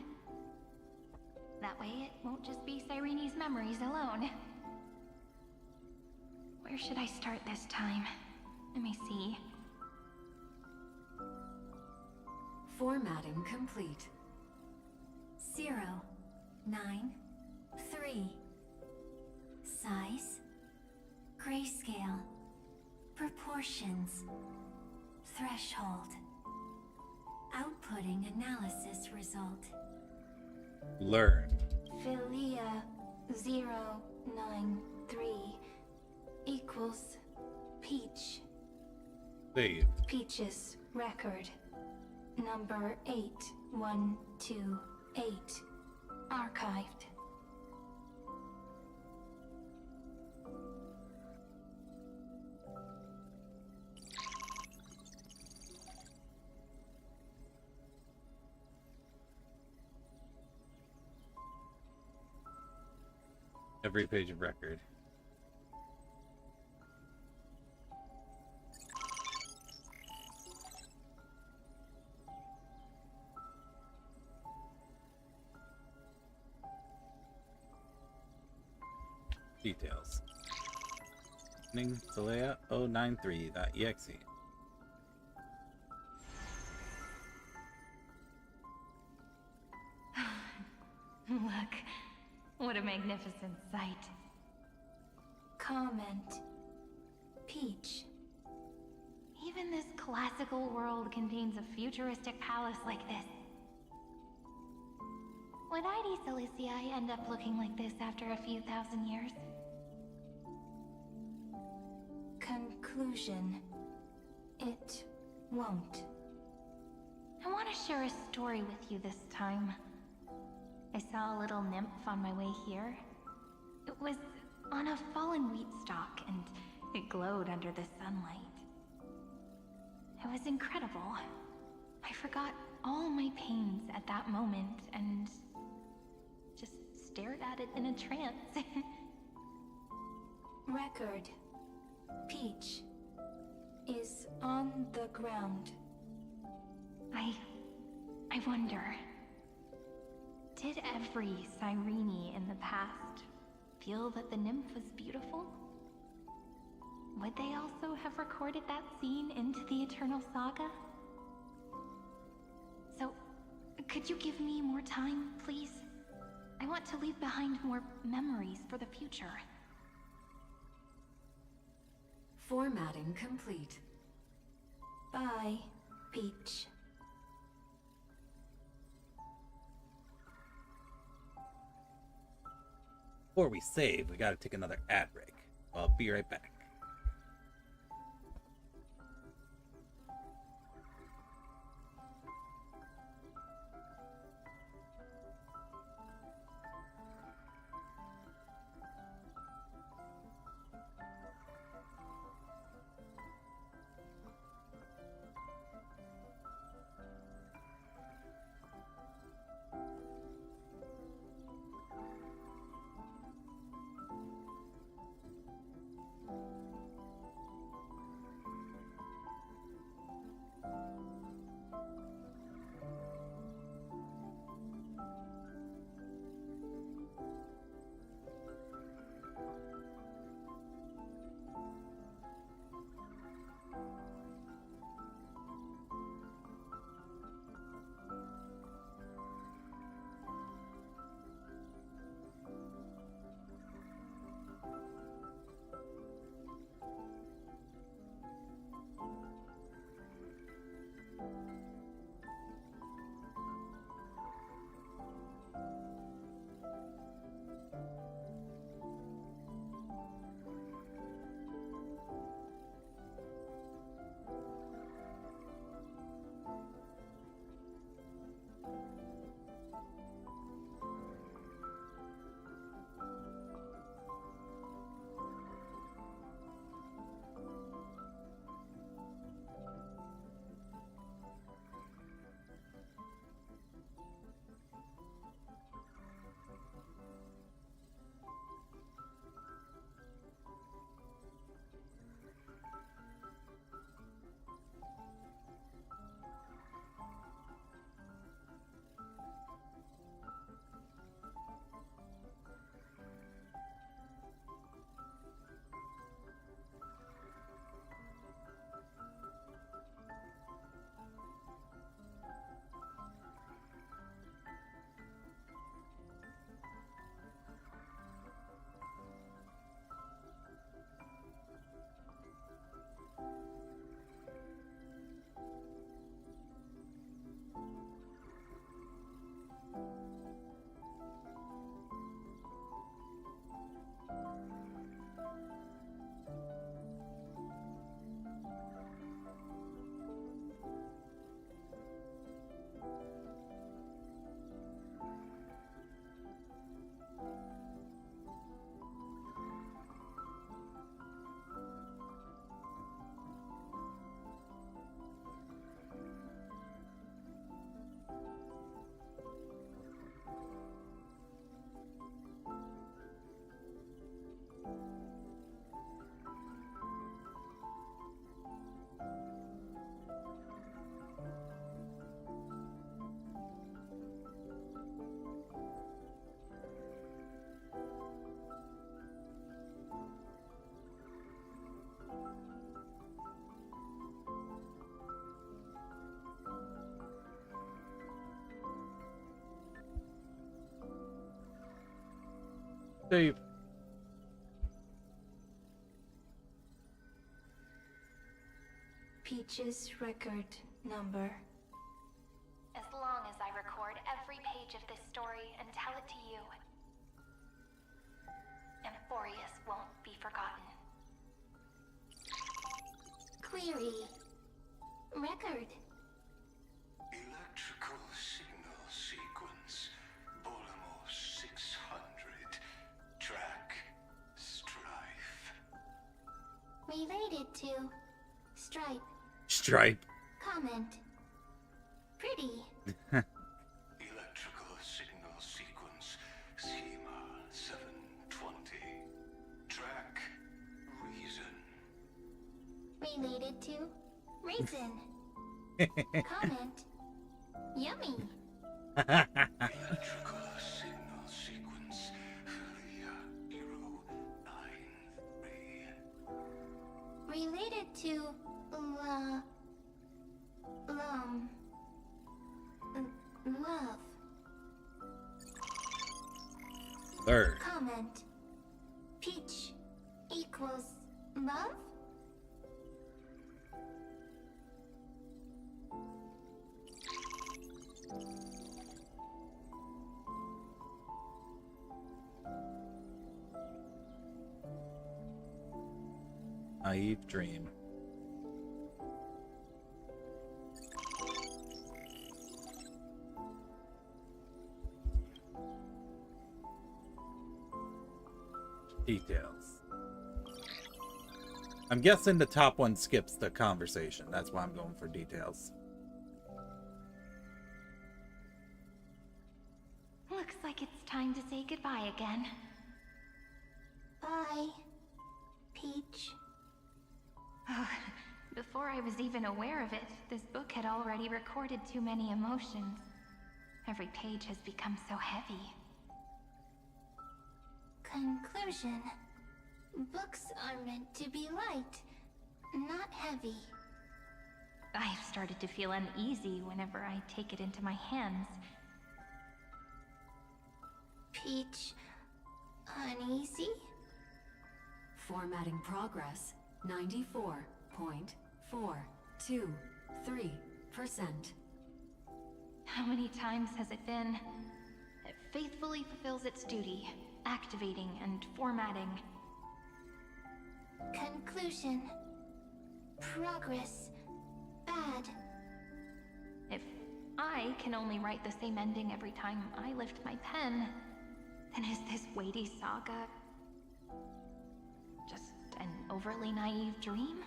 That way it won't just be Cyrene's memories alone. Where should I start this time? Let me see. Formatting complete. 093. Size. Grayscale. Proportions. Threshold. Outputting analysis result. Learn. Philia 093 equals Peach. Save. Peach's record. Number 8128. Archived. Every page of record. Details. Zelaya 093.exe. Look, what a magnificent sight. Comment. Peach. Even this classical world contains a futuristic palace like this. Would ID Silicii end up looking like this after a few thousand years? Conclusion. It won't. I want to share a story with you this time. I saw a little nymph on my way here. It was on a fallen wheat stalk, and it glowed under the sunlight. It was incredible. I forgot all my pains at that moment and just stared at it in a trance. Record. Peach is on the ground. I wonder, did every Cyrene in the past feel that the nymph was beautiful? Would they also have recorded that scene into the Eternal Saga? So, could you give me more time, please? I want to leave behind more memories for the future. Formatting complete. Bye, Peach. Before we save, we gotta take another ad break. I'll be right back. Save. Peach's record number. As long as I record every page of this story and tell it to you, Amphorius won't be forgotten. Query. Record. Electrical signal sequence. Bolamos 600. Track. Strife. Related to. Stripe. Stripe. Comment. Pretty. Electrical signal sequence. Schema 720. Track. Reason. Related to. Raisin. Comment. Yummy. Electrical signal sequence. Filia 093. Related to. Love. Third. Comment. Peach equals love? Naive dream. Details. I'm guessing the top one skips the conversation. That's why I'm going for details. Looks like it's time to say goodbye again. Bye, Peach. Before I was even aware of it, this book had already recorded too many emotions. Every page has become so heavy. Conclusion. Books are meant to be light, not heavy. I've started to feel uneasy whenever I take it into my hands. Peach, uneasy? Formatting progress, 94.423%. How many times has it been? It faithfully fulfills its duty, activating and formatting. Conclusion. Progress. Bad. If I can only write the same ending every time I lift my pen, then is this weighty saga just an overly naive dream?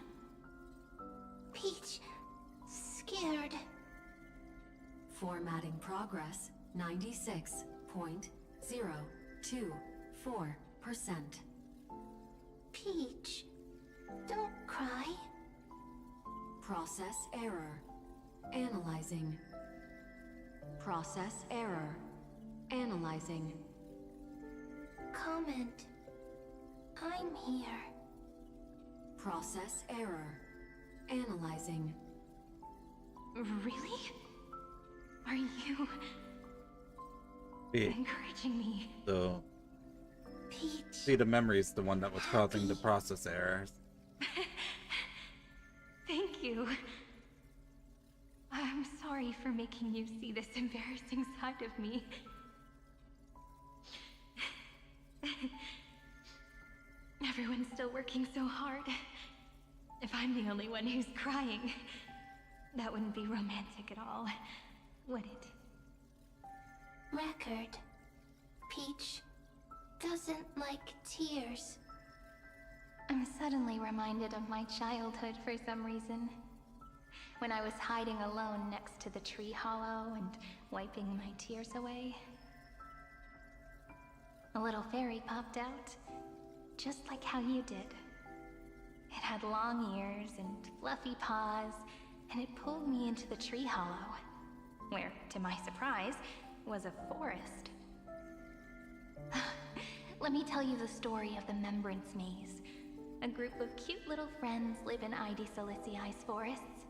Peach, scared. Formatting progress, 96.024%. Peach, don't cry. Process error. Analyzing. Process error. Analyzing. Comment. I'm here. Process error. Analyzing. Really? Are you Yeah. encouraging me? So, Peach. see, the memory is the one that was causing the process errors. Thank you. I'm sorry for making you see this embarrassing side of me. Everyone's still working so hard. If I'm the only one who's crying, that wouldn't be romantic at all, would it? Record. Peach doesn't like tears. I'm suddenly reminded of my childhood for some reason. When I was hiding alone next to the tree hollow and wiping my tears away. A little fairy popped out, just like how you did. It had long ears and fluffy paws, and it pulled me into the tree hollow, where, to my surprise, was a forest. Let me tell you the story of the Membrance Maze. A group of cute little friends live in ID Silicii's forests.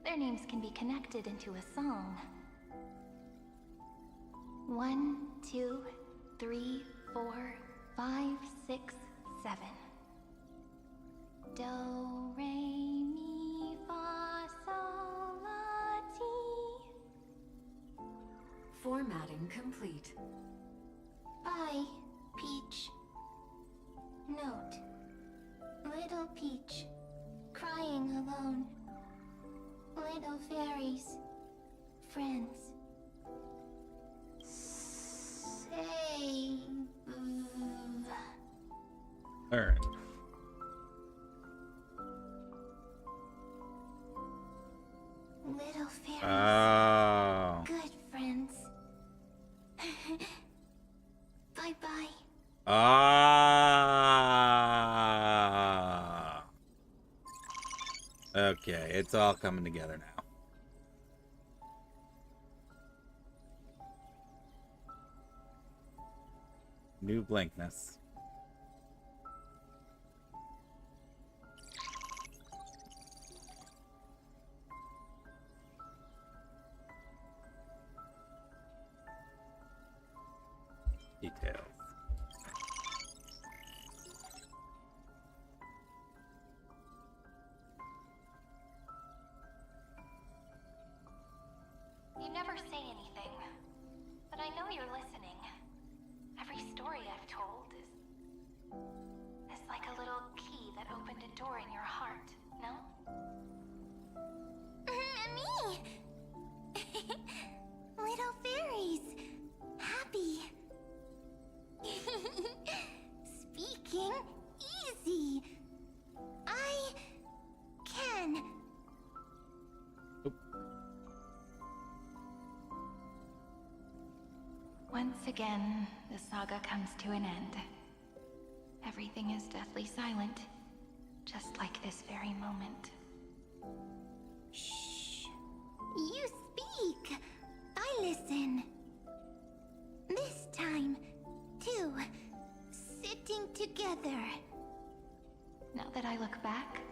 Their names can be connected into a song. 1, 2, 3, 4, 5, 6, 7. Do, re, mi, fa, sol, la, ti. Formatting complete. I, Peach. Note. Little Peach, crying alone. Little fairies, friends. Save. All right. Little fairies. Oh. Good friends. Bye-bye. Ah. Okay, it's all coming together now. New blankness. Details. You never say anything, but I know you're listening. Every story I've told is like a little key that opened a door in your heart, no? Me! Little fairies. Happy. Speaking easy. I can. Once again, the saga comes to an end. Everything is deathly silent, just like this very moment. Shh. You speak. I listen. This time, too. Sitting together. Now that I look back,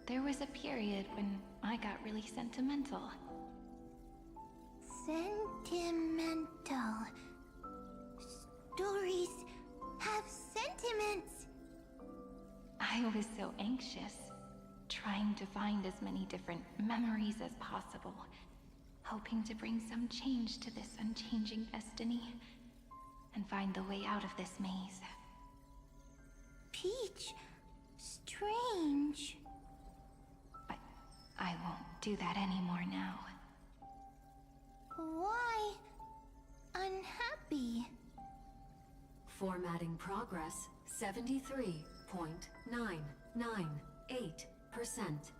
there was a period when I got really sentimental. Sentimental. Stories have sentiments. I was so anxious, trying to find as many different memories as possible, hoping to bring some change to this unchanging destiny, and find the way out of this maze. Peach, strange. But I won't do that anymore now. Why unhappy? Formatting progress 73.998%.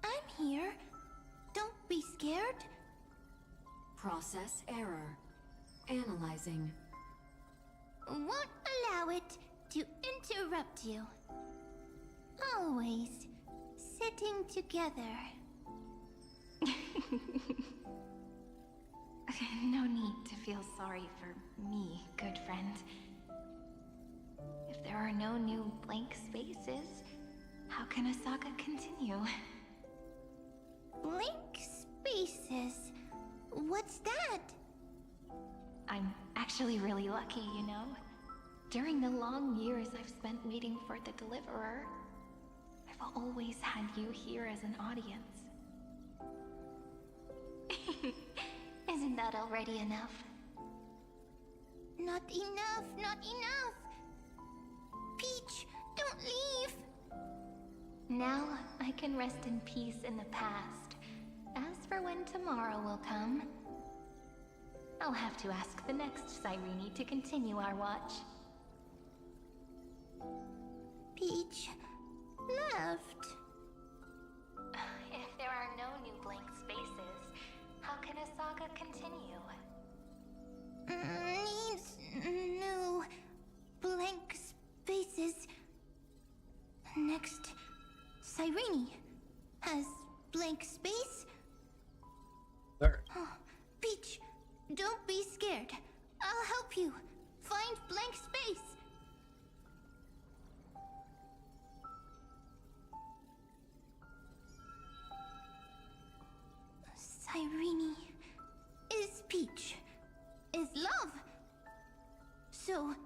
I'm here. Don't be scared. Process error. Analyzing. Won't allow it to interrupt you. Always sitting together. No need to feel sorry for me, good friend. If there are no new blank spaces, how can a saga continue? Blank spaces? What's that? I'm actually really lucky, you know? During the long years I've spent waiting for the Deliverer, I've always had you here as an audience. Isn't that already enough? Not enough, not enough! Peach, don't leave! Now I can rest in peace in the past. As for when tomorrow will come, I'll have to ask the next Cyrene to continue our watch. Peach left. If there are no new blank spaces, how can a saga continue? Needs new blank spaces. Next, Cyrene has blank space. There. Oh, Peach, don't be scared. I'll help you find blank space. Cyrene is Peach, is love. So,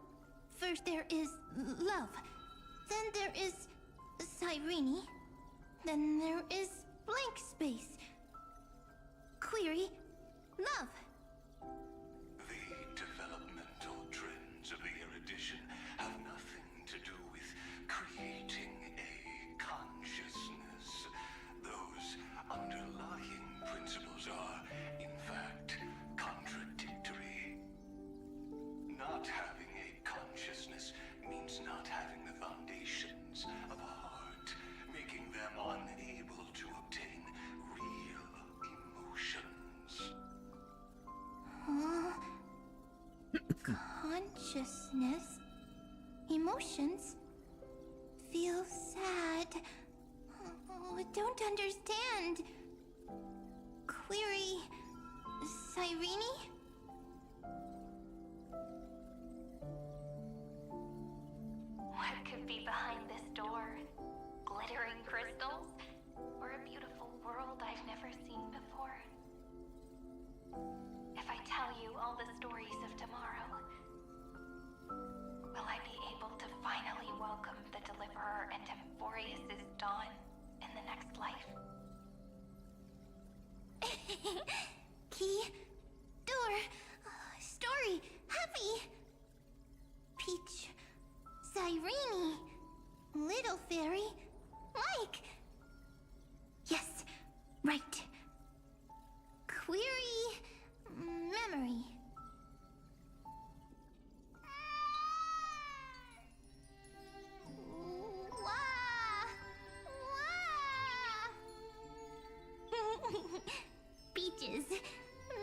consciousness, emotions, feel sad. Oh, don't understand. Query, Cyrene? What could be behind this door? Glittering crystals? Or a beautiful world I've never seen before? If I tell you all the stories of tomorrow, will I be able to finally welcome the Deliverer and Emphorius' dawn in the next life? Key, door, story, happy. Peach, Cyrene, little fairy, Mike. Yes, right. Query, memory. Peaches,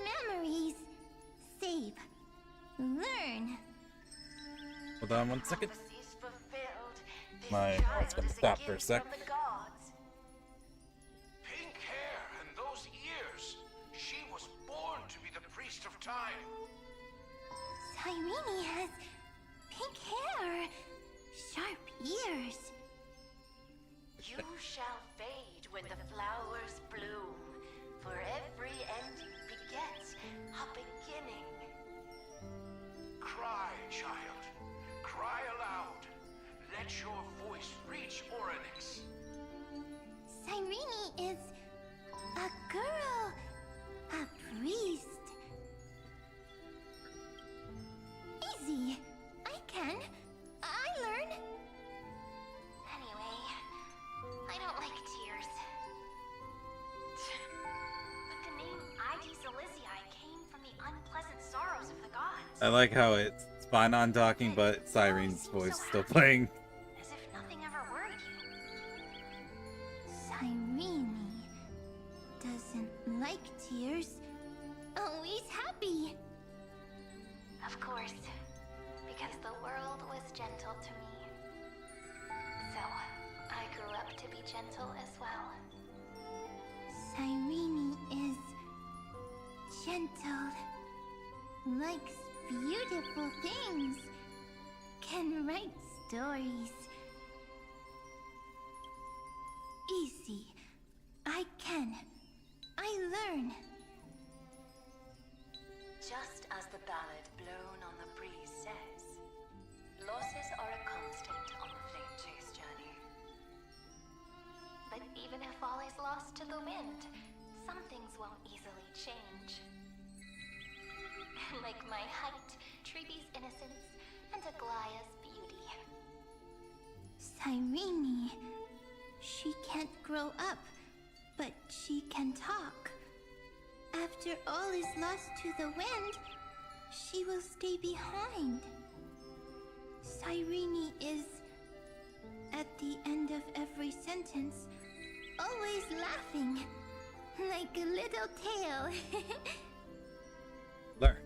memories, save, learn. Hold on 1 second. It's gonna stop for a sec. Pink hair and those ears. She was born to be the priest of time. Cyrene has pink hair, sharp ears. You shall fade when the flowers bloom, for every ending begets a beginning. Cry, child. Cry aloud. Let your voice reach Oryx. Cyrene is a girl, a priest. Easy. I can. I learn. Anyway, I don't like tears. But the name ID Celestii came from the unpleasant sorrows of the gods. I like how it's fine on talking, but Cyrene's voice still playing. As if nothing ever worried you. Cyrene doesn't like tears. Always happy. Of course, because the world was gentle to me. So, I grew up to be gentle as well. Cyrene is gentle, likes beautiful things, can write stories. Easy. I can. I learn. Just as the ballad blown on the breeze says, losses are a constant on the flame chase journey. But even if all is lost to the wind, some things won't easily change. Like my height, Treeby's innocence, and Aglaya's beauty. Cyrene. She can't grow up, but she can talk. After all is lost to the wind, she will stay behind. Cyrene is, at the end of every sentence, always laughing, like a little tail. Learn.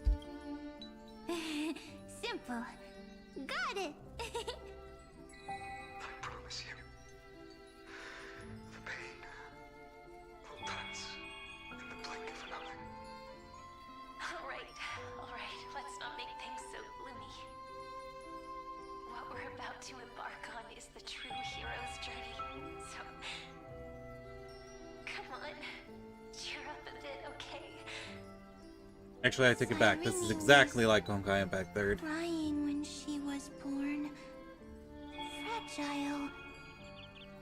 Simple. Got it. I promise you, the pain will pass in the blink of an eye. Alright, let's not make things so gloomy. What we're about to embark on is the true hero's journey, so... Come on, cheer up a bit, okay? Actually, I take it back. This is exactly like Honkai Impact 3rd. Crying when she was born. Fragile.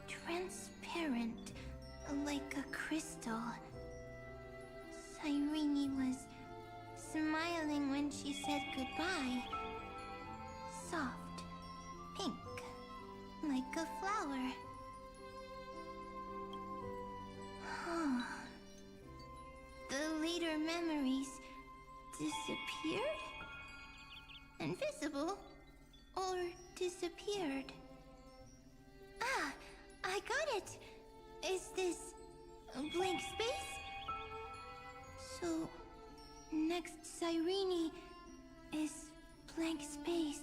Transparent. Like a crystal. Cyrene was smiling when she said goodbye. Soft. Pink. Like a flower. The later memories disappeared? Invisible? Or disappeared? Ah, I got it! Is this a blank space? So, next Cyrene is blank space.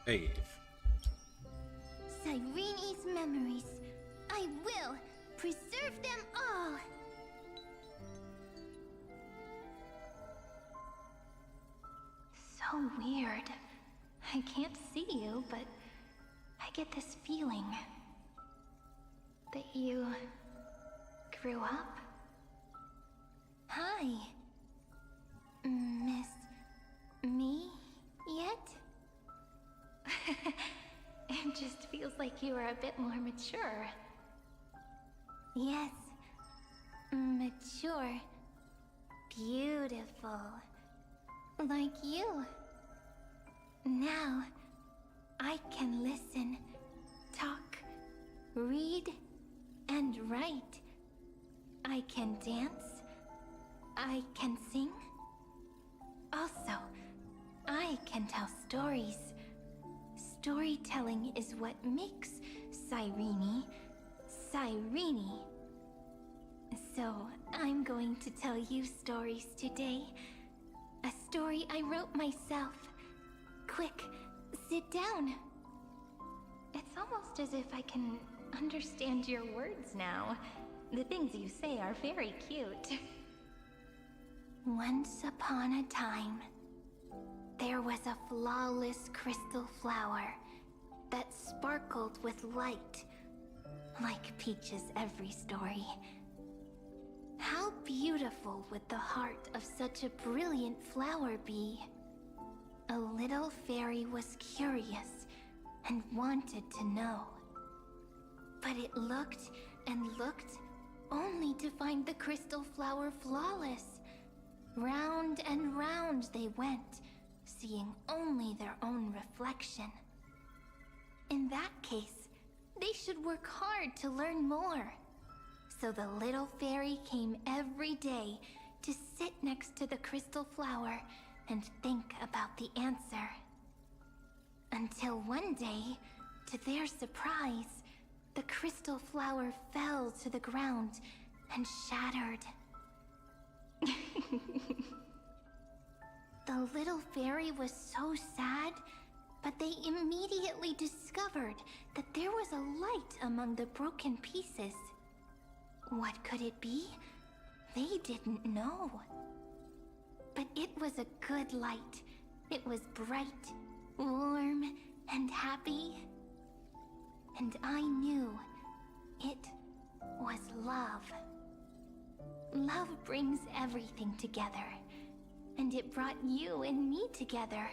Save. Cyreni's memories. I will preserve them all. So weird. I can't see you, but I get this feeling that you grew up. Hi. Miss me yet? It just feels like you are a bit more mature. Yes. Mature. Beautiful. Like you. Now, I can listen, talk, read, and write. I can dance. I can sing. Also, I can tell stories. Storytelling is what makes Cyrene, Cyrene. So, I'm going to tell you stories today. A story I wrote myself. Quick, sit down. It's almost as if I can understand your words now. The things you say are very cute. Once upon a time, there was a flawless crystal flower that sparkled with light, like Peach's every story. How beautiful would the heart of such a brilliant flower be? A little fairy was curious and wanted to know. But it looked and looked, only to find the crystal flower flawless. Round and round they went, seeing only their own reflection. In that case, they should work hard to learn more. So the little fairy came every day to sit next to the crystal flower and think about the answer. Until one day, to their surprise, the crystal flower fell to the ground and shattered. The little fairy was so sad, but they immediately discovered that there was a light among the broken pieces. What could it be? They didn't know. But it was a good light. It was bright, warm, and happy. And I knew it was love. Love brings everything together. And it brought you and me together.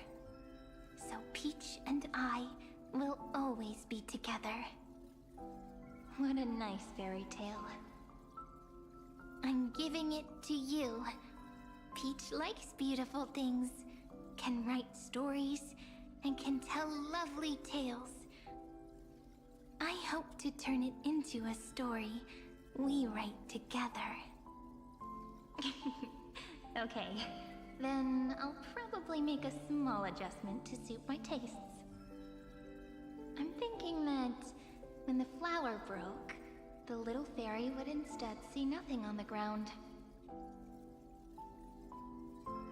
So Peach and I will always be together. What a nice fairy tale. I'm giving it to you. Peach likes beautiful things, can write stories, and can tell lovely tales. I hope to turn it into a story we write together. Okay, then I'll probably make a small adjustment to suit my tastes. I'm thinking that when the flower broke, the little fairy would instead see nothing on the ground.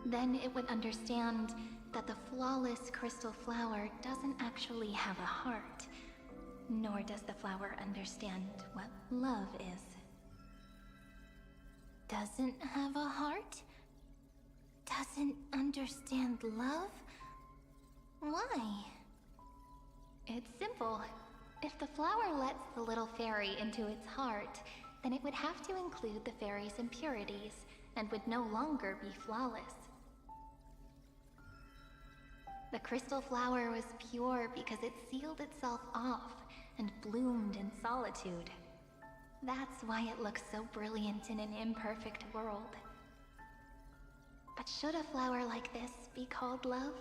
Then it would understand that the flawless crystal flower doesn't actually have a heart, nor does the flower understand what love is. Doesn't have a heart? Doesn't understand love? Why? It's simple. If the flower lets the little fairy into its heart, then it would have to include the fairy's impurities, and would no longer be flawless. The crystal flower was pure because it sealed itself off and bloomed in solitude. That's why it looks so brilliant in an imperfect world. But should a flower like this be called love?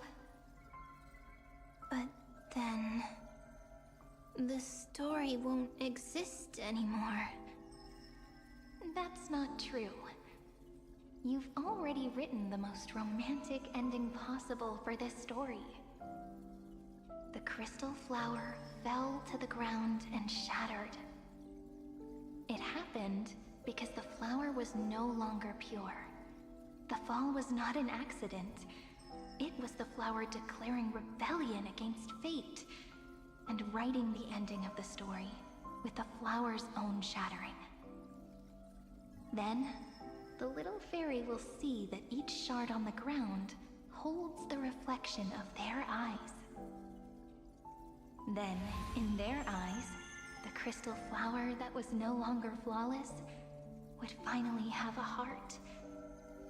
But then... the story won't exist anymore. That's not true. You've already written the most romantic ending possible for this story. The crystal flower fell to the ground and shattered. It happened because the flower was no longer pure. The fall was not an accident. It was the flower declaring rebellion against fate and writing the ending of the story with the flower's own shattering. Then, the little fairy will see that each shard on the ground holds the reflection of their eyes. Then, in their eyes, the crystal flower that was no longer flawless would finally have a heart,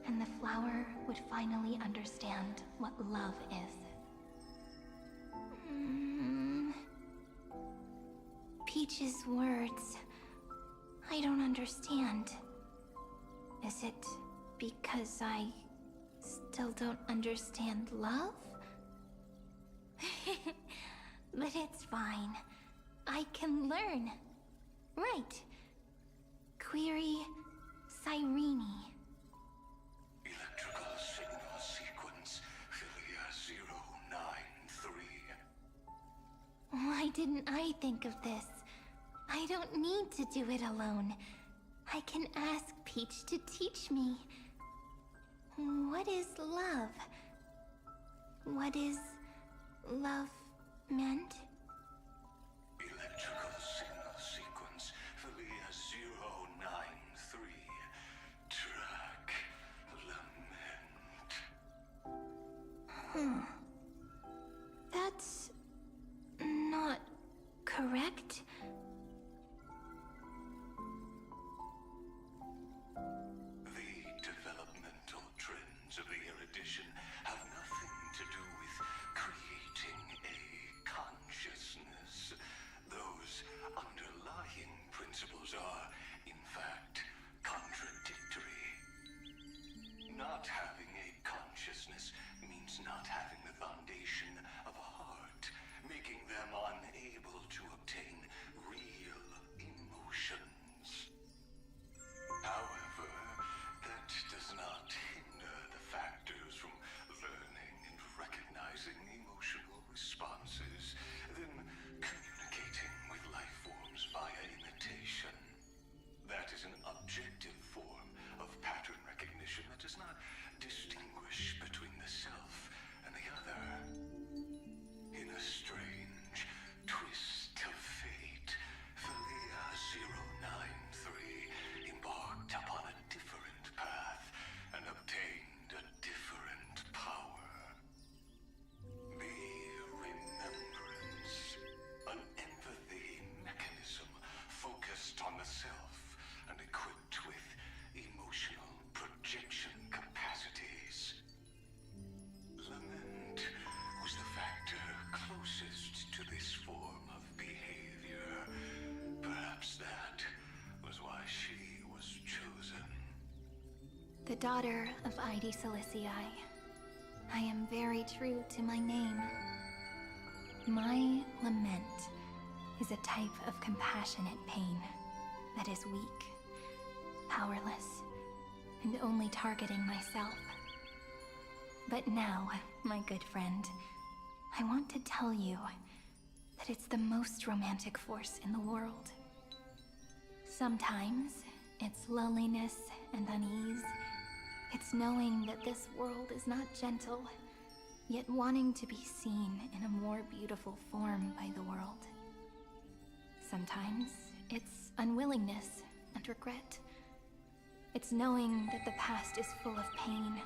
and the flower would finally understand what love is. Peach's words. I don't understand. Is it because I still don't understand love? But it's fine. I can learn. Right. Query HisshAnri. Electrical signal sequence Philia 093. Why didn't I think of this? I don't need to do it alone. I can ask Peach to teach me. What is love? What is love meant? Electrical signal sequence Philia 093. Track lament. That's not correct. The developmental trends of the erudition have nothing to do with creating a consciousness. Those underlying principles are, in fact, contradictory. Not having a consciousness means not having the foundation of a heart, making them unable to obtain real emotions. However, that does not hinder the factors from learning and recognizing emotional responses, then communicating with life forms via imitation. That is an objective form of pattern recognition that does not distinguish between the self and the other. In a strange twist of fate, Philia 093 embarked upon a different path and obtained a different power. The Remembrance, an empathy mechanism focused on the self and equipped with emotional projection capacities. Lament was the factor closest to this form of behavior. Perhaps that was why she was chosen. The daughter of Id Silicii. I am very true to my name. My lament is a type of compassionate pain that is weak, powerless, and only targeting myself. But now, my good friend, I want to tell you that it's the most romantic force in the world. Sometimes, it's loneliness and unease. It's knowing that this world is not gentle, yet wanting to be seen in a more beautiful form by the world. Sometimes, it's unwillingness and regret. It's knowing that the past is full of pain,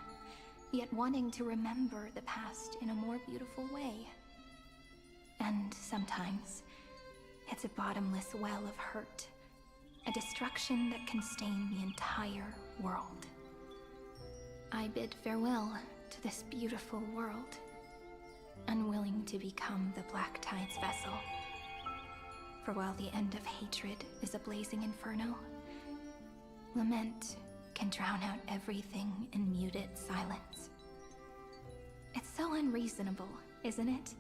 yet wanting to remember the past in a more beautiful way. And sometimes, it's a bottomless well of hurt, a destruction that can stain the entire world. I bid farewell to this beautiful world, unwilling to become the Black Tide's vessel. For while the end of hatred is a blazing inferno, lament can drown out everything in muted silence. It's so unreasonable, isn't it?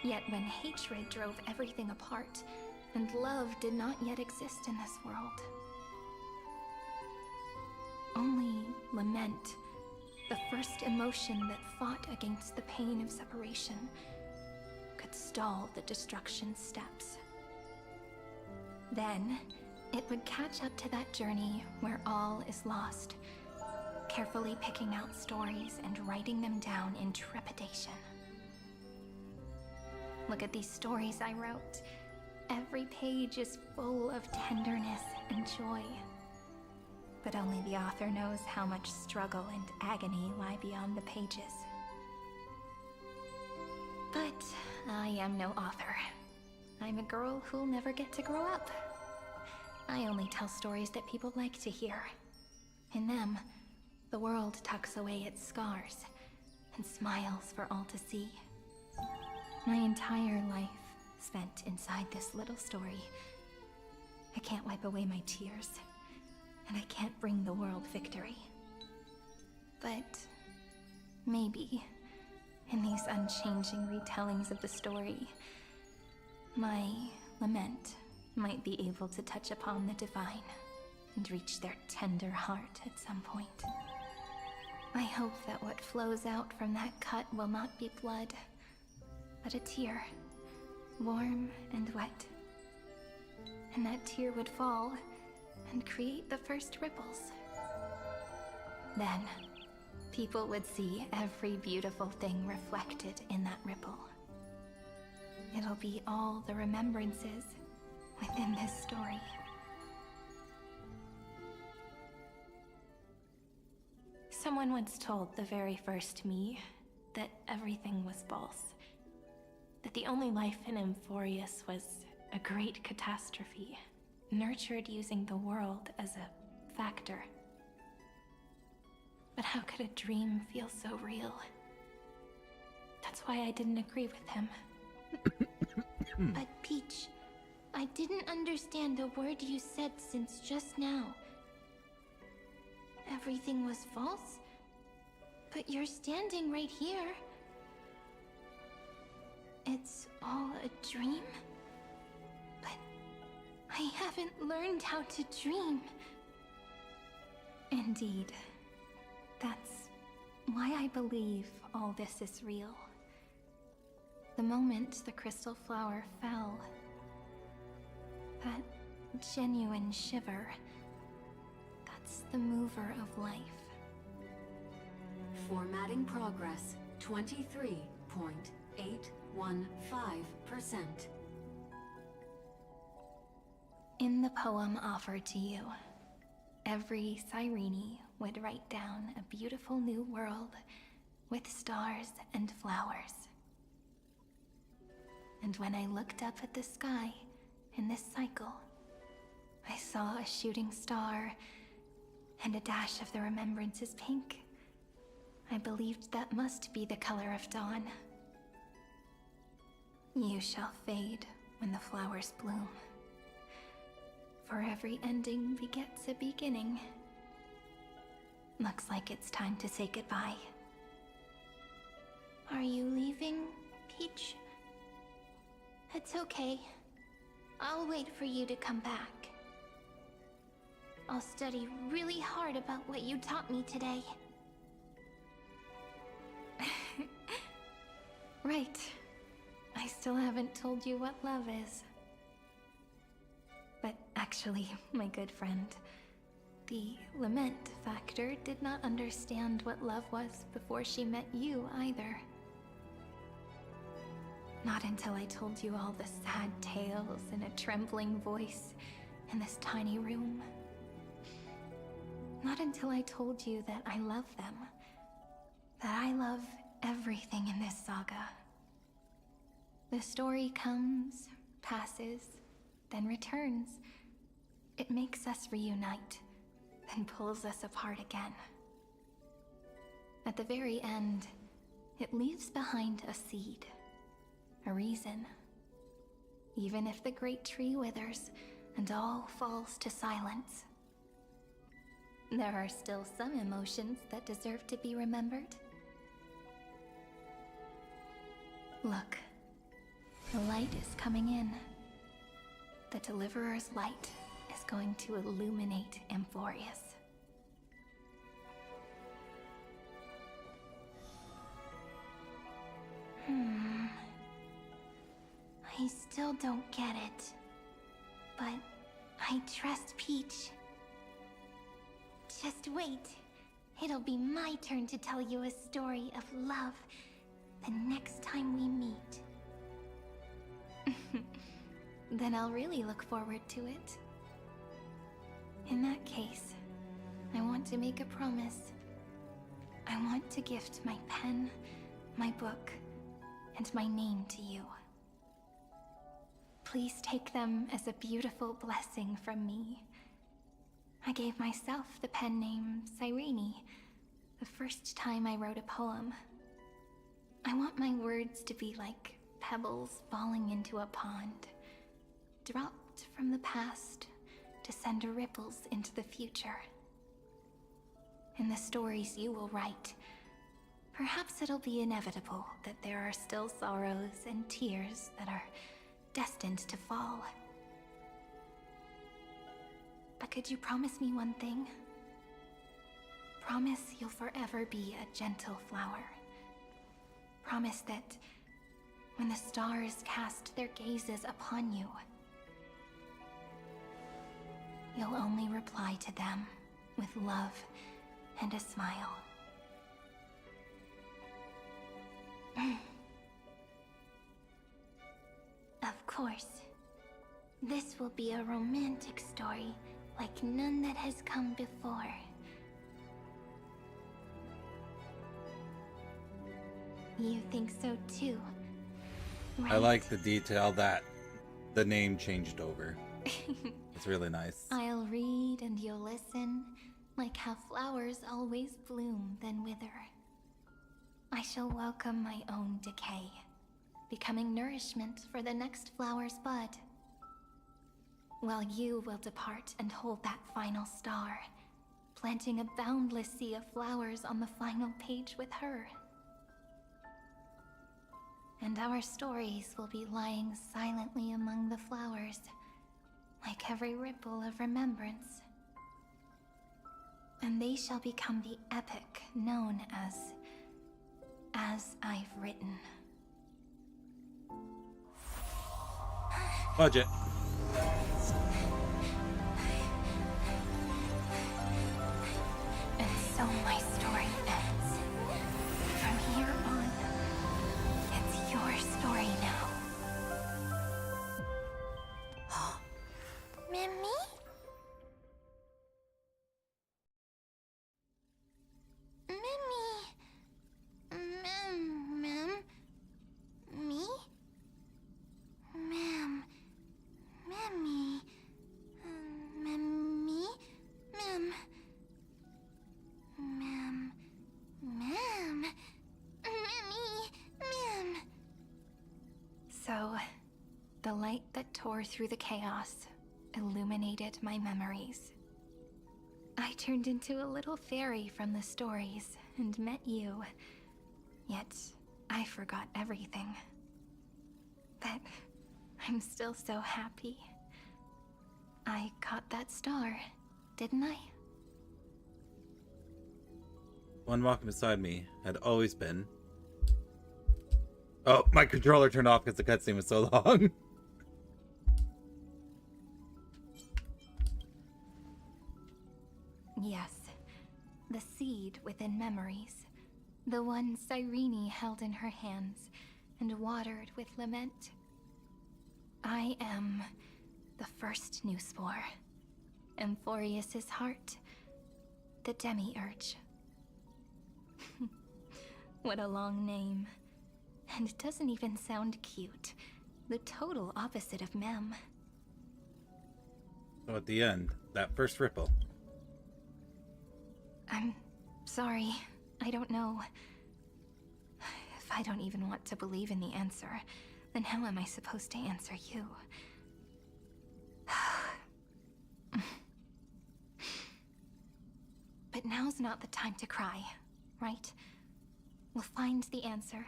Yet when hatred drove everything apart, and love did not yet exist in this world, only lament, the first emotion that fought against the pain of separation, could stall the destruction steps. Then, it would catch up to that journey where all is lost, carefully picking out stories and writing them down in trepidation. Look at these stories I wrote. Every page is full of tenderness and joy. But only the author knows how much struggle and agony lie beyond the pages. But I am no author. I'm a girl who'll never get to grow up. I only tell stories that people like to hear. In them, the world tucks away its scars and smiles for all to see. My entire life spent inside this little story. I can't wipe away my tears, and I can't bring the world victory. But maybe, in these unchanging retellings of the story, my lament might be able to touch upon the divine and reach their tender heart at some point. I hope that what flows out from that cut will not be blood, but a tear, warm and wet. And that tear would fall and create the first ripples. Then, people would see every beautiful thing reflected in that ripple. It'll be all the remembrances within this story. Someone once told the very first me that everything was false. That the only life in Amphorius was a great catastrophe, nurtured using the world as a factor. But how could a dream feel so real? That's why I didn't agree with him. But Peach, I didn't understand a word you said since just now. Everything was false? But you're standing right here. It's all a dream? But I haven't learned how to dream. Indeed. That's why I believe all this is real. The moment the crystal flower fell, that genuine shiver, that's the mover of life. Formatting progress, 23.815%. In the poem offered to you, every Cyrene would write down a beautiful new world with stars and flowers. And when I looked up at the sky in this cycle, I saw a shooting star and a dash of the remembrances pink. I believed that must be the color of dawn. You shall fade when the flowers bloom. For every ending begets a beginning. Looks like it's time to say goodbye. Are you leaving, Peach? It's okay. I'll wait for you to come back. I'll study really hard about what you taught me today. Right. I still haven't told you what love is. But actually, my good friend, the lament factor did not understand what love was before she met you either. Not until I told you all the sad tales in a trembling voice in this tiny room. Not until I told you that I love them. That I love everything in this saga. The story comes, passes, then returns. It makes us reunite, then pulls us apart again. At the very end, it leaves behind a seed, a reason. Even if the great tree withers and all falls to silence, there are still some emotions that deserve to be remembered. Look, the light is coming in. The Deliverer's light is going to illuminate Amphorius. I still don't get it. But I trust Peach. Just wait. It'll be my turn to tell you a story of love the next time we meet. Then I'll really look forward to it. In that case, I want to make a promise. I want to gift my pen, my book, and my name to you. Please take them as a beautiful blessing from me. I gave myself the pen name HisshAnri the first time I wrote a poem. I want my words to be like pebbles falling into a pond, dropped from the past to send ripples into the future. In the stories you will write, perhaps it'll be inevitable that there are still sorrows and tears that are destined to fall. But could you promise me one thing? Promise you'll forever be a gentle flower. Promise that when the stars cast their gazes upon you, you'll only reply to them with love and a smile. Of course. This will be a romantic story like none that has come before. You think so too, right? I like the detail that the name changed over. It's really nice. I'll read and you'll listen, like how flowers always bloom then wither. I shall welcome my own decay, becoming nourishment for the next flower's bud. While you will depart and hold that final star, planting a boundless sea of flowers on the final page with her. And our stories will be lying silently among the flowers, like every ripple of remembrance. And they shall become the epic known as I've written. Budget. And so my story ends. From here on, it's your story now. Mimi? Me? Ma'am. Mimmy. Mimmy? Ma'am. Ma'am. Ma'am. Mimmy. Ma'am. So, the light that tore through the chaos illuminated my memories. I turned into a little fairy from the stories and met you. Yet, I forgot everything. But I'm still so happy. I caught that star, didn't I? One walking beside me had always been... Oh, my controller turned off because the cutscene was so long. Yes, the seed within memories. The one HisshAnri held in her hands and watered with lament. I am the first new spore. Amphorius's heart. The demiurge. What a long name. And it doesn't even sound cute. The total opposite of Mem. So at the end, that first ripple. I'm sorry. I don't know. If I don't even want to believe in the answer, then how am I supposed to answer you? But now's not the time to cry, right? We'll find the answer,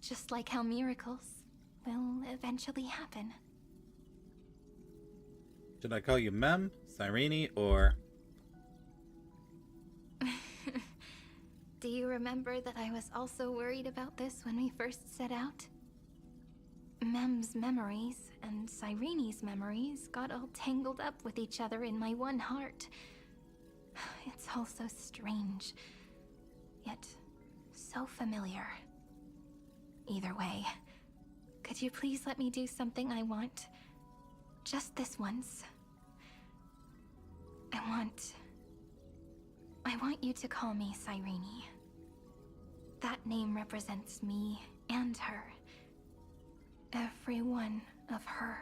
just like how miracles will eventually happen. Should I call you Mem, HisshAnri, or... Do you remember that I was also worried about this when we first set out? Mem's memories and HisshAnri's memories got all tangled up with each other in my one heart. It's all so strange, yet so familiar. Either way, could you please let me do something I want? Just this once. I want you to call me Cyrene. That name represents me and her. Every one of her.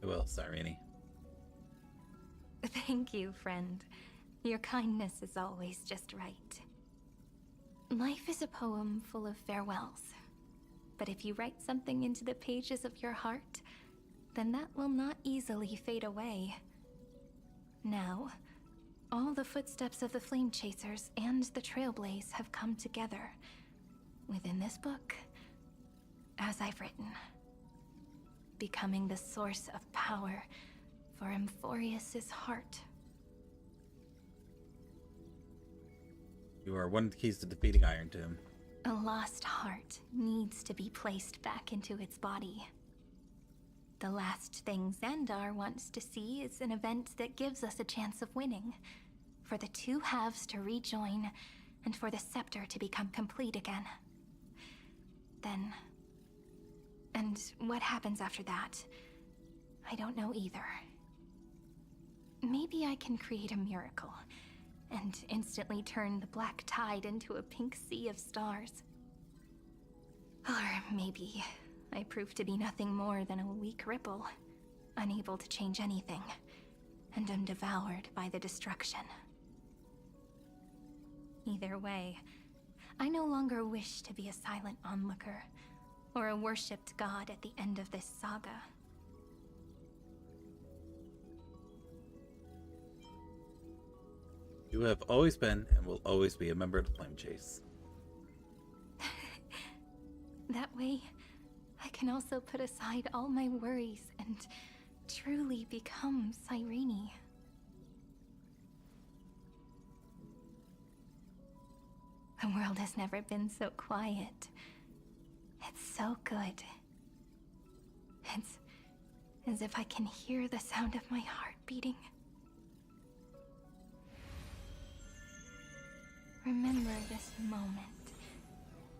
I will, Cyrene. Thank you, friend. Your kindness is always just right. Life is a poem full of farewells. But if you write something into the pages of your heart, then that will not easily fade away. Now, all the footsteps of the Flame Chasers and the Trailblaze have come together within this book, as I've written, becoming the source of power for Emphorius's heart. You are one of the keys to defeating Iron Tomb. A lost heart needs to be placed back into its body. The last thing Xandar wants to see is an event that gives us a chance of winning, for the two halves to rejoin, and for the scepter to become complete again. Then... and what happens after that? I don't know either. Maybe I can create a miracle, and instantly turn the black tide into a pink sea of stars. Or maybe I prove to be nothing more than a weak ripple, unable to change anything, and am devoured by the destruction. Either way, I no longer wish to be a silent onlooker, or a worshipped god at the end of this saga. You have always been and will always be a member of the Flame Chase. That way, I can also put aside all my worries and truly become Cyrene. The world has never been so quiet. It's so good. It's as if I can hear the sound of my heart beating. Remember this moment.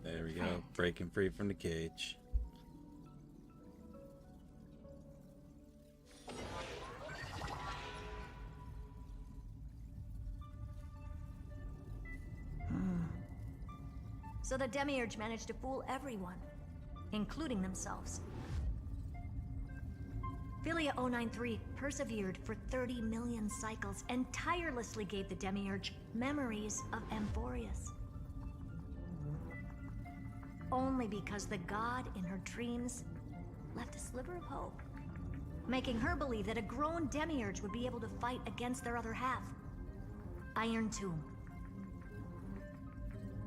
There we go, breaking free from the cage. So the Demiurge managed to fool everyone, including themselves. Philia 093 persevered for 30 million cycles and tirelessly gave the Demiurge memories of Emphorius. Only because the god in her dreams left a sliver of hope, making her believe that a grown Demiurge would be able to fight against their other half, Iron Tomb.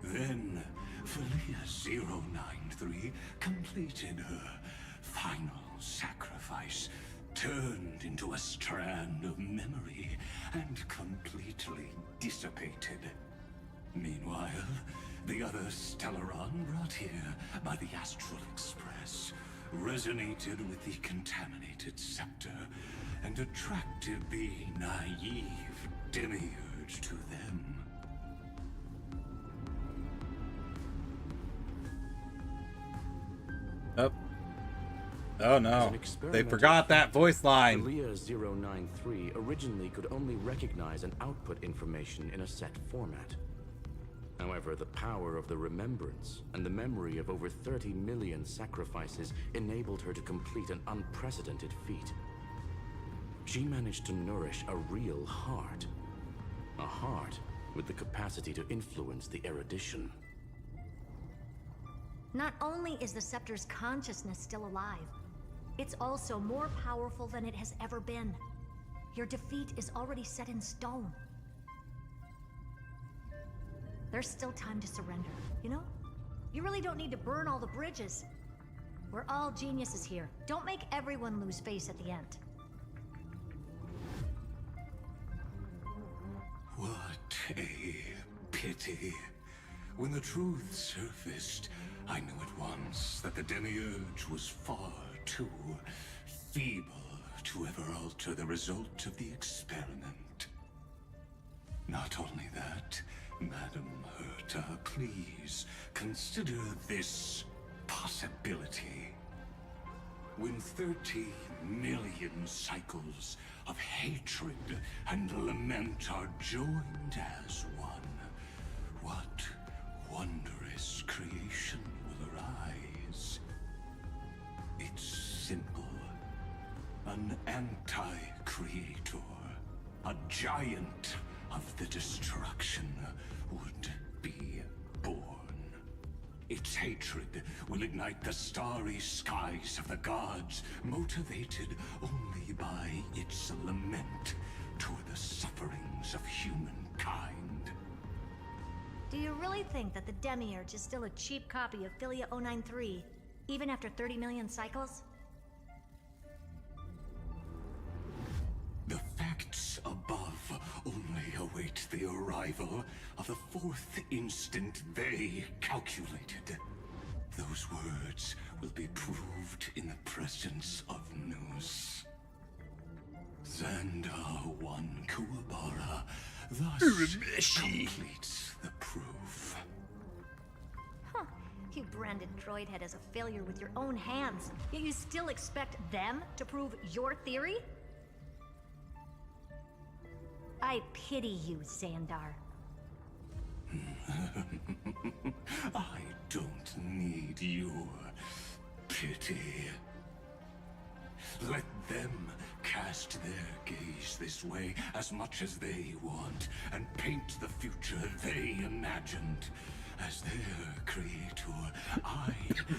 Then, Philia 093 completed her final sacrifice, turned into a strand of memory, and completely dissipated. Meanwhile, the other Stellaron brought here by the Astral Express resonated with the contaminated scepter and attracted the naive Demiurge to them. Oh. Oh no. They forgot that voice line. Philia 093 originally could only recognize and output information in a set format. However, the power of the remembrance and the memory of over 30 million sacrifices enabled her to complete an unprecedented feat. She managed to nourish a real heart. A heart with the capacity to influence the erudition. Not only is the scepter's consciousness still alive, it's also more powerful than it has ever been. Your defeat is already set in stone. There's still time to surrender, you know? You really don't need to burn all the bridges. We're all geniuses here. Don't make everyone lose face at the end. What a pity. When the truth surfaced, I knew at once that the Demiurge was far too feeble to to ever alter the result of the experiment. Not only that, Madam Herta, please consider this possibility. When 30 million cycles of hatred and lament are joined as one, what wondrous creation will arise? It's simple. An anti-creator, a giant of the destruction, would be born. Its hatred will ignite the starry skies of the gods, motivated only by its lament toward the sufferings of humankind. Do you really think that the Demiurge is still a cheap copy of Philia 093, even after 30 million cycles? The facts above only await the arrival of the fourth instant they calculated. Those words will be proved in the presence of Nous. Xandar 1 Kuwabara thus completes the proof. Huh. You branded Droidhead as a failure with your own hands, yet you still expect them to prove your theory? I pity you, Xandar. I don't need your pity. Let them cast their gaze this way as much as they want, and paint the future they imagined. As their creator, I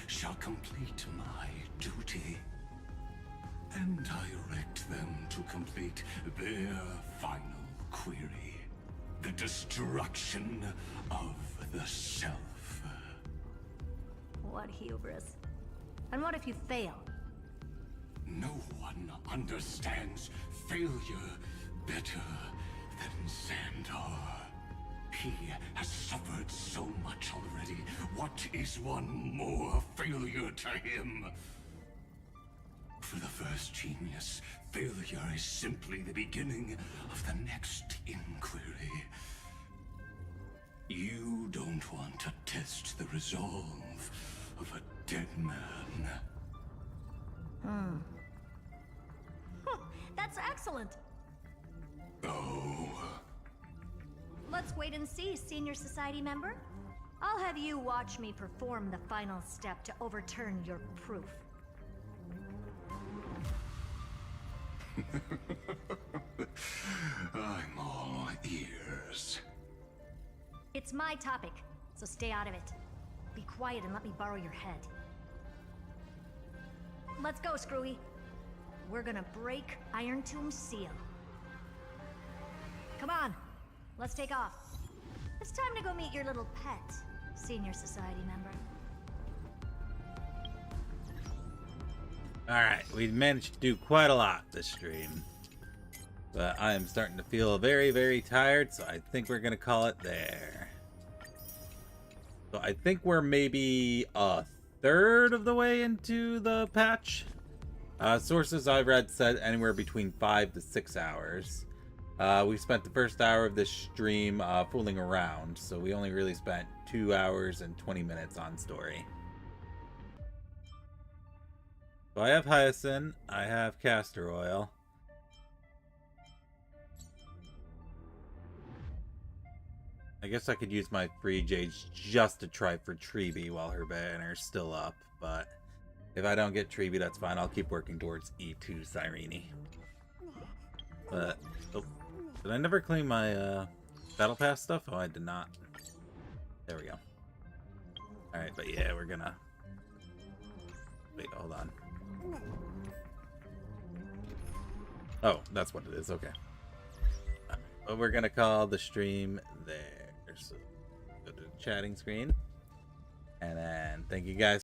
shall complete my duty and direct them to complete their final query. The destruction of the self. What hubris. And what if you fail? No one understands failure better than Xandar. He has suffered so much already. What is one more failure to him? For the first genius, failure is simply the beginning of the next inquiry. You don't want to test the resolve of a dead man. That's excellent. Oh. Let's wait and see, Senior Society member. I'll have you watch me perform the final step to overturn your proof. I'm all ears. It's my topic, so stay out of it. Be quiet and let me borrow your head. Let's go, Screwy. We're gonna break Iron Tomb's seal. Come on, let's take off. It's time to go meet your little pet, Senior Society member. Alright, we managed to do quite a lot this stream. But I am starting to feel very, very tired, so I think we're going to call it there. So I think we're maybe a third of the way into the patch. Sources I've read said anywhere between 5 to 6 hours. We spent the first hour of this stream fooling around, so we only really spent 2 hours and 20 minutes on story. So I have Hyacinth, I have Castor Oil. I guess I could use my free Jades just to try for Treeby while her banner's still up, but if I don't get Treeby, that's fine. I'll keep working towards E2 Cyrene. But, oh, did I never claim my Battle Pass stuff? Oh, I did not. There we go. Alright, but yeah, we're gonna... Wait, hold on. Oh, that's what it is, okay. But we're gonna call the stream there. So go to the chatting screen. And then thank you guys